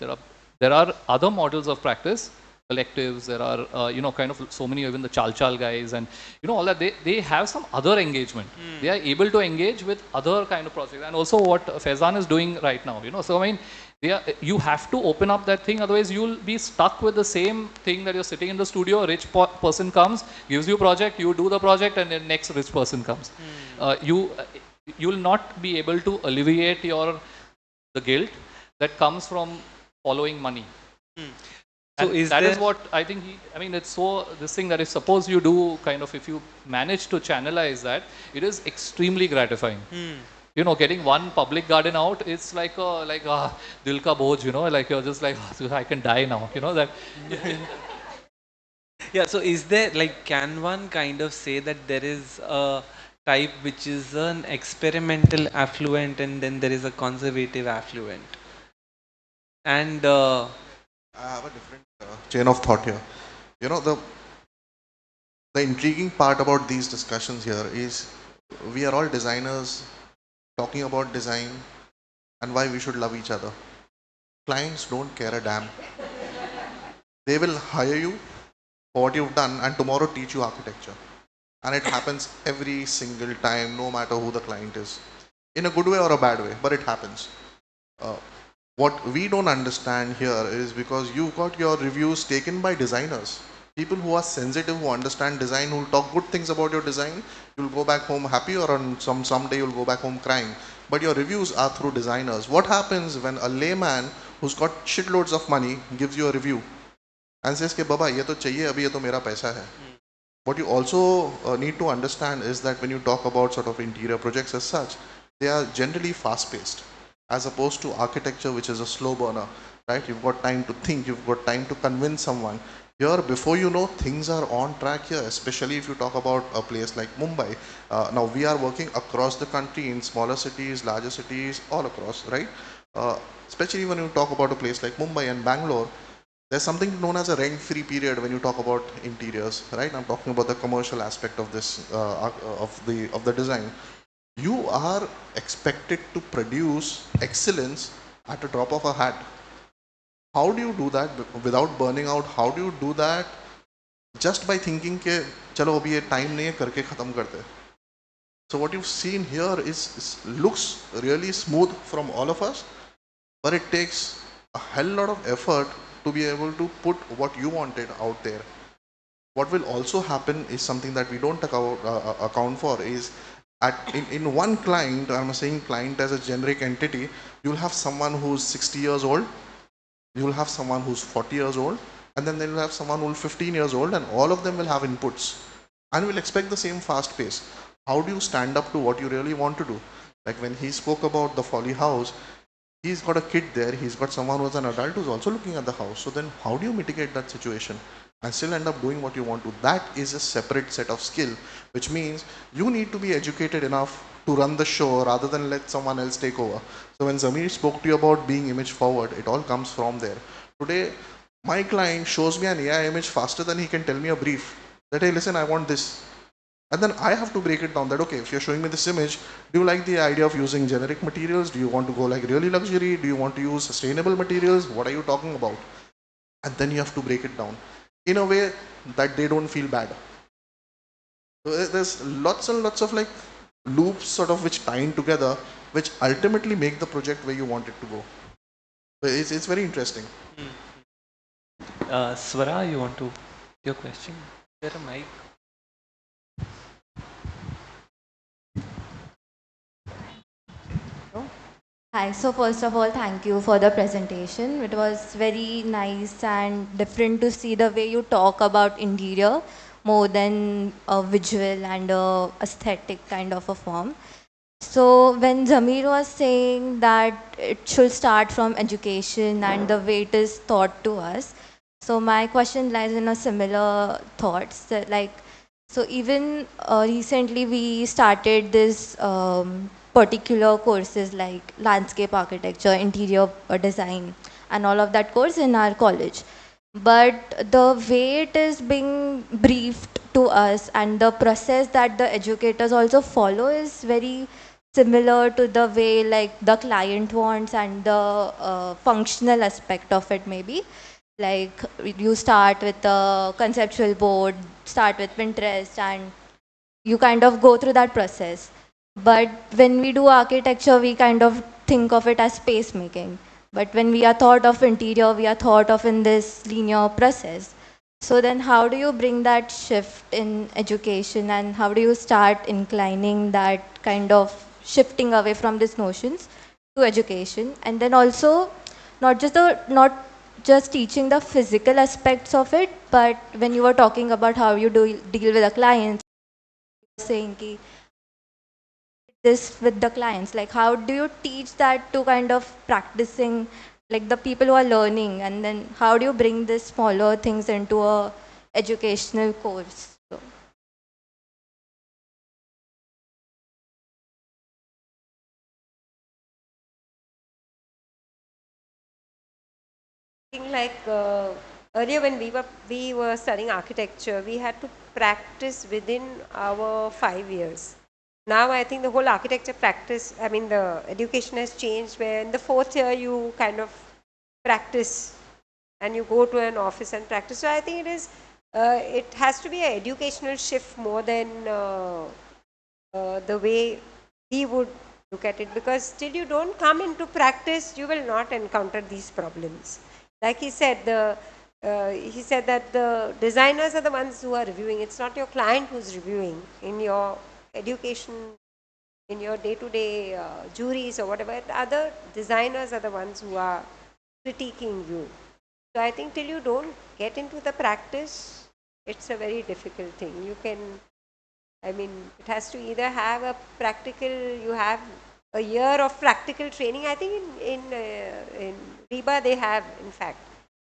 D: There are other models of practice, collectives, there are, kind of so many, even the Chal guys and, all that, they have some other engagement. They are able to engage with other kind of projects. And also what Fesan is doing right now, so I mean, you have to open up that thing, otherwise you'll be stuck with the same thing that you're sitting in the studio, a rich person comes, gives you a project, you do the project, and then next rich person comes. You'll not be able to alleviate the guilt that comes from following money. So that is what I think it's so, this thing that is, suppose you do kind of, if you manage to channelize that, it is extremely gratifying. Getting one public garden out, it's like dil ka boj, like you're just like, I can die now, that.
A: Yeah, so is there, like, can one kind of say that there is a type which is an experimental affluent and then there is a conservative affluent? And
C: I have a different chain of thought here. The intriguing part about these discussions here is we are all designers talking about design and why we should love each other. Clients don't care a damn. They will hire you for what you've done and tomorrow teach you architecture. And it happens every single time, no matter who the client is. In a good way or a bad way, but it happens. What we don't understand here is because you've got your reviews taken by designers. People who are sensitive, who understand design, who will talk good things about your design, you'll go back home happy, or on someday you'll go back home crying. But your reviews are through designers. What happens when a layman who's got shitloads of money gives you a review and says, "Ke baba, ye to chahiye, abhi ye to mera paisa hai." What you also need to understand is that when you talk about sort of interior projects as such, they are generally fast-paced, as opposed to architecture, which is a slow burner, right? You've got time to think, you've got time to convince someone. Here, before you know, things are on track here, especially if you talk about a place like Mumbai. Now, we are working across the country in smaller cities, larger cities, all across, right? Especially when you talk about a place like Mumbai and Bangalore, there's something known as a rent-free period when you talk about interiors, right? I'm talking about the commercial aspect of this, of the design. You are expected to produce excellence at a drop of a hat. how do you do that without burning out? How do you do that just by thinking के चलो अभी ये time नहीं है करके खत्म करते हैं. So what you've seen here looks really smooth from all of us, but it takes a hell lot of effort to be able to put what you wanted out there. What will also happen is something that we don't account for is in one client, I'm saying client as a generic entity, you'll have someone who's 60 years old, you'll have someone who's 40 years old, and then you'll have someone who's 15 years old, and all of them will have inputs and will expect the same fast pace. How do you stand up to what you really want to do? Like when he spoke about the Folly House, he's got a kid there, he's got someone who's an adult who's also looking at the house. So then how do you mitigate that situation and still end up doing what you want to? That is a separate set of skill, which means you need to be educated enough to run the show rather than let someone else take over. So when Zamir spoke to you about being image forward, it all comes from there. Today, my client shows me an AI image faster than he can tell me a brief. That, hey, listen, I want this. And then I have to break it down that, okay, if you're showing me this image, do you like the idea of using generic materials? Do you want to go like really luxury? Do you want to use sustainable materials? What are you talking about? And then you have to break it down in a way that they don't feel bad. So there's lots and lots of like loops sort of which tie in together, which ultimately make the project where you want it to go. So it's very interesting.
A: Swara, you want to your question? Is there a mic?
H: Hi, so first of all, thank you for the presentation. It was very nice and different to see the way you talk about interior more than a visual and a aesthetic kind of a form. So when Zamir was saying that it should start from education and the way it is taught to us, so my question lies in a similar thoughts that like, so even recently we started this particular courses like landscape architecture, interior design, and all of that course in our college. But the way it is being briefed to us and the process that the educators also follow is very similar to the way like the client wants and the functional aspect of it maybe. Like you start with a conceptual board, start with Pinterest, and you kind of go through that process. But when we do architecture, we kind of think of it as space making. But when we are thought of interior, we are thought of in this linear process. So then how do you bring that shift in education and how do you start inclining that kind of shifting away from these notions to education? And then also not just teaching the physical aspects of it, but when you were talking about how you deal with the clients, saying ki, this with the clients, like how do you teach that to kind of practicing like the people who are learning, and then how do you bring this smaller things into a educational course? So.
B: Like earlier when we were studying architecture, we had to practice within our 5 years. Now I think the whole architecture practice, I mean the education has changed where in the 4th year you kind of practice and you go to an office and practice. So I think it has to be an educational shift more than the way we would look at it, because till you don't come into practice, you will not encounter these problems. Like he said that the designers are the ones who are reviewing. It's not your client who's reviewing in your education, in your day-to-day juries or whatever. The other designers are the ones who are critiquing you. So I think till you don't get into the practice, it's a very difficult thing. It has to either have a practical, you have a year of practical training. I think in RIBA they have, in fact.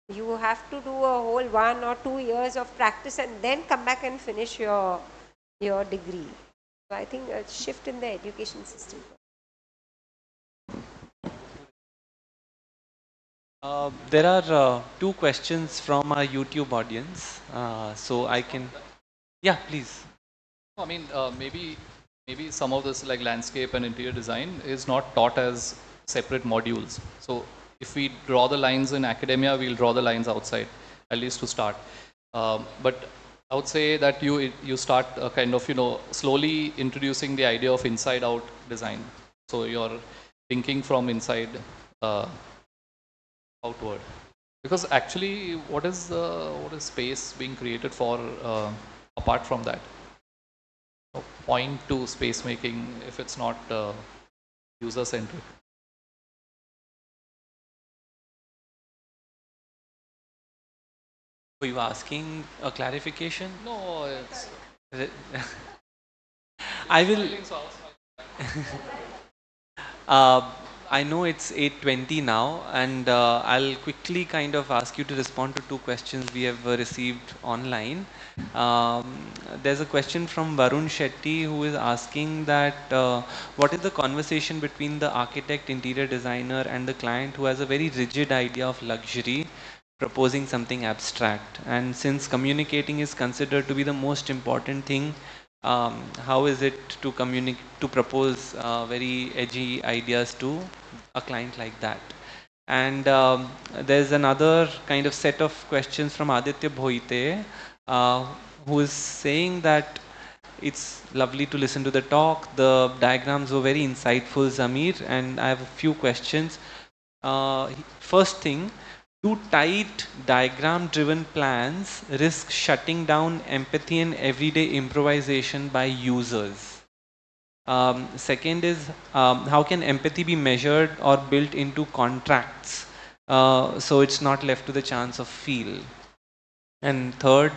B: You have to do a whole 1 or 2 years of practice and then come back and finish your degree. So I think a shift in the education system.
A: There are 2 questions from our YouTube audience. So I can, yeah, please.
D: I mean, maybe some of this like landscape and interior design is not taught as separate modules. So if we draw the lines in academia, we'll draw the lines outside, at least to start. But I would say that you start kind of, slowly introducing the idea of inside out design. So you're thinking from inside outward. Because actually, what is space being created for apart from that? No point to space making if it's not user centric.
A: Were you asking a clarification?
D: No, it's.
A: I will. Uh, I know it's 8:20 now, and I'll quickly kind of ask you to respond to two questions we have received online. Um, there's a question from Varun Shetty who is asking that what is the conversation between the architect, interior designer, and the client who has a very rigid idea of luxury, proposing something abstract? And since communicating is considered to be the most important thing, how is it to propose very edgy ideas to a client like that? And there's another kind of set of questions from Aditya Bhoite, uh, who is saying that it's lovely to listen to the talk. The diagrams were very insightful, Zamir, and I have a few questions. First thing, do tight diagram driven plans risk shutting down empathy and everyday improvisation by users? Second is, how can empathy be measured or built into contracts so it's not left to the chance of feel? And third,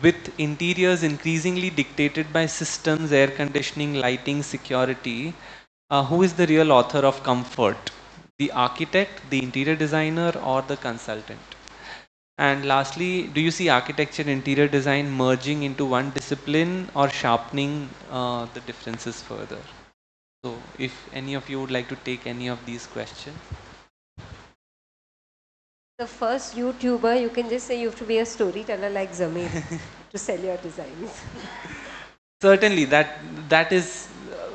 A: with interiors increasingly dictated by systems, air conditioning, lighting, security, who is the real author of comfort? The architect, the interior designer, or the consultant? And lastly, do you see architecture and interior design merging into one discipline or sharpening the differences further? So, if any of you would like to take any of these questions.
B: The first YouTuber, you can just say you have to be a storyteller like Zamir to sell your designs.
A: Certainly, that is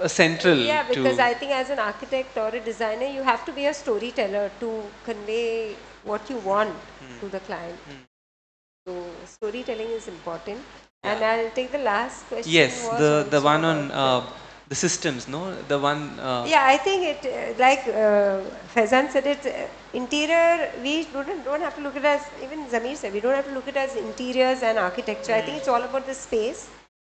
A: central.
B: Yeah, because
A: to
B: I think as an architect or a designer, you have to be a storyteller to convey what you want to the client. So storytelling is important.
A: Yeah.
B: And I'll take the last question.
A: Yes,
B: Was
A: the
B: also
A: one on
B: about,
A: the systems, no? The one.
B: yeah, I think it, like Fesan said, it interior, we don't have to look at it as, even Zamir said, we don't have to look at it as interiors and architecture. I think it's all about the space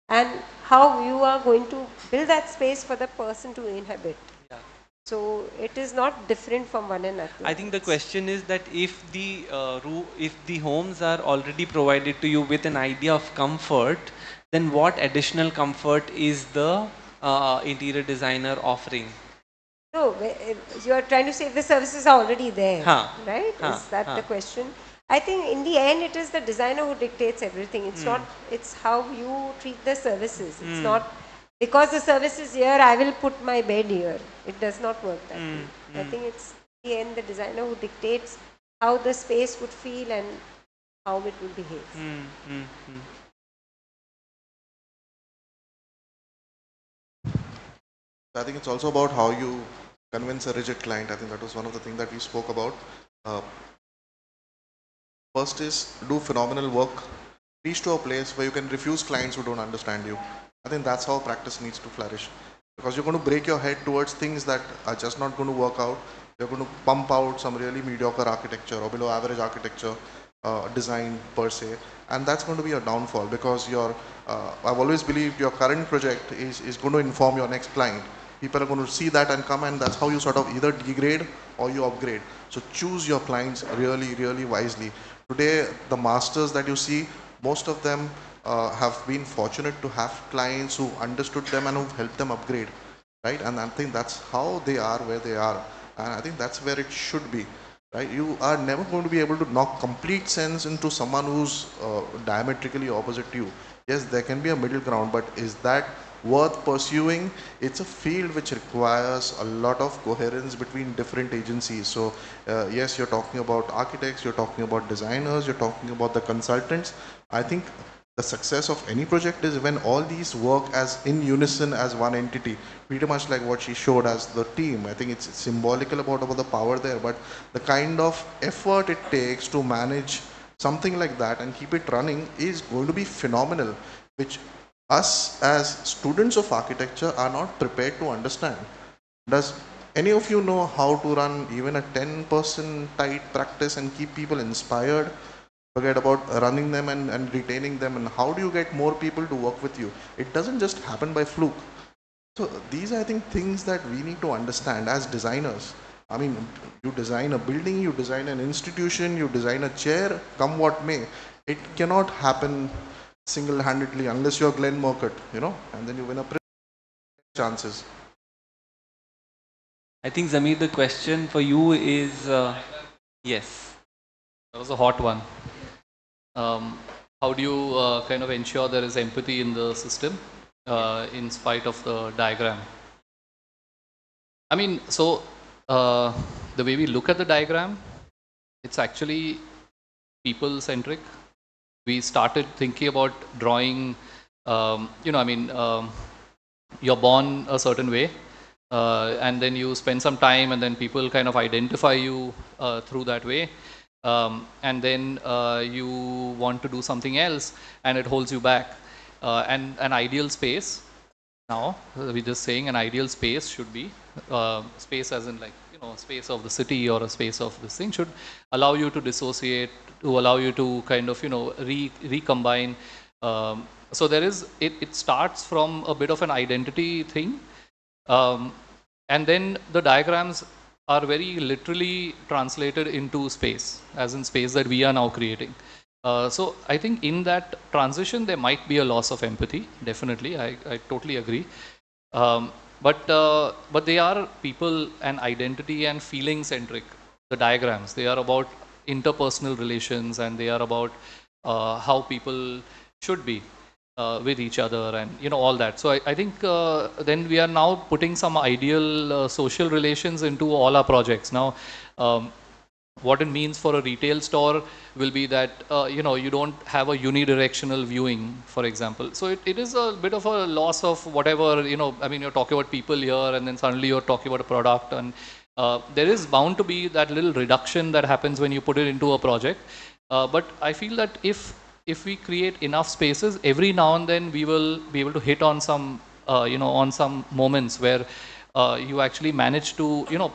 B: and how you are going to build that space for the person to inhabit.
A: Yeah.
B: So it is not different from one another.
A: I think the question is that if the homes are already provided to you with an idea of comfort, then what additional comfort is the interior designer offering?
B: No, you are trying to say if the services are already there, right? Is that the question? I think in the end, it is the designer who dictates everything. It's not, it's how you treat the services. It's not, because the service is here, I will put my bed here. It does not work that way. I think it's in the end the designer who dictates how the space would feel and how it will behave.
C: I think it's also about how you convince a rigid client. I think that was one of the things that we spoke about. First is do phenomenal work. Reach to a place where you can refuse clients who don't understand you. I think that's how practice needs to flourish. Because you're going to break your head towards things that are just not going to work out. You're going to pump out some really mediocre architecture or below average architecture design per se. And that's going to be a downfall because I've always believed your current project is going to inform your next client. People are going to see that and come, and that's how you sort of either degrade or you upgrade. So choose your clients really, really wisely. Today, the masters that you see, most of them have been fortunate to have clients who understood them and who helped them upgrade, right? And I think that's how they are where they are. And I think that's where it should be, right? You are never going to be able to knock complete sense into someone who's diametrically opposite to you. Yes, there can be a middle ground, but is that worth pursuing? It's a field which requires a lot of coherence between different agencies. So yes, you're talking about architects, you're talking about designers, you're talking about the consultants. I think the success of any project is when all these work as in unison as one entity, pretty much like what she showed as the team. I think it's symbolical about the power there, but the kind of effort it takes to manage something like that and keep it running is going to be phenomenal, which us as students of architecture are not prepared to understand. Does any of you know how to run even a 10-person tight practice and keep people inspired? Forget about running them and retaining them, and how do you get more people to work with you? It doesn't just happen by fluke. So these are, I think, things that we need to understand as designers. I mean, you design a building, you design an institution, you design a chair, come what may. It cannot happen single-handedly unless you're Glenn Murcutt, you know, and then you win a chances.
A: I think, Zamir, the question for you is yes.
D: That was a hot one. How do you kind of ensure there is empathy in the system in spite of the diagram? I mean, so the way we look at the diagram, it's actually people-centric. We started thinking about drawing, you're born a certain way, and then you spend some time, and then people kind of identify you through that way. And then you want to do something else, and it holds you back. And an ideal space, now we're just saying an ideal space should be space as in, like, you know, space of the city or a space of this thing should allow you to dissociate, to allow you to kind of, you know, recombine. So there is, it starts from a bit of an identity thing, and then the diagrams are very literally translated into space, as in space that we are now creating. So I think in that transition there might be a loss of empathy, definitely. I totally agree. But they are people and identity and feeling centric, the diagrams. They are about interpersonal relations, and they are about how people should be with each other, and, you know, all that. So I think then we are now putting some ideal social relations into all our projects. Now, what it means for a retail store will be that, you know, you don't have a unidirectional viewing, for example. So it is a bit of a loss of whatever, you know, I mean, you're talking about people here, and then suddenly you're talking about a product, and there is bound to be that little reduction that happens when you put it into a project. But I feel that if we create enough spaces, every now and then we will be able to hit on some, you know, on some moments where you actually manage to, you know,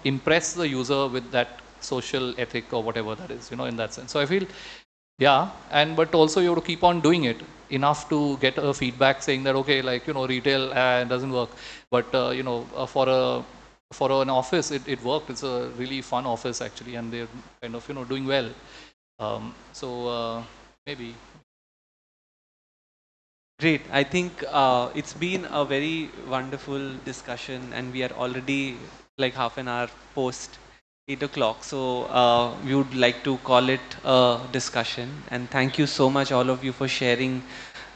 D: impress the user with that social ethic or whatever that is, you know, in that sense. So I feel, yeah, and but also you have to keep on doing it enough to get a feedback saying that, okay, like, you know, retail doesn't work, but you know, for an office it worked. It's a really fun office actually, and they're kind of, you know, doing well. So maybe.
A: Great. I think it's been a very wonderful discussion, and we are already like half an hour post 8 o'clock. So we would like to call it a discussion. And thank you so much, all of you, for sharing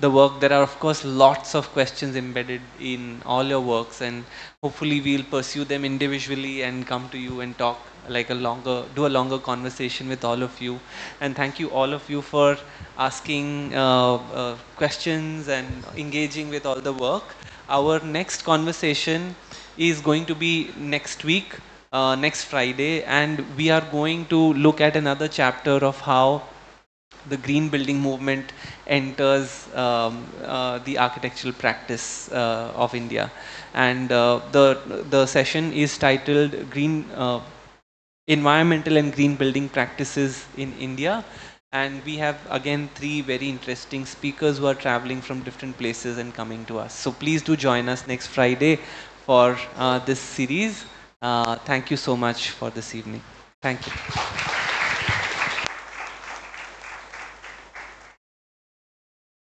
A: the work. There are, of course, lots of questions embedded in all your works, and hopefully we'll pursue them individually and come to you and talk like do a longer conversation with all of you. And thank you, all of you, for asking questions and engaging with all the work. Our next conversation is going to be next week, next Friday, and we are going to look at another chapter of how the green building movement enters the architectural practice of India. And the session is titled Green Environmental and Green Building Practices in India. And we have again 3 very interesting speakers who are traveling from different places and coming to us. So please do join us next Friday for this series. Thank you so much for this evening. Thank you.